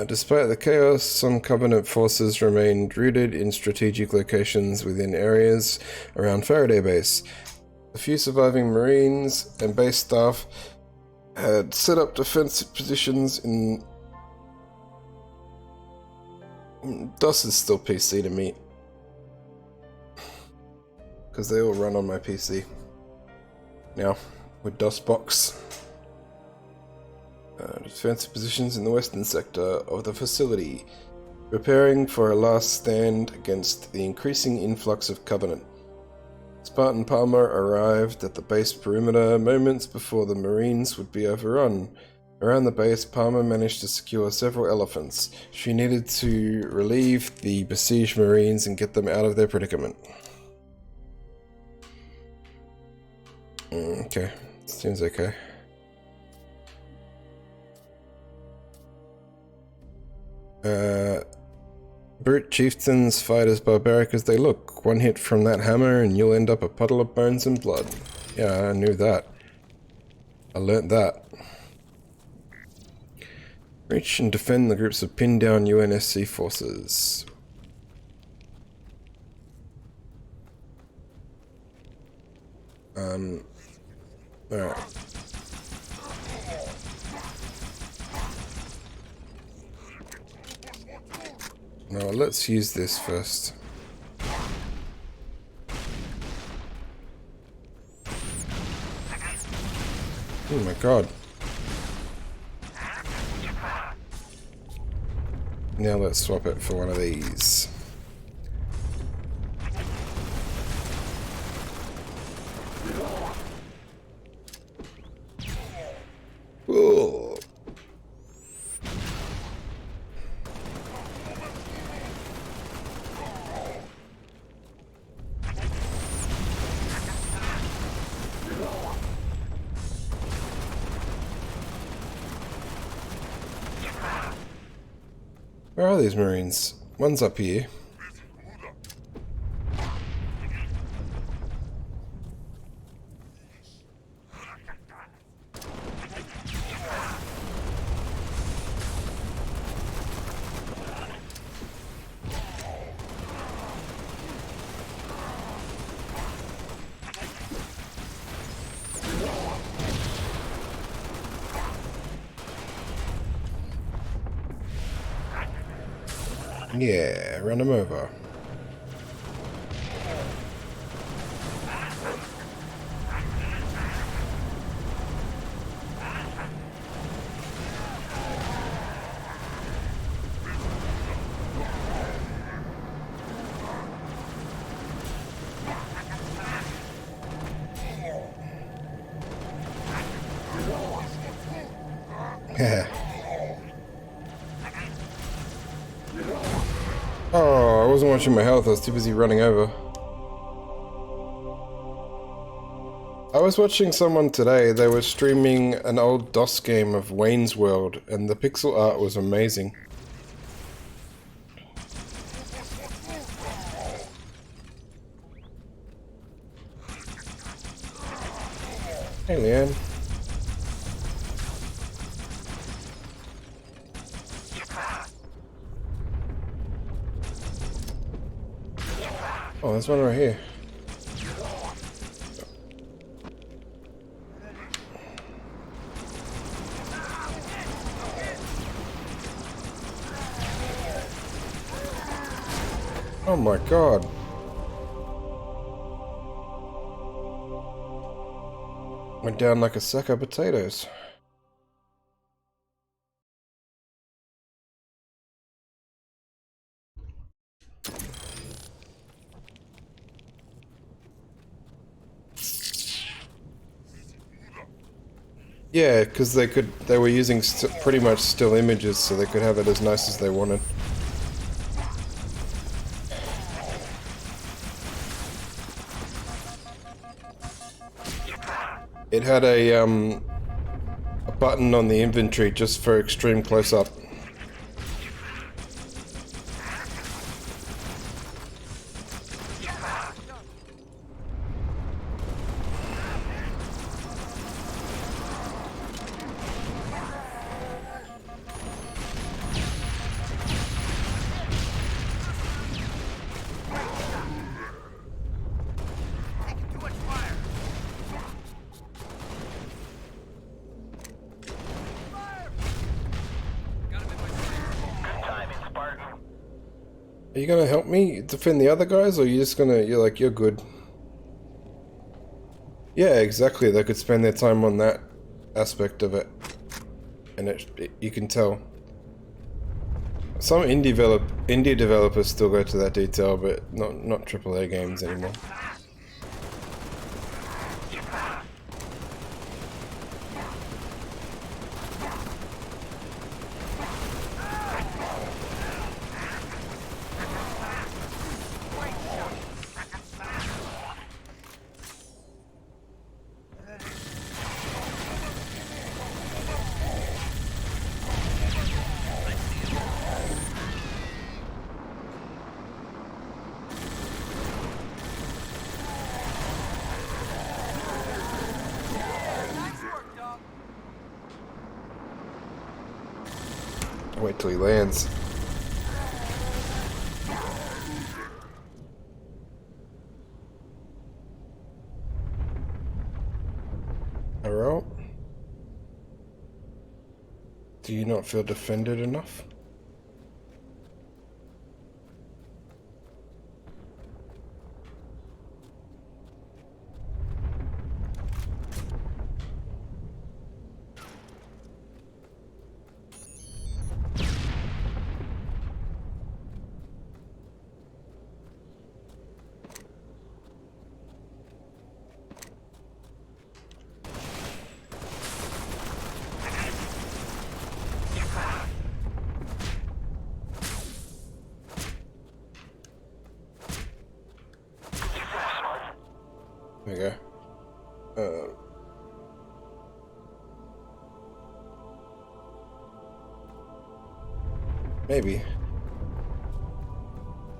Despite the chaos, some Covenant forces remained rooted in strategic locations within areas around Faraday Base. A few surviving Marines and base staff had set up defensive positions in... DOS is still PC to me, because they all run on my PC now with DOSBox. Defensive positions in the western sector of the facility, preparing for a last stand against the increasing influx of Covenant. Spartan Palmer arrived at the base perimeter moments before the Marines would be overrun. Around the base, Palmer managed to secure several elephants. She needed to relieve the besieged Marines and get them out of their predicament. Okay, seems okay. Brute chieftains fight as barbaric as they look. One hit from that hammer and you'll end up a puddle of bones and blood. Yeah, I knew that. I learnt that. Reach and defend the groups of pinned down UNSC forces. Alright. No, let's use this first. Oh my god. Now let's swap it for one of these. Ooh. Where are these Marines? One's up here. Yeah, run them over. Oh, I wasn't watching my health, I was too busy running over. I was watching someone today, they were streaming an old DOS game of Wayne's World, and the pixel art was amazing. Hey, Leanne. Oh, there's one right here. Oh my god. Went down like a sack of potatoes. Yeah, because they were using pretty much still images, so they could have it as nice as they wanted. It had a button on the inventory just for extreme close-up. Are you gonna help me defend the other guys, or are you just gonna, you're like, you're good? Yeah, exactly. They could spend their time on that aspect of it. And you can tell. Some indie developers still go to that detail, but not AAA games anymore. Nice work, dog. Wait till he lands. Alright. Do you not feel defended enough? There we go. Maybe.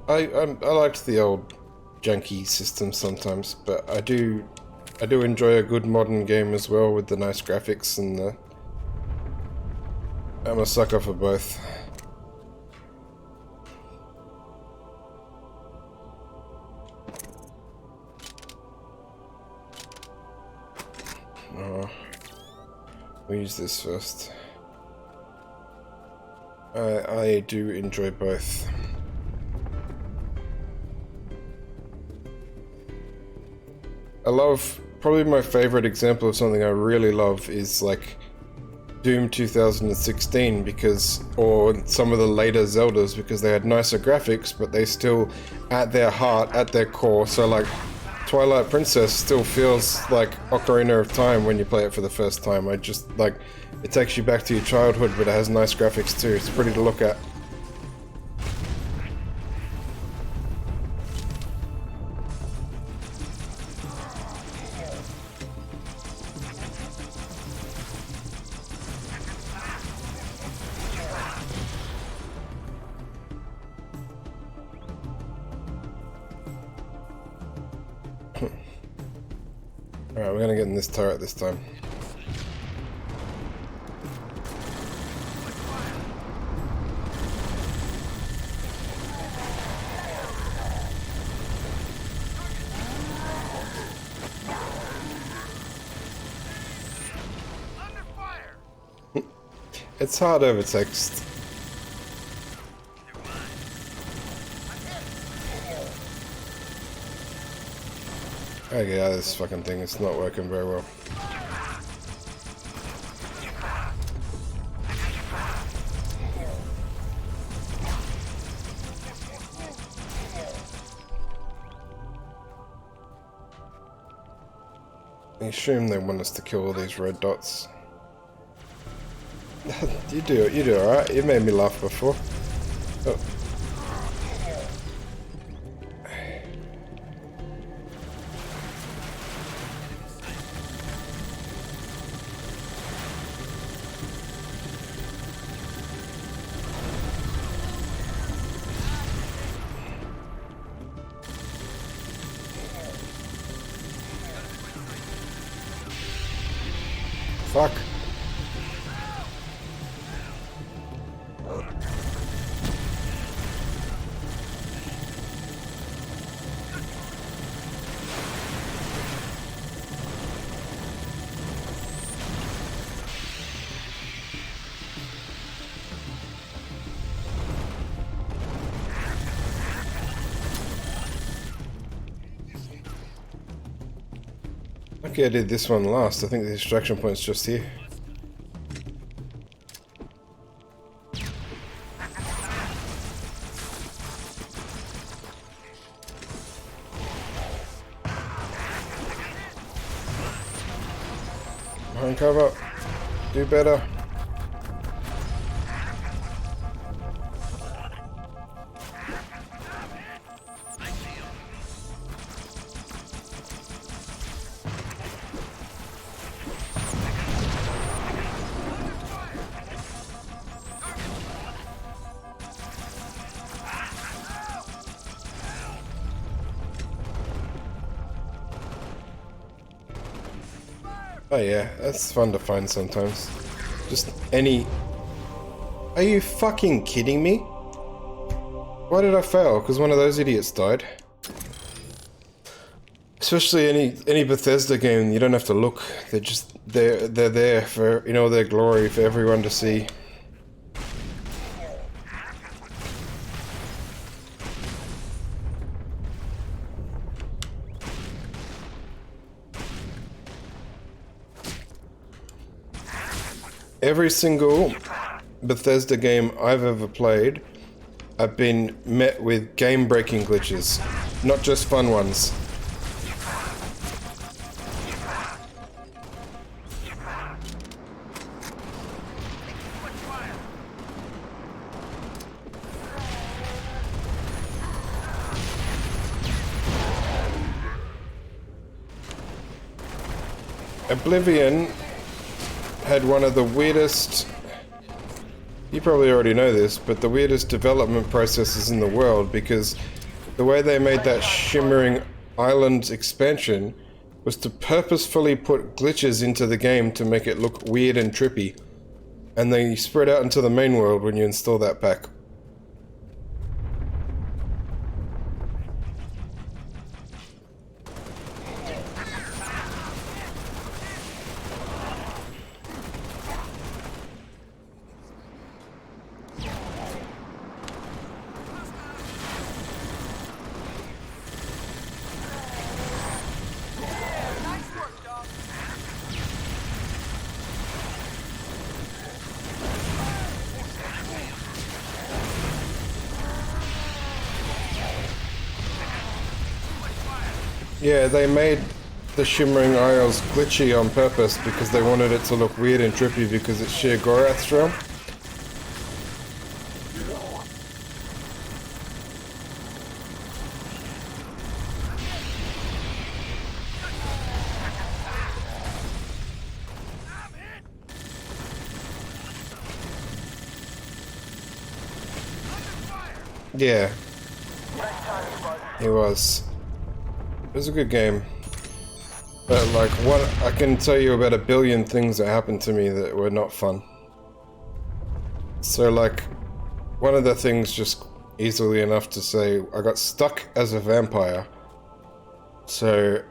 I liked the old junky system sometimes, but I do enjoy a good modern game as well with the nice graphics and the. I'm a sucker for both. We'll use this first. I do enjoy both. I love, probably my favorite example of something I really love is like Doom 2016 because, or some of the later Zeldas because they had nicer graphics, but they still, at their heart, at their core, so like Twilight Princess still feels like Ocarina of Time when you play it for the first time. I just, like, it takes you back to your childhood, but it has nice graphics too. It's pretty to look at. Alright, we're gonna get in this turret this time. Under fire. It's hard over text. I get out of this fucking thing, it's not working very well. I assume they want us to kill all these red dots. You do alright, you made me laugh before. Oh. Fuck. Okay, I did this one last. I think the extraction point's just here. Behind cover. Do better. Oh yeah, that's fun to find sometimes. Just any... Are you fucking kidding me? Why did I fail? Because one of those idiots died. Especially any Bethesda game, you don't have to look. They're there for, in all their glory for everyone to see. Every single Bethesda game I've ever played, I've been met with game-breaking glitches, not just fun ones. Oblivion had one of the weirdest, you probably already know this, but the weirdest development processes in the world, because the way they made that Shimmering Island expansion was to purposefully put glitches into the game to make it look weird and trippy, and they spread out into the main world when you install that pack. Yeah, they made the Shimmering Isles glitchy on purpose because they wanted it to look weird and trippy because it's sheer Gorath's realm. Yeah, it was. It was a good game. But like, what I can tell you about a billion things that happened to me that were not fun. So like, one of the things, just easily enough to say, I got stuck as a vampire. So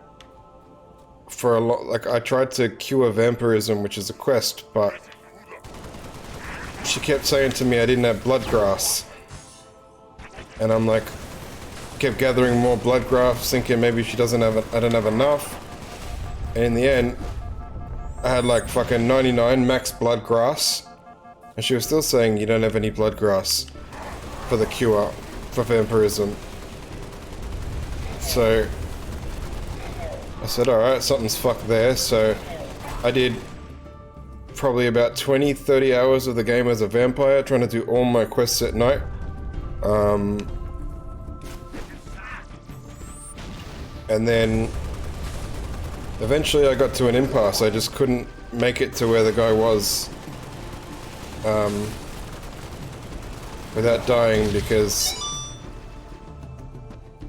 for a lot, like, I tried to cure vampirism, which is a quest, but she kept saying to me I didn't have blood grass. And I'm like, kept gathering more blood grafts, thinking maybe she doesn't have, I don't have enough. And in the end, I had like fucking 99 max blood grass, and she was still saying you don't have any blood grass for the cure for vampirism. So I said, alright, something's fucked there. So I did probably about 20-30 hours of the game as a vampire, trying to do all my quests at night. And then eventually I got to an impasse. I just couldn't make it to where the guy was without dying because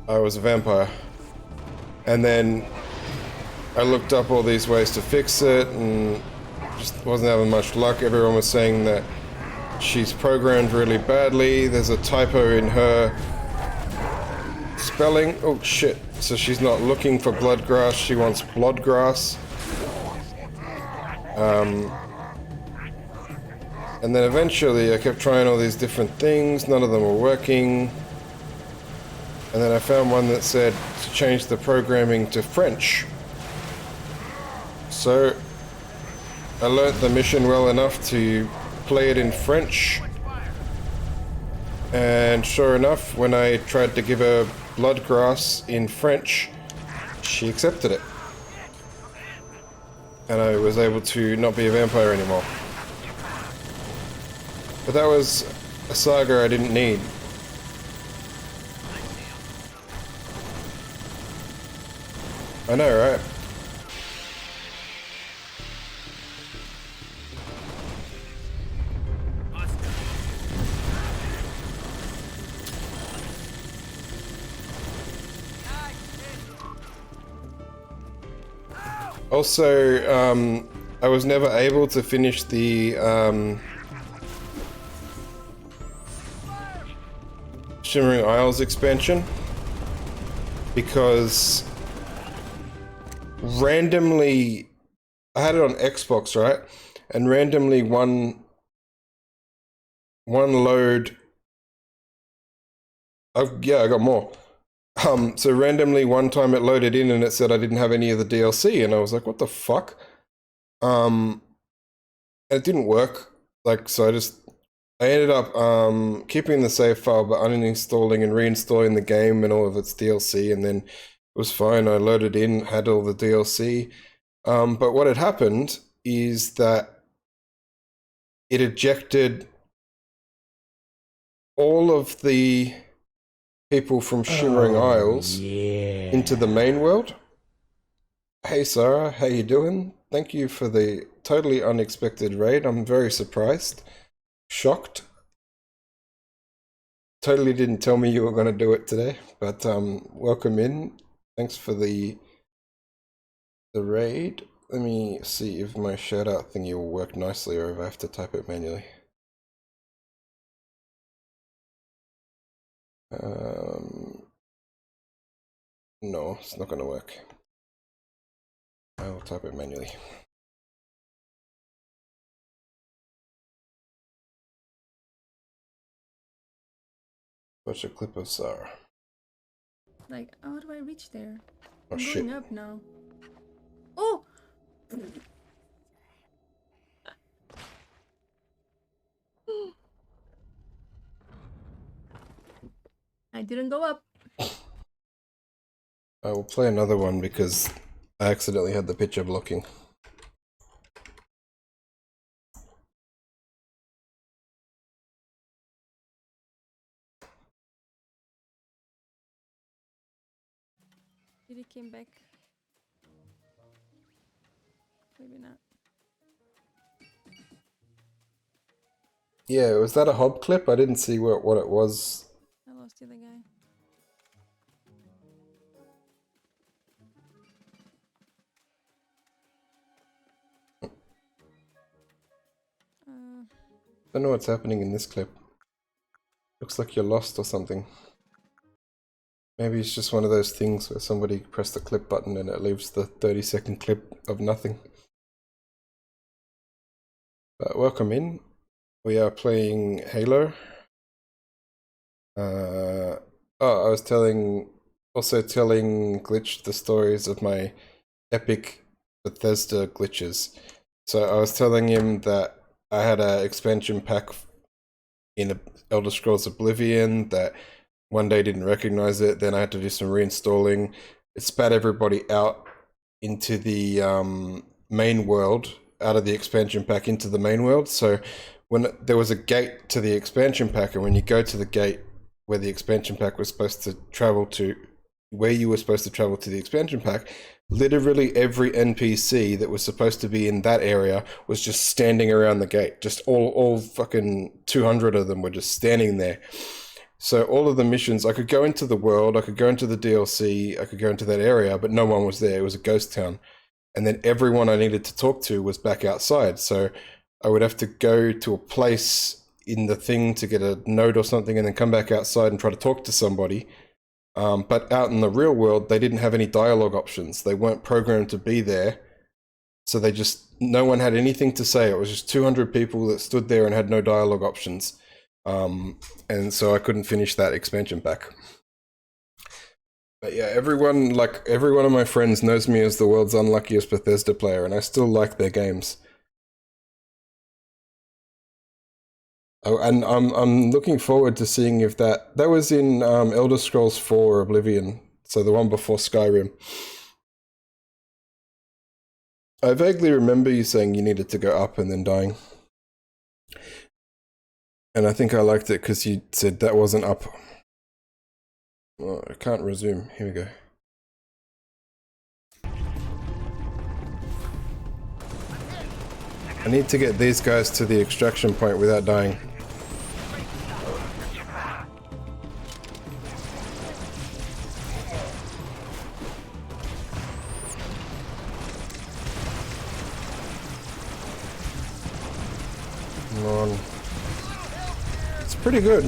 I was a vampire. And then I looked up all these ways to fix it and just wasn't having much luck. Everyone was saying that she's programmed really badly. There's a typo in her spelling. Oh shit. So she's not looking for blood grass, she wants blood grass. And then eventually I kept trying all these different things, none of them were working. And then I found one that said to change the programming to French. So, I learnt the mission well enough to play it in French. And sure enough, when I tried to give her bloodgrass in French, she accepted it. And I was able to not be a vampire anymore. But that was a saga I didn't need. I know, right? Also, I was never able to finish the Shimmering Isles expansion because randomly, I had it on Xbox, right? And randomly one load. Yeah, I got more. So randomly one time it loaded in and it said I didn't have any of the DLC, and I was like, what the fuck? And it didn't work. Like, so I ended up keeping the save file but uninstalling and reinstalling the game and all of its DLC, and then it was fine. I loaded in, had all the DLC. But what had happened is that it ejected all of the people from Shimmering Isles into the main world. Hey Sarah, how you doing? Thank you for the totally unexpected raid. I'm very surprised. Shocked. Totally didn't tell me you were going to do it today, but welcome in. Thanks for the raid. Let me see if my shout out thingy will work nicely or if I have to type it manually. No, it's not going to work. I will type it manually. Watch a clip of Sarah. Like, how do I reach there? Oh I'm shit. going up now. Oh! I didn't go up. I will play another one because I accidentally had the picture blocking. Did he came back? Maybe not. Yeah, was that a Hob clip? I didn't see what it was. I lost the other guy. Don't know what's happening in this clip. Looks like you're lost or something. Maybe it's just one of those things where somebody pressed the clip button and it leaves the 30-second clip of nothing. But welcome in. We are playing Halo. I was also telling Glitch the stories of my epic Bethesda glitches. So I was telling him that I had an expansion pack in Elder Scrolls Oblivion that one day didn't recognize it, then I had to do some reinstalling. It spat everybody out into the main world, out of the expansion pack into the main world. So when there was a gate to the expansion pack, and when you go to the gate where the expansion pack was supposed to travel to, where you were supposed to travel to the expansion pack, literally every NPC that was supposed to be in that area was just standing around the gate. Just all fucking 200 of them were just standing there. So all of the missions, I could go into the world, I could go into the DLC, I could go into that area, but no one was there. It was a ghost town. And then everyone I needed to talk to was back outside. So I would have to go to a place in the thing to get a note or something and then come back outside and try to talk to somebody. But out in the real world, they didn't have any dialogue options. They weren't programmed to be there. So no one had anything to say. It was just 200 people that stood there and had no dialogue options. And so I couldn't finish that expansion pack. But yeah, every one of my friends knows me as the world's unluckiest Bethesda player, and I still like their games. Oh, and I'm looking forward to seeing if that was in Elder Scrolls 4 Oblivion, so the one before Skyrim. I vaguely remember you saying you needed to go up and then dying. And I think I liked it because you said that wasn't up. Oh, I can't resume. Here we go. I need to get these guys to the extraction point without dying. Come on. It's pretty good.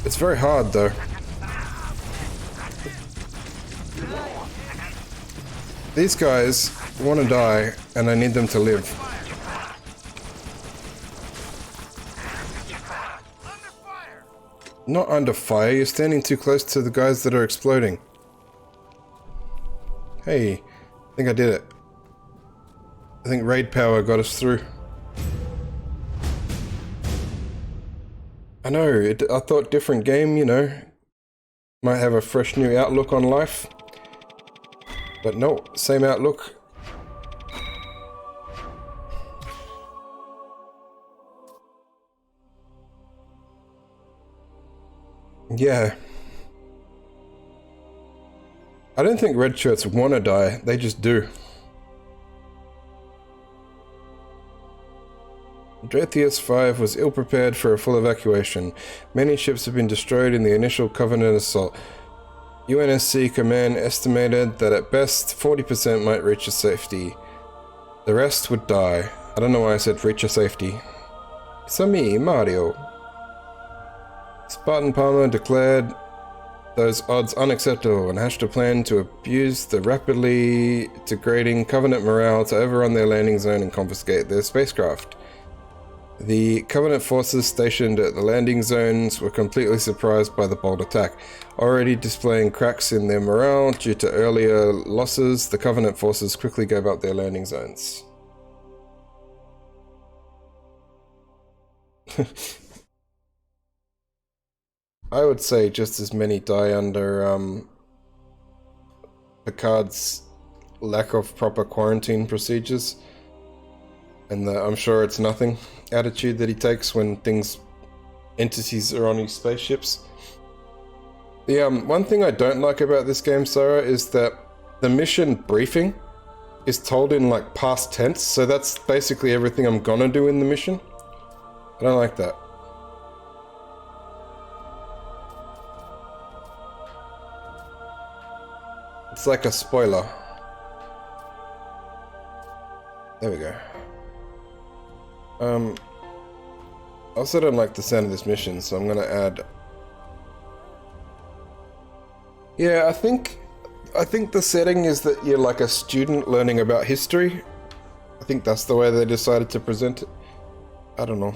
It's very hard though. These guys want to die, and I need them to live. Not under fire, you're standing too close to the guys that are exploding. Hey, I think I did it. I think raid power got us through. I know, I thought different game, you know. Might have a fresh new outlook on life. But no, same outlook. Yeah. I don't think red shirts want to die, they just do. Dratheus 5 was ill-prepared for a full evacuation. Many ships have been destroyed in the initial Covenant assault. UNSC command estimated that at best 40% might reach a safety. The rest would die. I don't know why I said reach a safety. It's me, Mario. Spartan Palmer declared those odds unacceptable and hatched a plan to abuse the rapidly degrading Covenant morale to overrun their landing zone and confiscate their spacecraft. The Covenant forces stationed at the landing zones were completely surprised by the bold attack. Already displaying cracks in their morale due to earlier losses, the Covenant forces quickly gave up their landing zones. I would say just as many die under Picard's lack of proper quarantine procedures. And I'm sure it's nothing attitude that he takes when entities are on his spaceships. The one thing I don't like about this game, Sarah, is that the mission briefing is told in like past tense, so that's basically everything I'm gonna do in the mission. I don't like that. It's like a spoiler. There we go. I also don't like the sound of this mission, so I'm gonna add... Yeah, I think the setting is that you're like a student learning about history. I think that's the way they decided to present it. I don't know.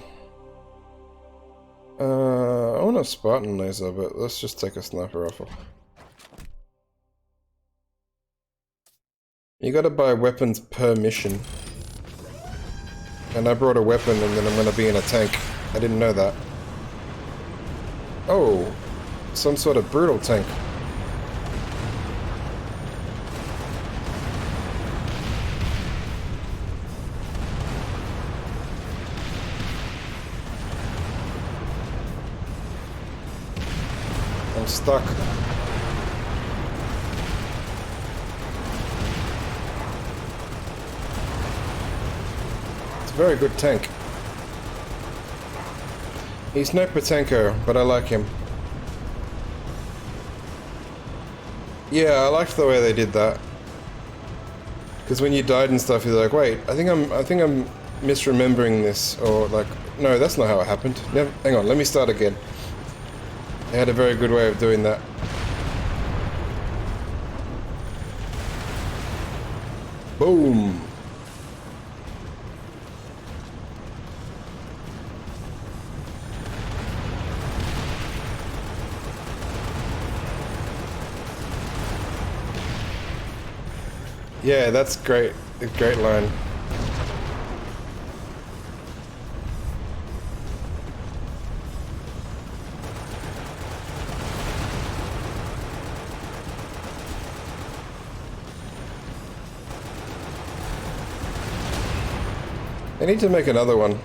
I want a Spartan laser, but let's just take a sniper rifle. You gotta buy weapons per mission. And I brought a weapon and then I'm gonna be in a tank. I didn't know that. Oh, some sort of brutal tank. I'm stuck. It's a very good tank. He's no Patenko, but I like him. Yeah, I liked the way they did that. Because when you died and stuff, you're like, wait, I think I'm misremembering this, or like, no, that's not how it happened. Never, hang on, let me start again. They had a very good way of doing that. Boom! Yeah, that's great. A great line. I need to make another one.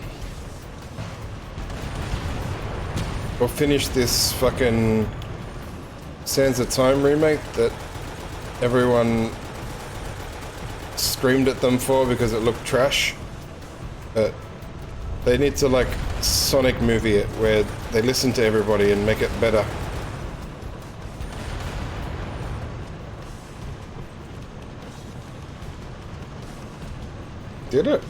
Or finish this fucking Sands of Time remake that everyone screamed at them for because it looked trash. But they need to like Sonic movie it where they listen to everybody and make it better. Did it?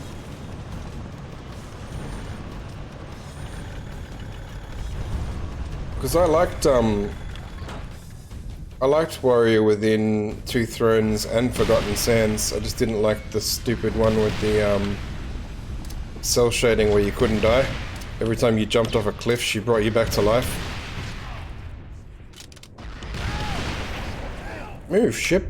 Because I liked Warrior Within, Two Thrones, and Forgotten Sands. I just didn't like the stupid one with the cell shading where you couldn't die. Every time you jumped off a cliff, she brought you back to life. Move, ship.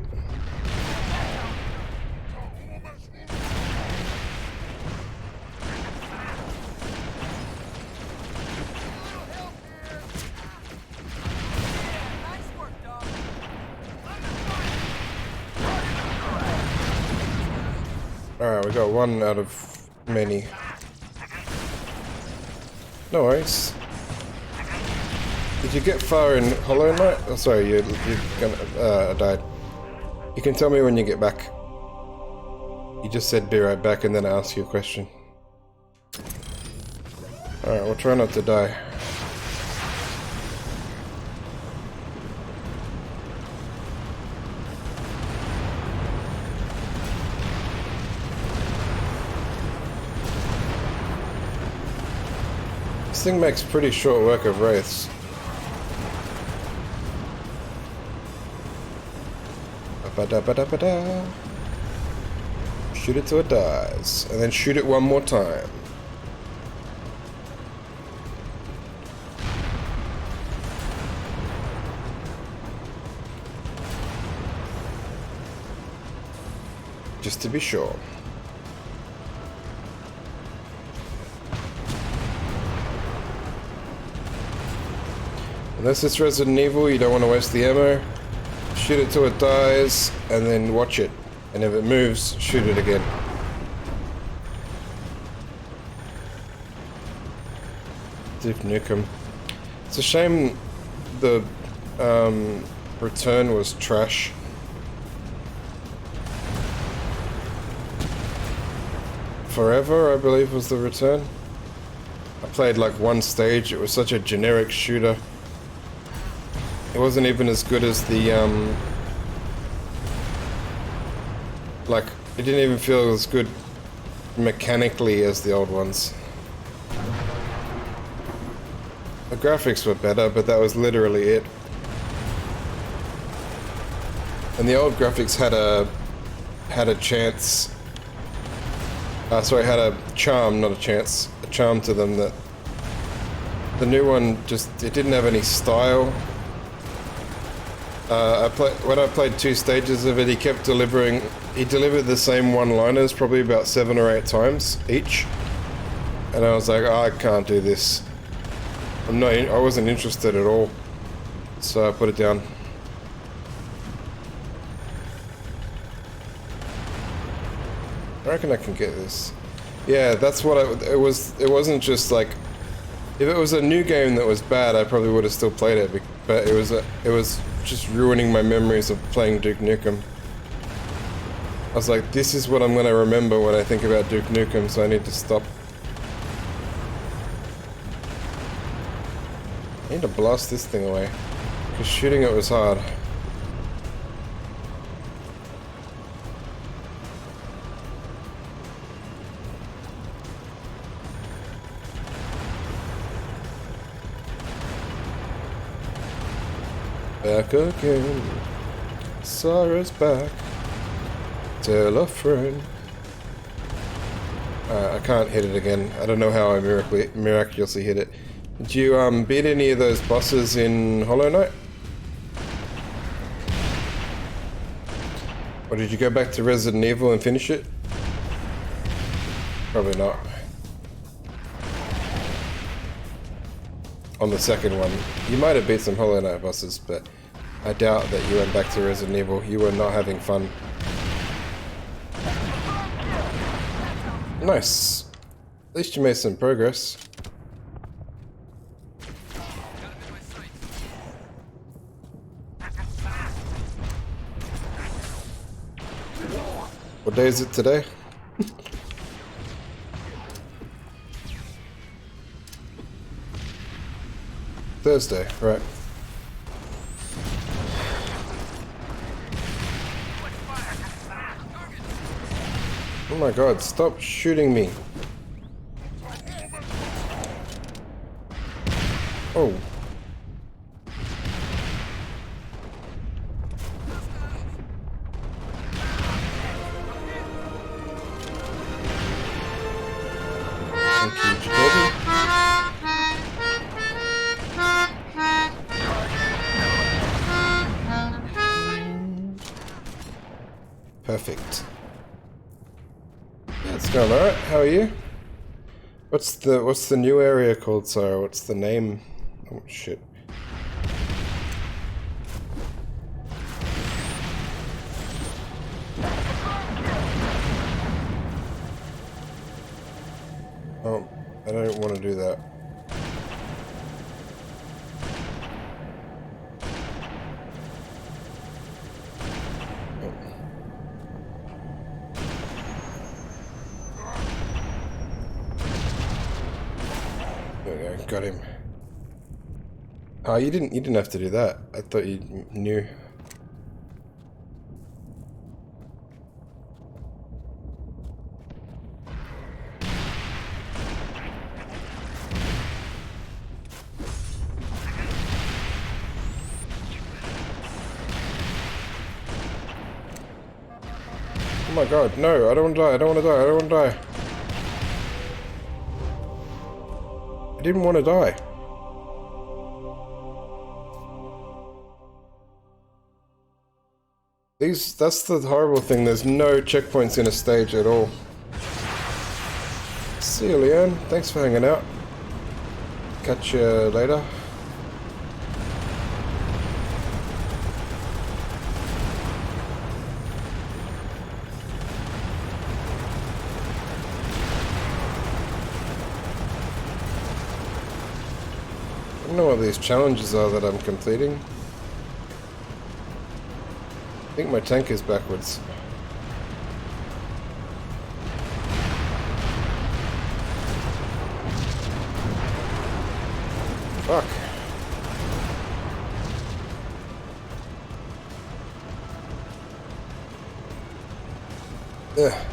Nice work, dog. Alright, we got one out of many. No worries. Did you get far in Hollow Knight? Oh, sorry, you're gonna died. You can tell me when you get back. You just said be right back and then I asked you a question. Alright, we'll try not to die. This thing makes pretty short work of wraiths. Ba-da-ba-da-ba-da. Shoot it till it dies, and then shoot it one more time. Just to be sure. Unless it's Resident Evil, you don't want to waste the ammo. Shoot it till it dies, and then watch it. And if it moves, shoot it again. Duke Nukem. It's a shame the return was trash. Forever, I believe, was the return. I played like one stage, it was such a generic shooter. It wasn't even as good as the, like, it didn't even feel as good mechanically as the old ones. The graphics were better, but that was literally it. And the old graphics had a chance. Sorry, had a charm, not a chance. A charm to them that the new one just, it didn't have any style. When I played 2 stages of it, he kept delivering. He delivered the same one-liners probably about 7 or 8 times each, and I was like, oh, I can't do this. I wasn't interested at all, so I put it down. I reckon I can get this. Yeah, that's what it was. It wasn't just like, if it was a new game that was bad, I probably would have still played it. But it was just ruining my memories of playing Duke Nukem. I was like, this is what I'm gonna remember when I think about Duke Nukem, so I need to stop. I need to blast this thing away, because shooting it was hard. Back again, Sarah's back. Tell a friend. I can't hit it again. I don't know how I miraculously hit it. Did you beat any of those bosses in Hollow Knight? Or did you go back to Resident Evil and finish it? Probably not. On the second one. You might have beat some Hollow Knight bosses, but I doubt that you went back to Resident Evil. You were not having fun. Nice. At least you made some progress. What day is it today? Thursday, right. Oh my god, stop shooting me. Oh. Thank you, Jacoby. Perfect. Yeah, it's going alright. How are you? What's the new area called, Sarah? What's the name? Oh shit. Oh, I don't want to do that. There we go, got him. Oh, you didn't have to do that. I thought you knew. Oh my god, no, I don't want to die, I don't want to die, I don't want to die. I didn't want to die. That's the horrible thing, there's no checkpoints in a stage at all. See you, Leon. Thanks for hanging out. Catch you later. I don't know what these challenges are that I'm completing. I think my tank is backwards. Fuck. Ugh.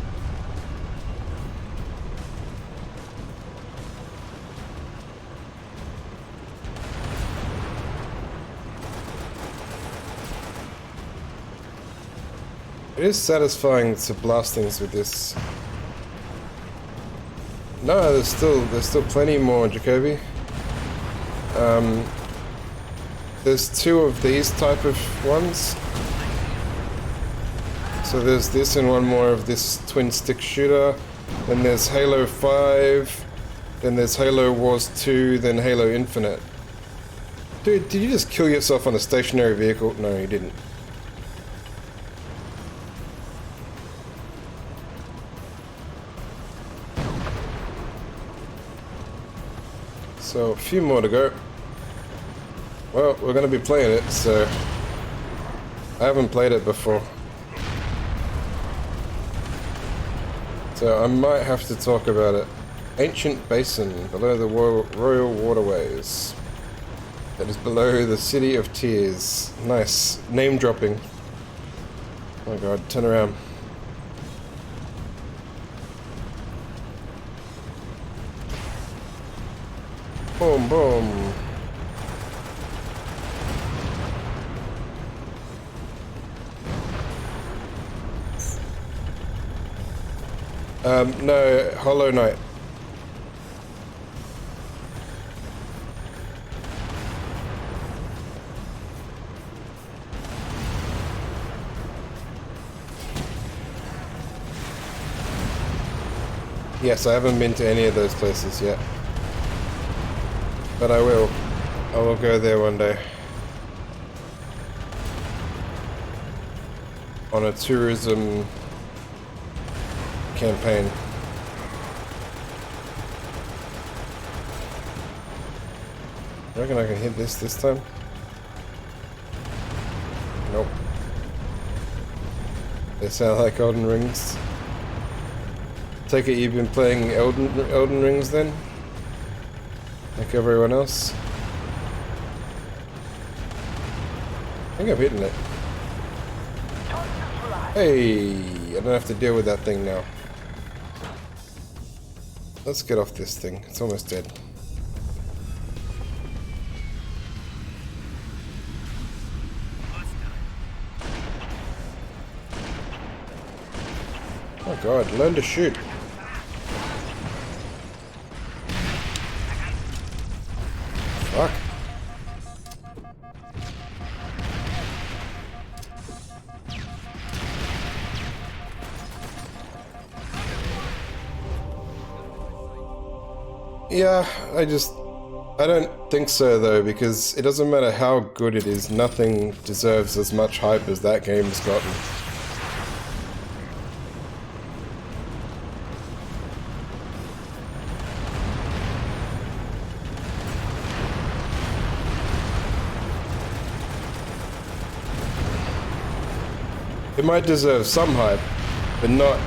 It is satisfying to blast things with this. No, there's still plenty more, Jacoby. There's two of these type of ones. So there's this and one more of this twin stick shooter. Then there's Halo 5. Then there's Halo Wars 2. Then Halo Infinite. Dude, did you just kill yourself on a stationary vehicle? No, you didn't. So, a few more to go. Well, we're going to be playing it, so... I haven't played it before. So, I might have to talk about it. Ancient Basin, below the Royal Waterways. That is below the City of Tears. Nice. Name dropping. Oh my god, turn around. Boom, boom. No, Hollow Knight. Yes, I haven't been to any of those places yet. But I will. I will go there one day. On a tourism campaign. I reckon I can hit this time? Nope. They sound like Elden Rings. Take it you've been playing Elden Rings then? Like everyone else? I think I've hit it. Hey! I don't have to deal with that thing now. Let's get off this thing. It's almost dead. Oh god, learn to shoot. Fuck. Yeah, I don't think so though, because it doesn't matter how good it is, nothing deserves as much hype as that game's gotten. It might deserve some hype, but not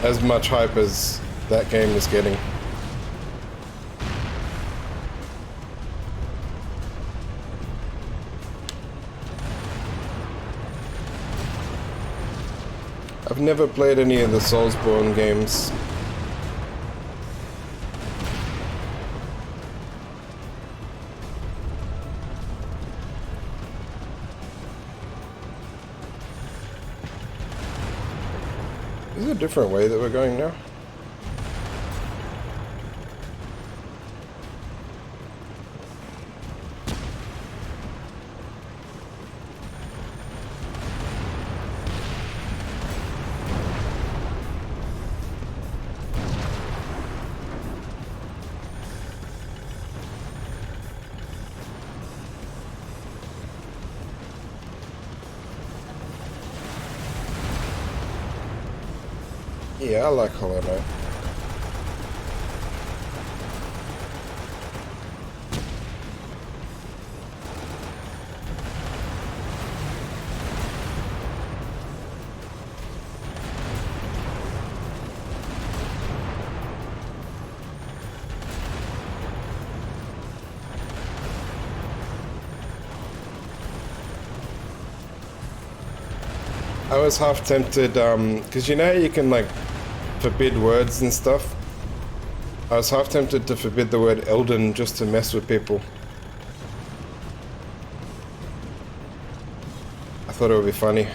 as much hype as that game is getting. I've never played any of the Soulsborne games. Is there a different way that we're going now? Yeah, I like Hollow Knight. I was half tempted, because you know you can like forbid words and stuff. I was half tempted to forbid the word Elden just to mess with people. I thought it would be funny.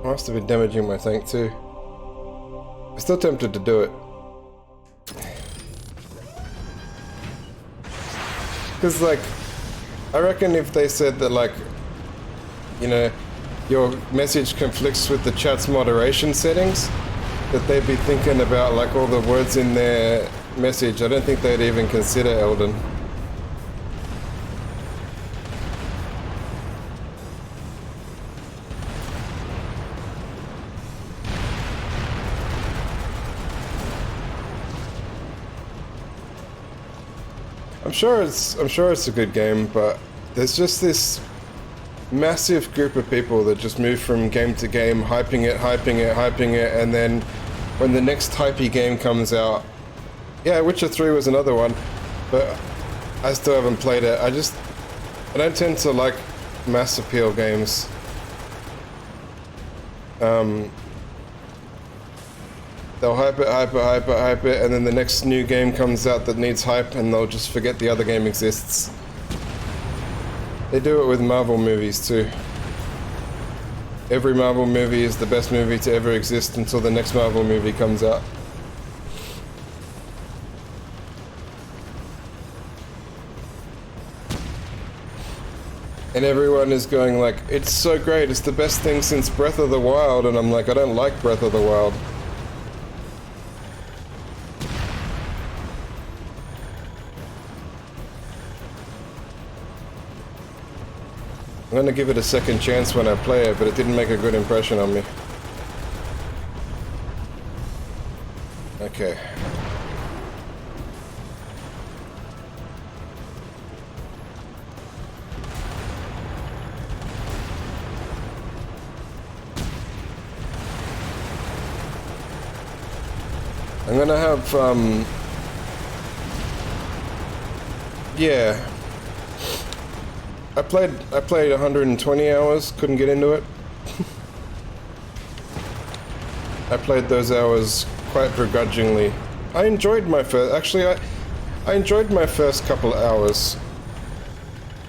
I must have been damaging my tank too. I'm still tempted to do it. Because, like, I reckon if they said that, like, you know, your message conflicts with the chat's moderation settings, that they'd be thinking about, like, all the words in their message. I don't think they'd even consider Elden. I'm sure it's a good game, but there's just this massive group of people that just move from game to game, hyping it, and then when the next hypey game comes out, yeah, Witcher 3 was another one, but I still haven't played it. I don't tend to like mass appeal games. They'll hype it, and then the next new game comes out that needs hype, and they'll just forget the other game exists. They do it with Marvel movies too. Every Marvel movie is the best movie to ever exist until the next Marvel movie comes out. And everyone is going like, it's so great, it's the best thing since Breath of the Wild, and I'm like, I don't like Breath of the Wild. I'm gonna give it a second chance when I play it, but it didn't make a good impression on me. Okay. I'm gonna have, yeah. I played 120 hours, couldn't get into it. I played those hours quite begrudgingly. I enjoyed my first, actually I enjoyed my first couple hours.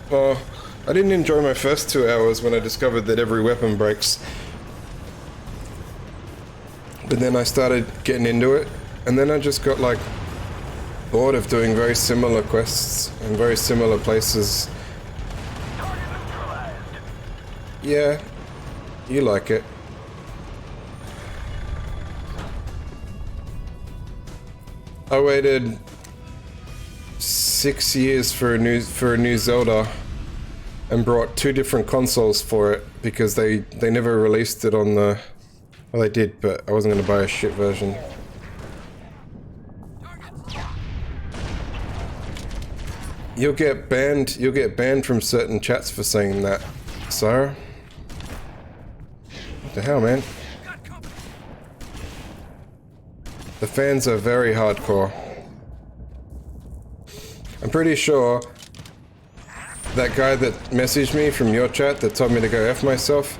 Well, I didn't enjoy my first 2 hours when I discovered that every weapon breaks. But then I started getting into it, and then I just got like bored of doing very similar quests in very similar places. Yeah, you like it. I waited 6 years for a new Zelda and brought 2 different consoles for it because they never released it on the... Well, they did, but I wasn't going to buy a shit version. You'll get banned from certain chats for saying that, Sarah. What the hell, man? The fans are very hardcore. I'm pretty sure that guy that messaged me from your chat that told me to go F myself,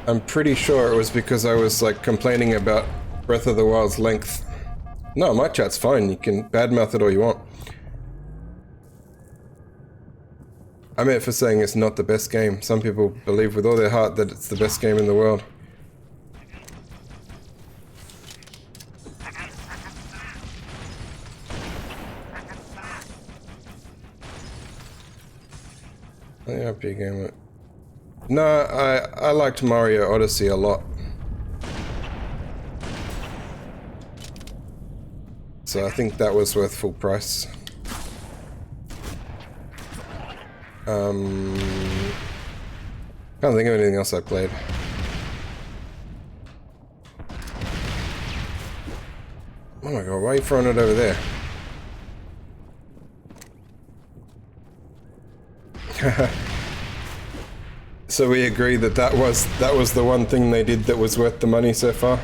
I'm pretty sure it was because I was like complaining about Breath of the Wild's length. No, my chat's fine, you can badmouth it all you want. I meant for saying it's not the best game. Some people believe with all their heart that it's the best game in the world. Yeah, big game. No, I liked Mario Odyssey a lot. So I think that was worth full price. Can't think of anything else I played. Oh my god, why are you throwing it over there? So we agree that that was the one thing they did that was worth the money so far?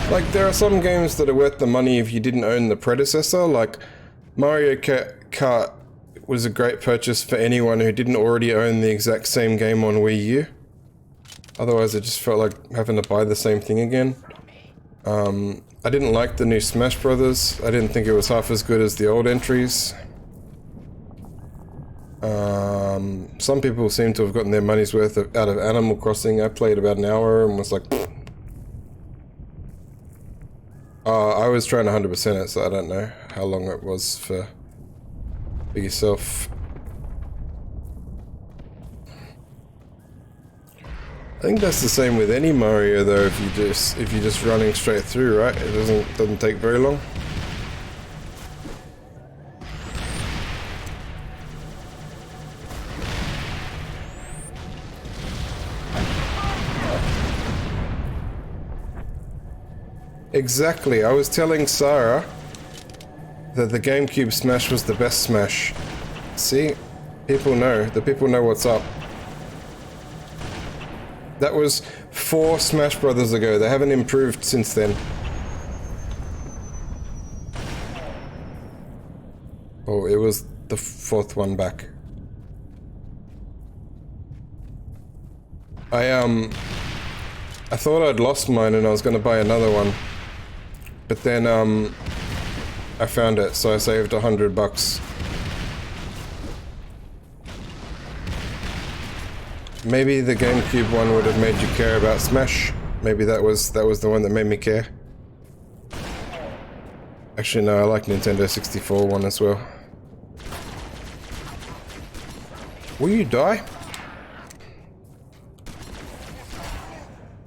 Like, there are some games that are worth the money if you didn't own the predecessor, like Mario Kart was a great purchase for anyone who didn't already own the exact same game on Wii U. Otherwise it just felt like having to buy the same thing again. I didn't like the new Smash Brothers. I didn't think it was half as good as the old entries. Some people seem to have gotten their money's worth out of Animal Crossing. I played about an hour and was like... I was trying to 100% it, so I don't know how long it was for yourself. I think that's the same with any Mario though, if you're just running straight through, right? It doesn't take very long. Exactly, I was telling Sarah that the GameCube Smash was the best Smash. See? People know. The people know what's up. That was 4 Smash Brothers ago. They haven't improved since then. Oh, it was the 4th one back. I thought I'd lost mine and I was gonna buy another one. But then, I found it, so I saved $100. Maybe the GameCube one would have made you care about Smash. Maybe that was the one that made me care. Actually, no, I like Nintendo 64 one as well. Will you die?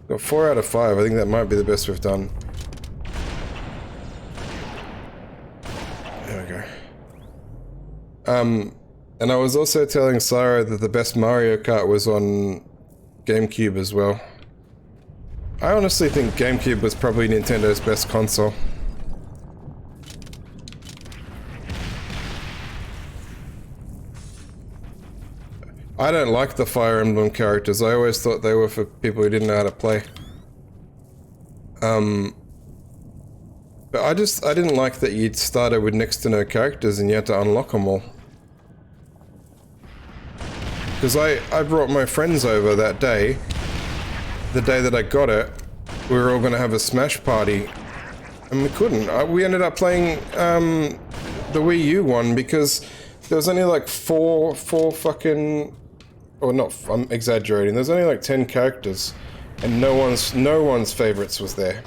Got 4 out of 5. I think that might be the best we've done. There we go. And I was also telling Sarah that the best Mario Kart was on GameCube as well. I honestly think GameCube was probably Nintendo's best console. I don't like the Fire Emblem characters. I always thought they were for people who didn't know how to play. But I didn't like that you'd started with next to no characters and you had to unlock them all. Because I brought my friends over that day, the day that I got it. We were all going to have a Smash party, and we couldn't. We ended up playing the Wii U one because there was only like four fucking, or not, I'm exaggerating. There's only like 10 characters, and no one's favorites was there.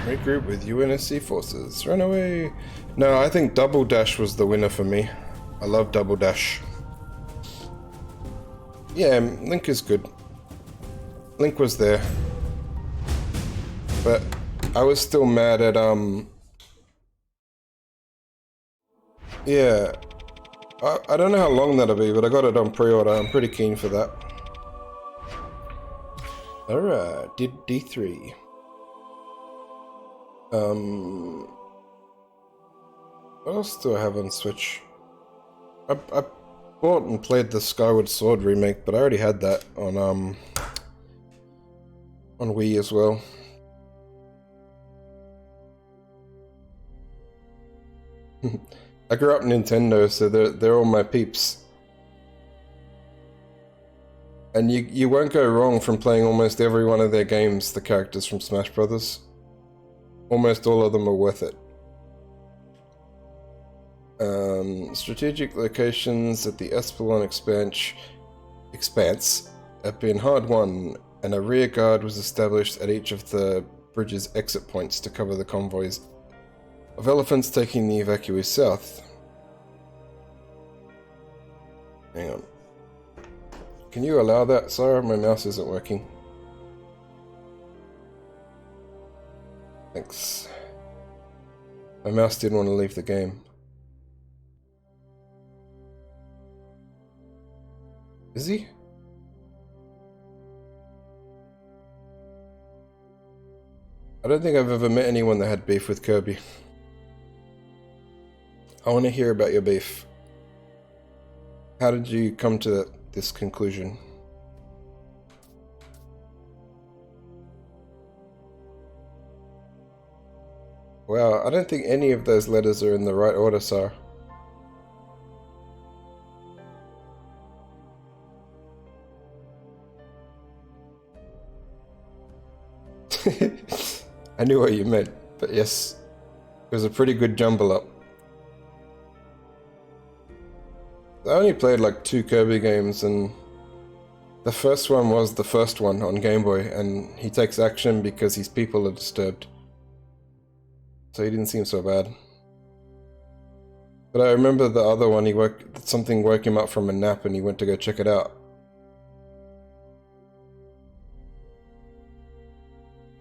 Regroup with UNSC forces. Run away. No, I think Double Dash was the winner for me. I love Double Dash. Yeah, Link is good. Link was there. But I was still mad at, yeah. I don't know how long that'll be, but I got it on pre-order. I'm pretty keen for that. Alright, did D3. What else do I have on Switch? I bought and played the Skyward Sword remake, but I already had that on Wii as well. I grew up Nintendo, so they're all my peeps. And you won't go wrong from playing almost every one of their games, the characters from Smash Brothers. Almost all of them are worth it. Strategic locations at the Espelon expanse have been hard won, and a rear guard was established at each of the bridge's exit points to cover the convoys of elephants taking the evacuees south. Hang on. Can you allow that? Sorry, my mouse isn't working. Thanks. My mouse didn't want to leave the game. Is he? I don't think I've ever met anyone that had beef with Kirby. I want to hear about your beef. How did you come to this conclusion? Wow, I don't think any of those letters are in the right order, sir. I knew what you meant, but yes, it was a pretty good jumble up. I only played like 2 Kirby games, and the first one was the first one on Game Boy, and he takes action because his people are disturbed. So he didn't seem so bad. But I remember the other one, something woke him up from a nap and he went to go check it out.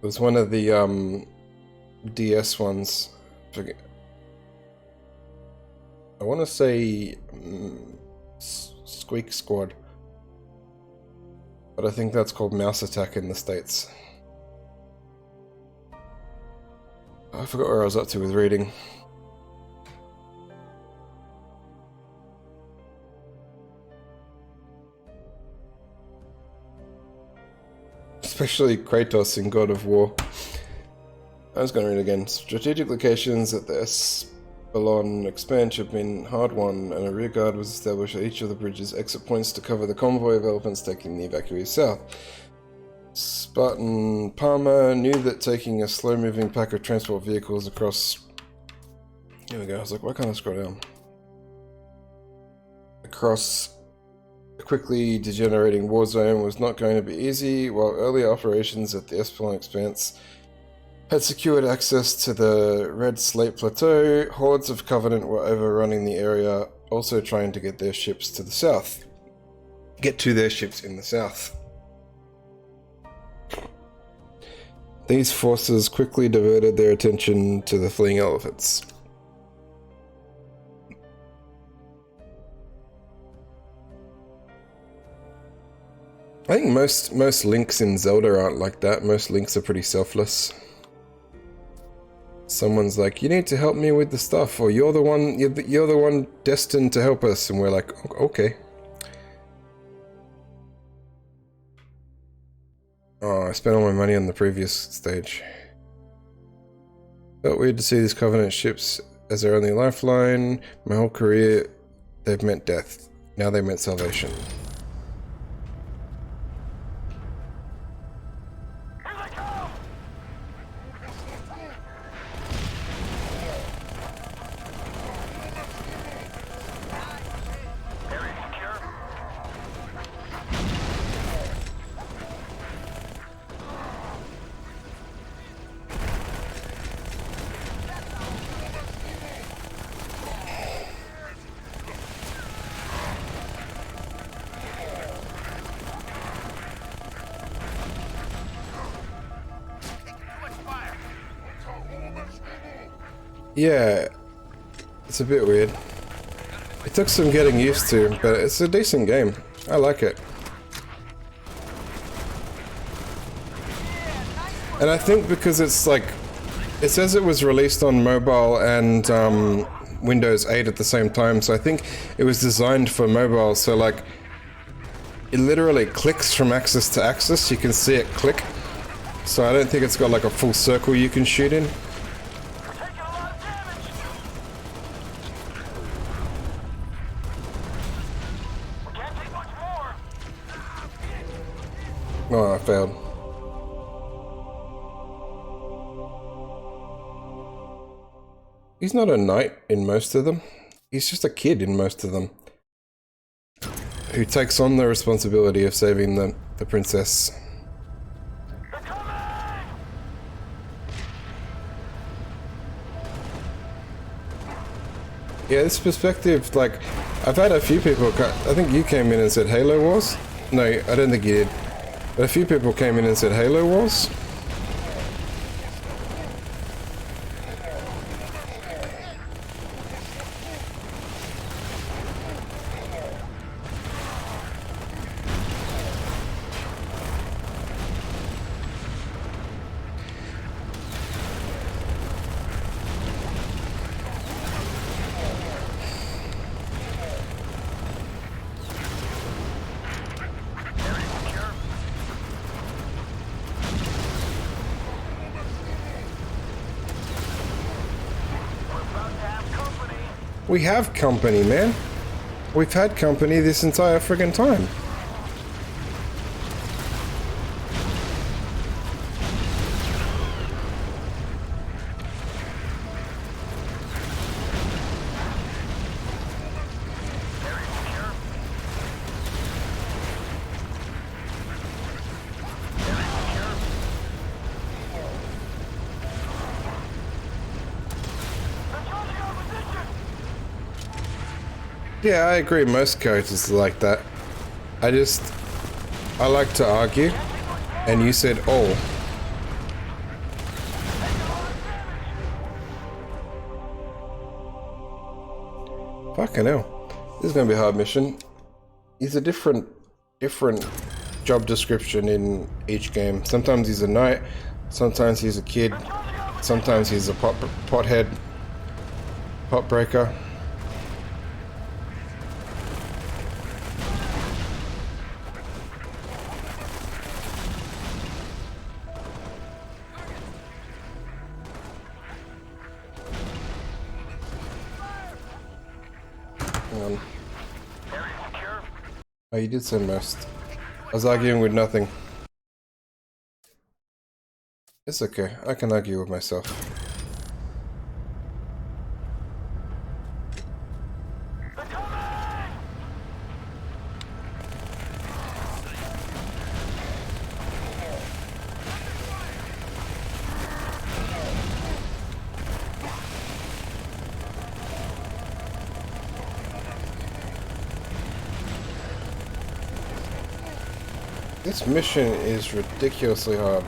It was one of the DS ones. I want to say Squeak Squad. But I think that's called Mouse Attack in the States. I forgot where I was up to with reading. Especially Kratos in God of War. I was going to read again. Strategic locations at the Espelon expansion have been hard won, and a rear guard was established at each of the bridge's exit points to cover the convoy of elephants taking the evacuees south. Spartan Palmer knew that taking a slow-moving pack of transport vehicles across... Here we go, I was like, why can't I scroll down? across a quickly degenerating war zone was not going to be easy. While earlier operations at the Espelon Expanse had secured access to the Red Slate Plateau, hordes of Covenant were overrunning the area, also trying to get their ships to the south. Get to their ships in the south. These forces quickly diverted their attention to the fleeing elephants. I think most links in Zelda aren't like that. Most links are pretty selfless. Someone's like, "You need to help me with the stuff," or "You're the one destined to help us," and we're like, "Okay." Oh, I spent all my money on the previous stage. Felt weird to see these Covenant ships as their only lifeline. My whole career, they've meant death. Now they meant salvation. Yeah, it's a bit weird. It took some getting used to, but it's a decent game. I like it. And I think because it's like, it says it was released on mobile and Windows 8 at the same time, so I think it was designed for mobile, so like, it literally clicks from axis to axis. You can see it click. So I don't think it's got like a full circle you can shoot in. Oh, I failed. He's not a knight in most of them. He's just a kid in most of them. Who takes on the responsibility of saving the princess. Yeah, this perspective, like, I've had a few people, I think you came in and said Halo Wars? No, I don't think you did. But a few people came in and said Halo Wars. We have company, man. We've had company this entire friggin' time. Yeah, I agree, most characters are like that. I like to argue, and you said all. Fucking hell. This is gonna be a hard mission. He's a different job description in each game. Sometimes he's a knight, sometimes he's a kid, sometimes he's a pothead, pot breaker. Oh, you did say most. I was arguing with nothing. It's okay, I can argue with myself. This mission is ridiculously hard.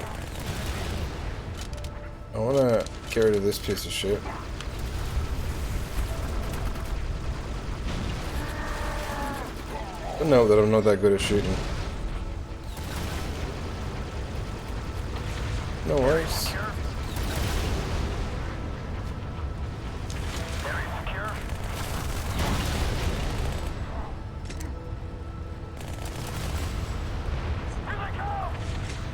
I wanna get rid of this piece of shit. I know that I'm not that good at shooting. No worries.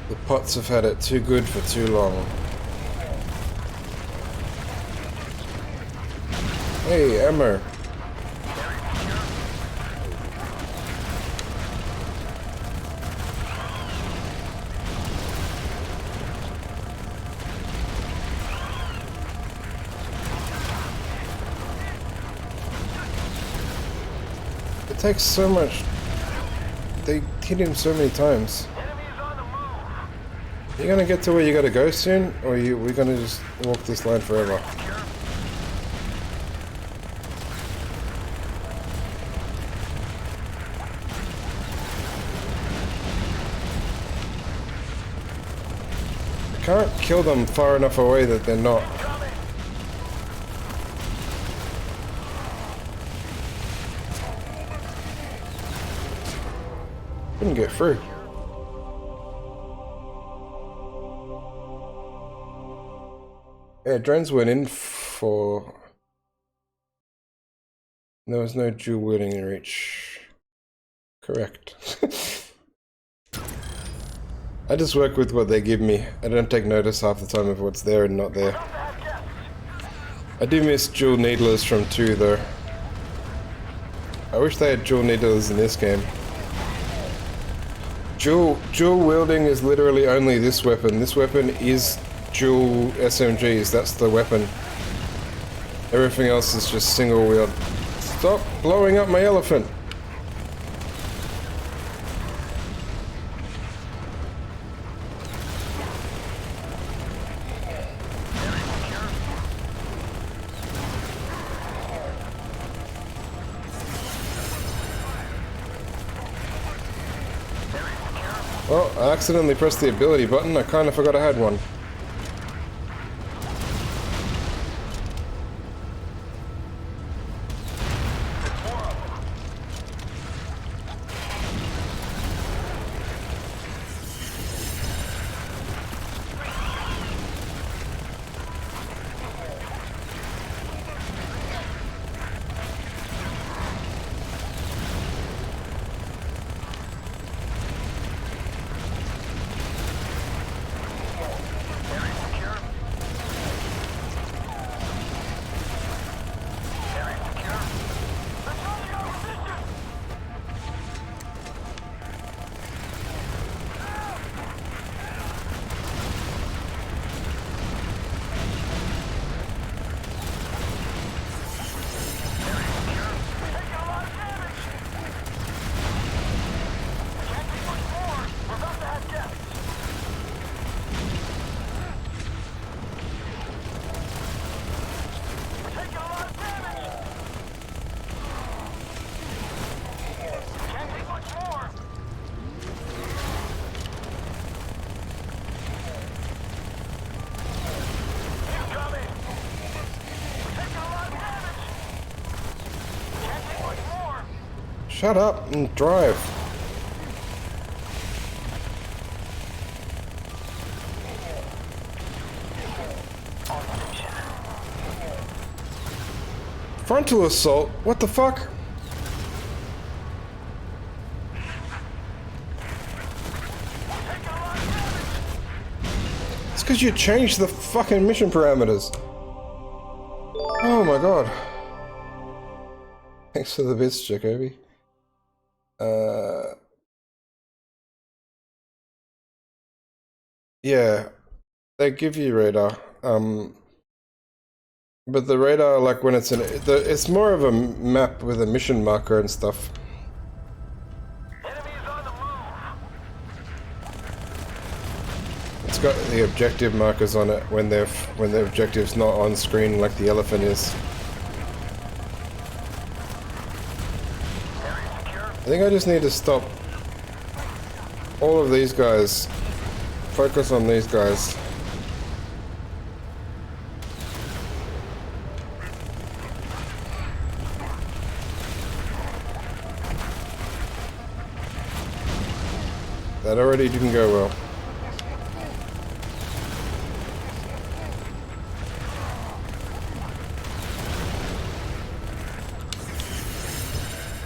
The pots have had it too good for too long. Hey, ammo. It takes so much. They hit him so many times. You gonna get to where you gotta go soon, or we're gonna just walk this line forever? I can't kill them far enough away that they're not. Couldn't get through. Yeah, drones went in for... There was no dual wielding in reach. Correct. I just work with what they give me. I don't take notice half the time of what's there and not there. I do miss dual needlers from 2 though. I wish they had dual needlers in this game. Dual wielding is literally only this weapon. This weapon is dual SMGs, that's the weapon. Everything else is just single wield. Stop blowing up my elephant! Well, I accidentally pressed the ability button. I kind of forgot I had one. Shut up and drive. Frontal assault? What the fuck? It's because you changed the fucking mission parameters. Oh my god. Thanks for the bits, Jacoby. Yeah, they give you radar. But the radar, like when it's it's more of a map with a mission marker and stuff. Enemies on the move. It's got the objective markers on it when the objective's not on screen like the elephant is. I think I just need to stop all of these guys. Focus on these guys. That already didn't go well.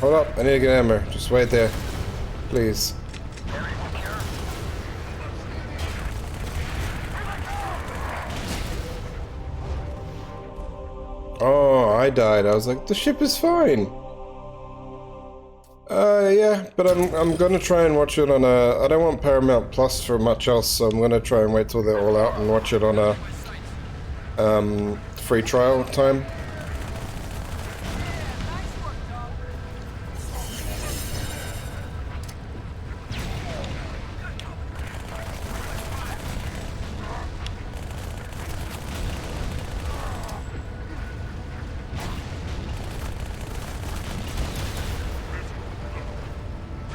Hold up, I need to get ammo. Just wait there. Please. Oh, I died. I was like, the ship is fine. Yeah, but I'm gonna try and watch it on a... I don't want Paramount Plus for much else, so I'm gonna try and wait till they're all out and watch it on a... free trial time.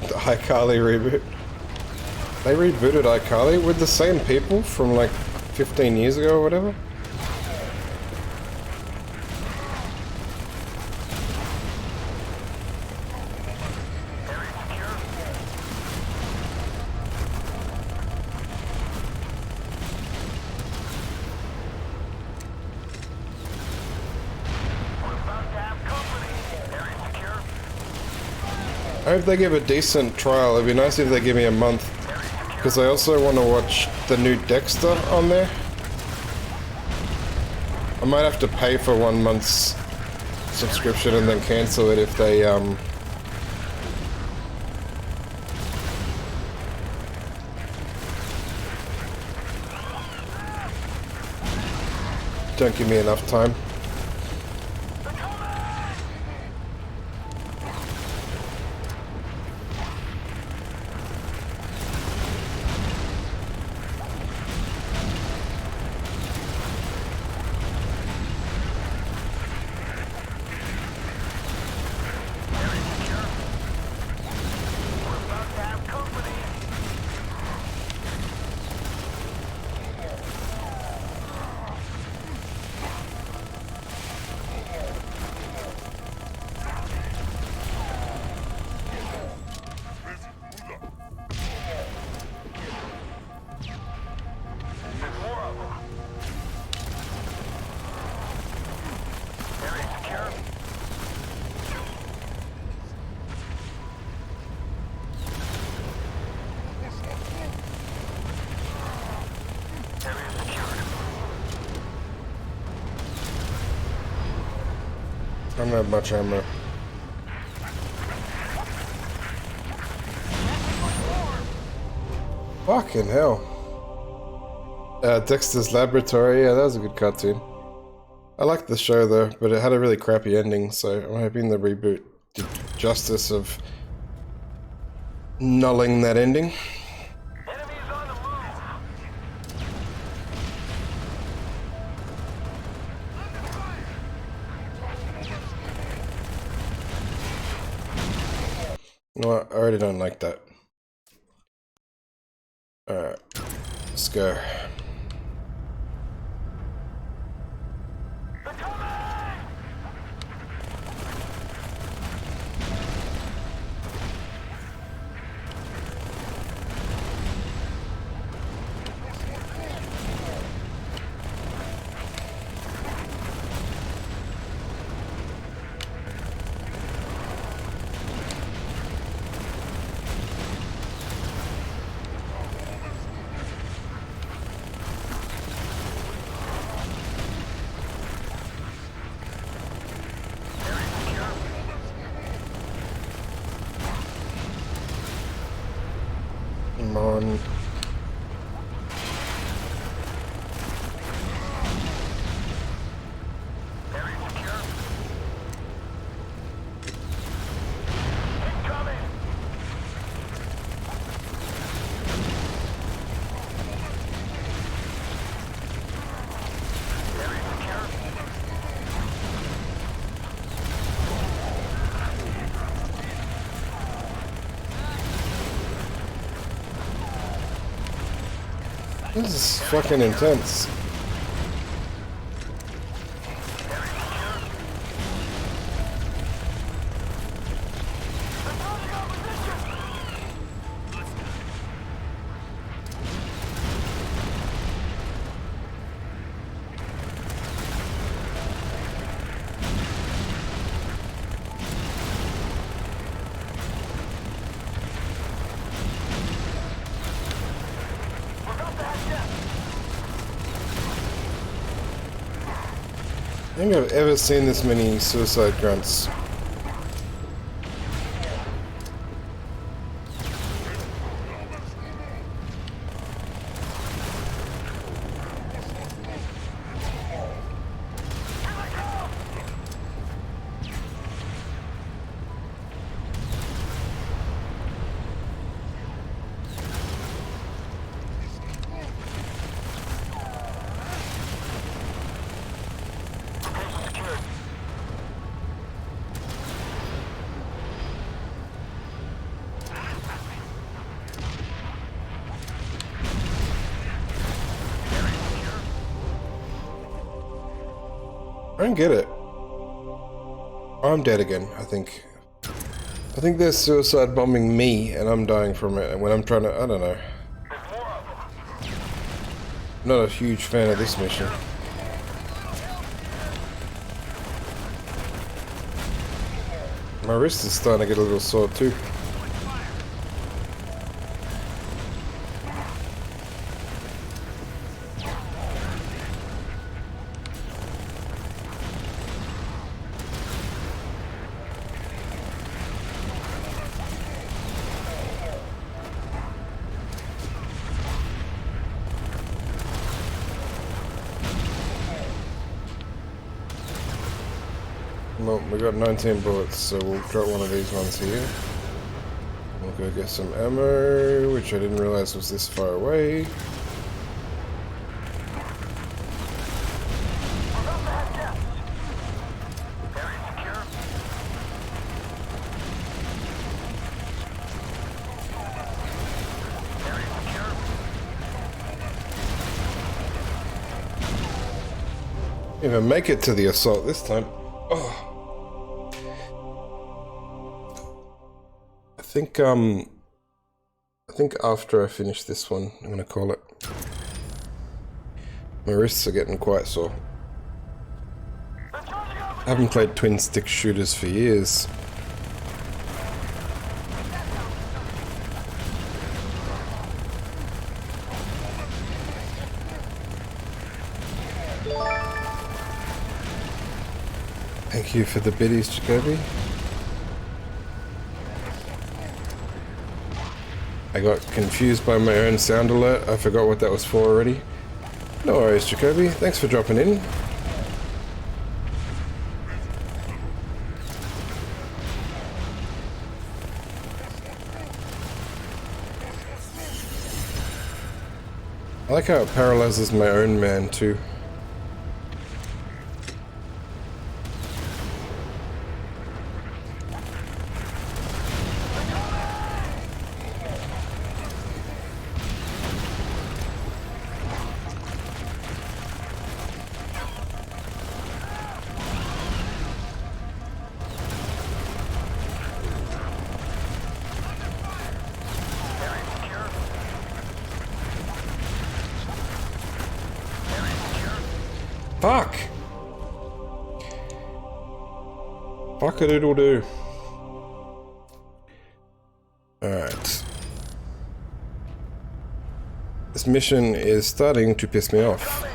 The iCarly reboot. They rebooted iCarly with the same people from like 15 years ago or whatever. I hope they give a decent trial. It'd be nice if they give me a month. Because I also want to watch the new Dexter on there. I might have to pay for 1 month's subscription and then cancel it if they, don't give me enough time. I don't have much ammo. Fucking hell. Dexter's Laboratory, yeah, that was a good cartoon. I liked the show though, but it had a really crappy ending, so I'm hoping the reboot did justice of nulling that ending. Enemies on the You know what? I already don't like that. Alright. Let's go. Come on. This is fucking intense. I don't think I've ever seen this many suicide grunts. I don't get it. I'm dead again, I think. I think they're suicide bombing me and I'm dying from it, and when I'm trying to, I don't know. Not a huge fan of this mission. My wrist is starting to get a little sore too. Well, we got 19 bullets, so we'll drop one of these ones here. We'll go get some ammo, which I didn't realize was this far away. Even make it to the assault this time. Oh. I think after I finish this one, I'm gonna call it. My wrists are getting quite sore. I haven't played twin stick shooters for years. Thank you for the biddies, Jacoby. I got confused by my own sound alert. I forgot what that was for already. No worries, Jacoby. Thanks for dropping in. I like how it paralyzes my own man too. Fuck! Fuck-a-doodle-doo. Alright. This mission is starting to piss me off.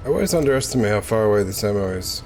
I always underestimate how far away this ammo is.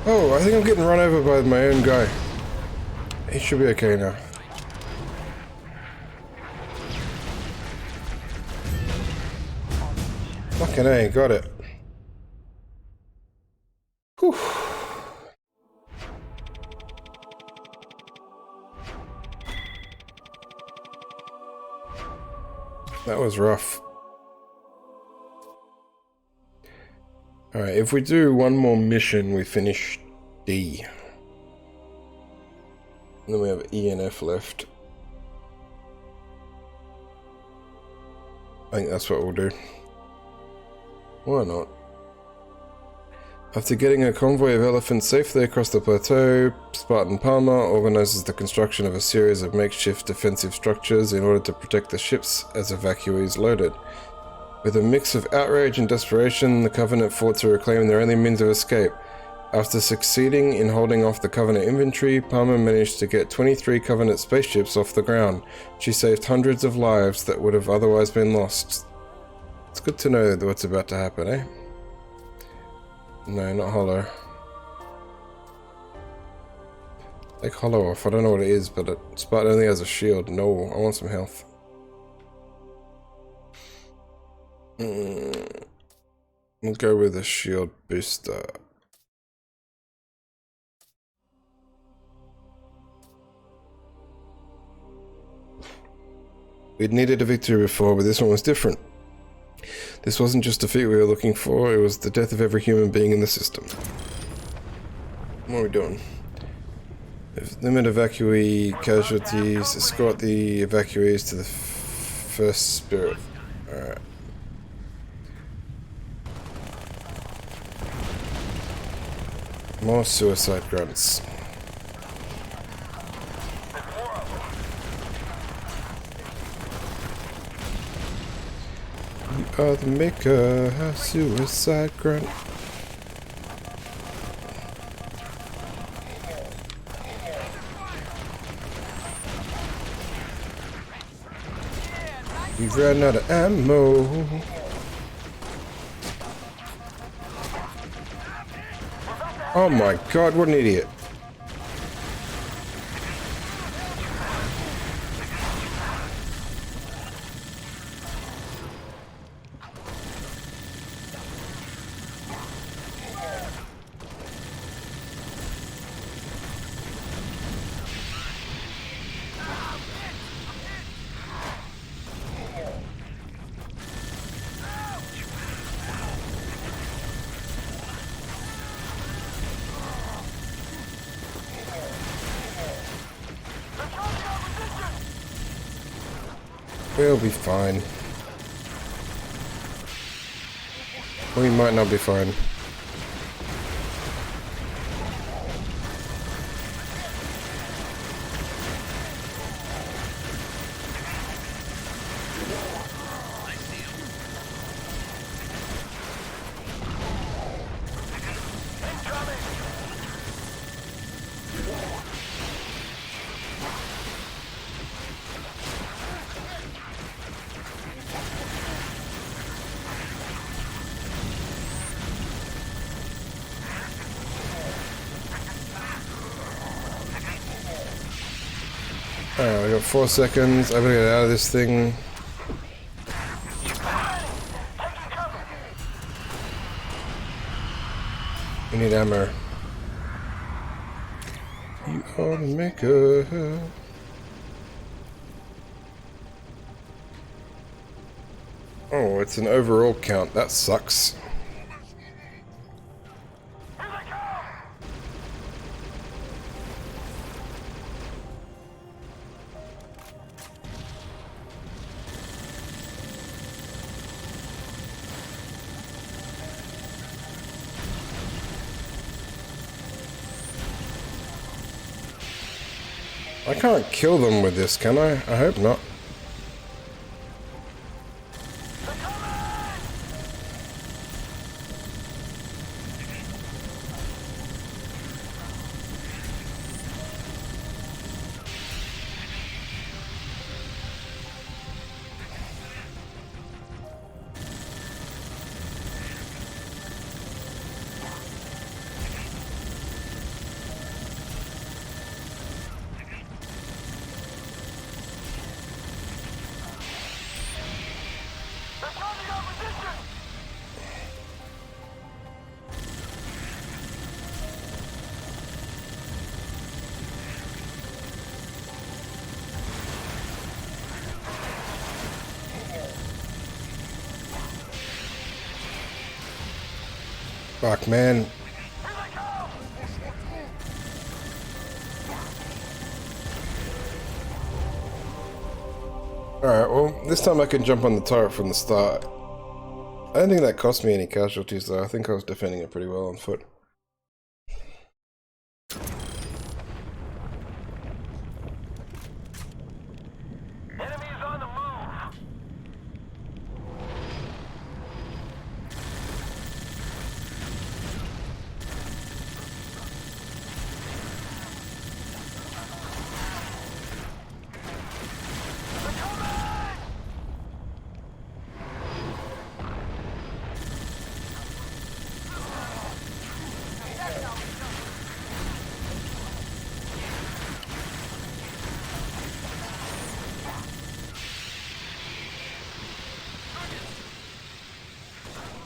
Oh, I think I'm getting run over by my own guy. He should be okay now. Fucking A, got it. Whew. That was rough. Alright, if we do one more mission, we finish D. And then we have E and F left. I think that's what we'll do. Why not? After getting a convoy of elephants safely across the plateau, Spartan Palmer organizes the construction of a series of makeshift defensive structures in order to protect the ships as evacuees loaded. With a mix of outrage and desperation, the Covenant fought to reclaim their only means of escape. After succeeding in holding off the Covenant infantry, Palmer managed to get 23 Covenant spaceships off the ground. She saved hundreds of lives that would have otherwise been lost. It's good to know what's about to happen, eh? No, not Hollow. Take Hollow off. I don't know what it is, but Spartan only has a shield. No, I want some health. We'll go with a shield booster. We'd needed a victory before, but this one was different. This wasn't just a defeat we were looking for, it was the death of every human being in the system. What are we doing? Limit evacuee casualties, escort the evacuees to the first spirit. Alright. More suicide grunts. You are the maker, suicide grunt. We've run out of ammo. Oh my god, what an idiot. We'll be fine. We might not be fine. Alright, we got 4 seconds. I'm gonna get out of this thing. We need ammo. You are the maker. Oh, it's an overall count. That sucks. I can't kill them with this, can I? I hope not. Fuck, man. Alright, well, this time I can jump on the turret from the start. I don't think that cost me any casualties, though. I think I was defending it pretty well on foot. Enemies on the move.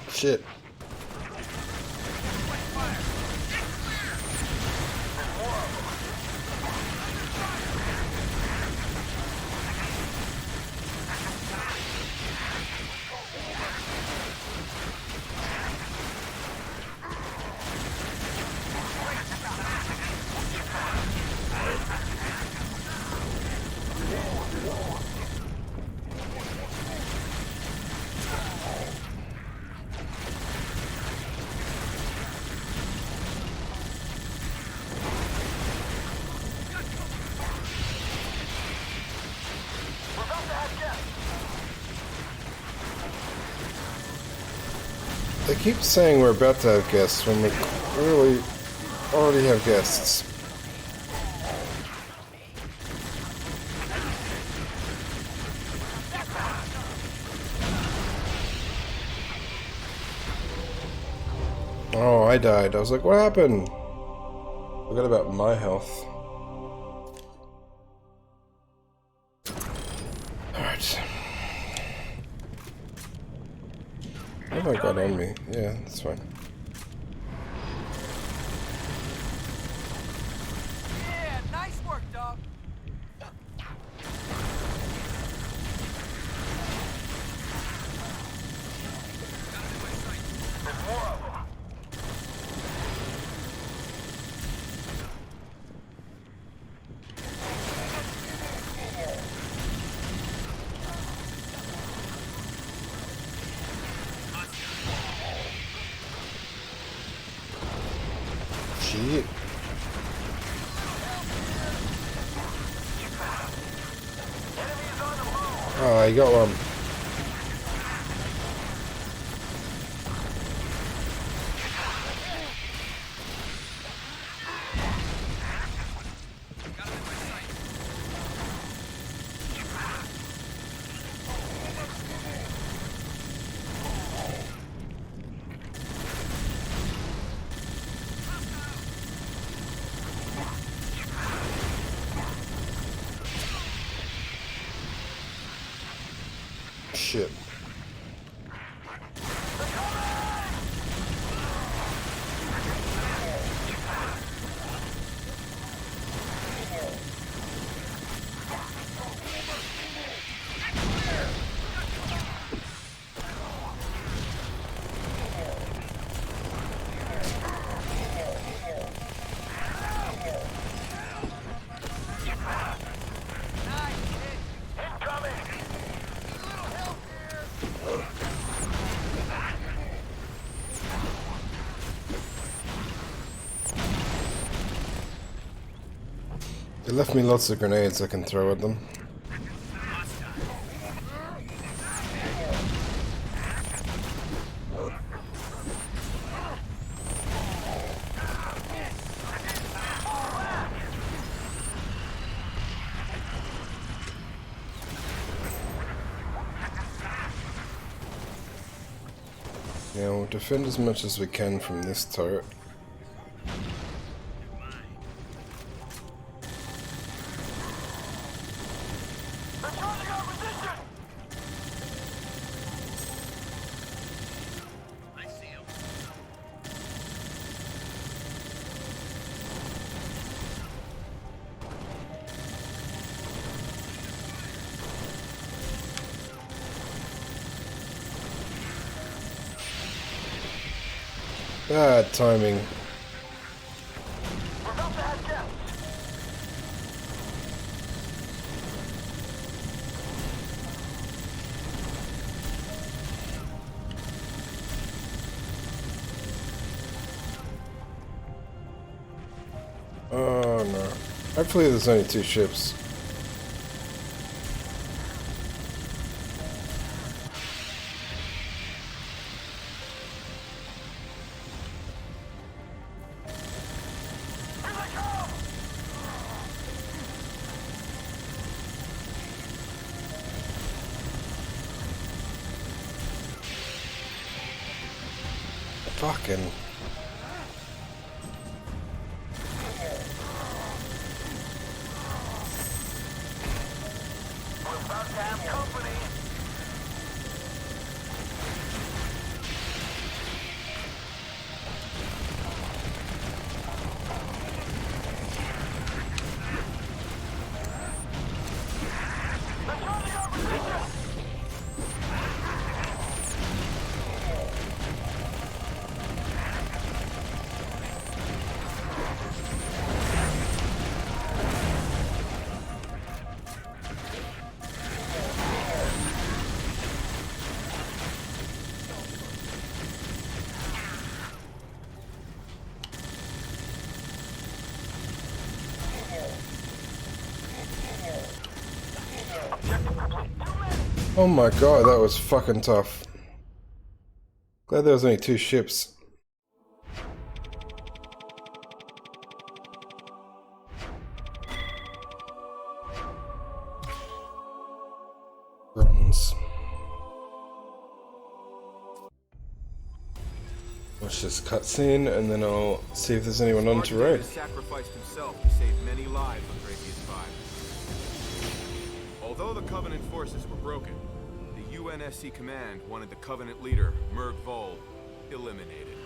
Shit. They keep saying we're about to have guests when we clearly already have guests. Oh, I died. I was like, what happened? Forgot about my health. Alright. What have I got on me? Yeah, that's fine. Yeah, nice work, dog. Shit. Oh, I got one. Shit. They left me lots of grenades I can throw at them. Yeah, we'll defend as much as we can from this turret. Bad timing. We're about to have guests. Oh no. Hopefully there's only 2 ships. Here they come! Fucking. We're about to have company. They're charging our position! Objective complete. 2 men! Oh my god, that was fucking tough. Glad there was only 2 ships. Runs. Watch this cutscene and then I'll see if there's anyone on to Spartan raid. has sacrificed himself to save many lives on Dratheus 5. Although the Covenant forces were broken, the UNSC command wanted the Covenant leader, Merg Vol, eliminated.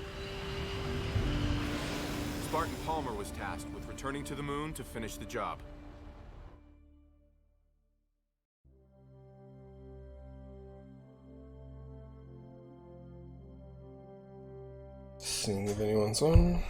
Spartan Palmer was tasked with returning to the moon to finish the job. Seeing if anyone's on.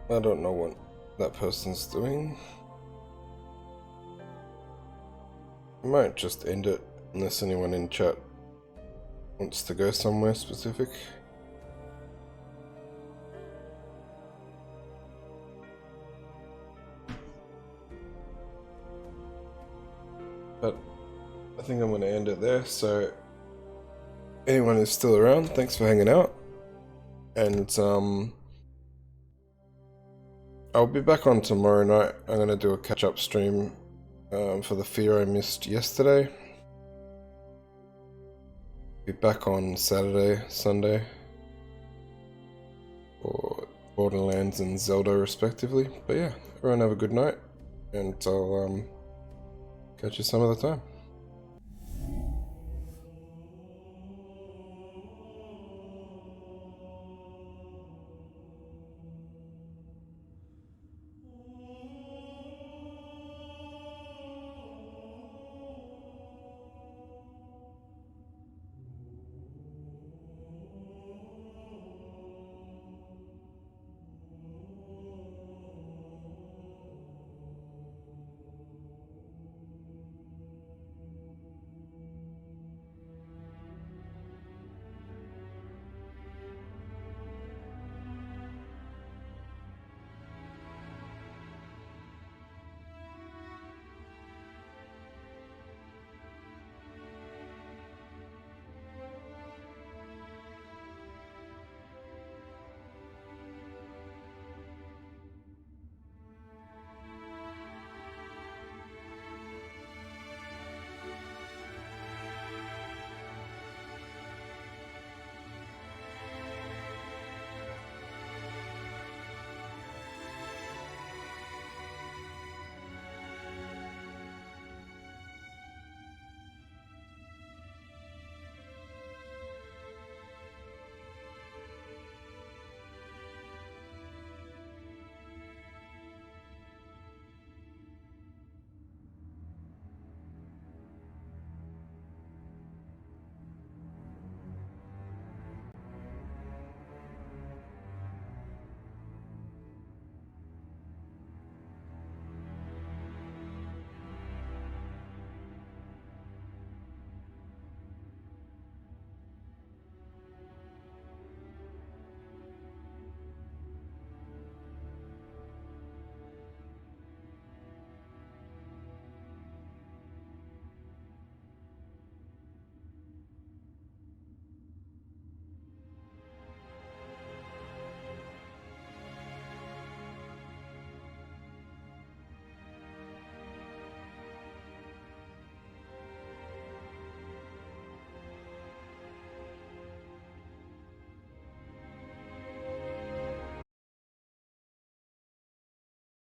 I don't know what that person's doing. I might just end it unless anyone in chat wants to go somewhere specific. But I think I'm going to end it there, so anyone who's still around, thanks for hanging out. And I'll be back on tomorrow night. I'm going to do a catch-up stream for the fear I missed yesterday. Be back on Saturday, Sunday for Borderlands and Zelda respectively. But yeah, everyone have a good night, and I'll catch you some other time.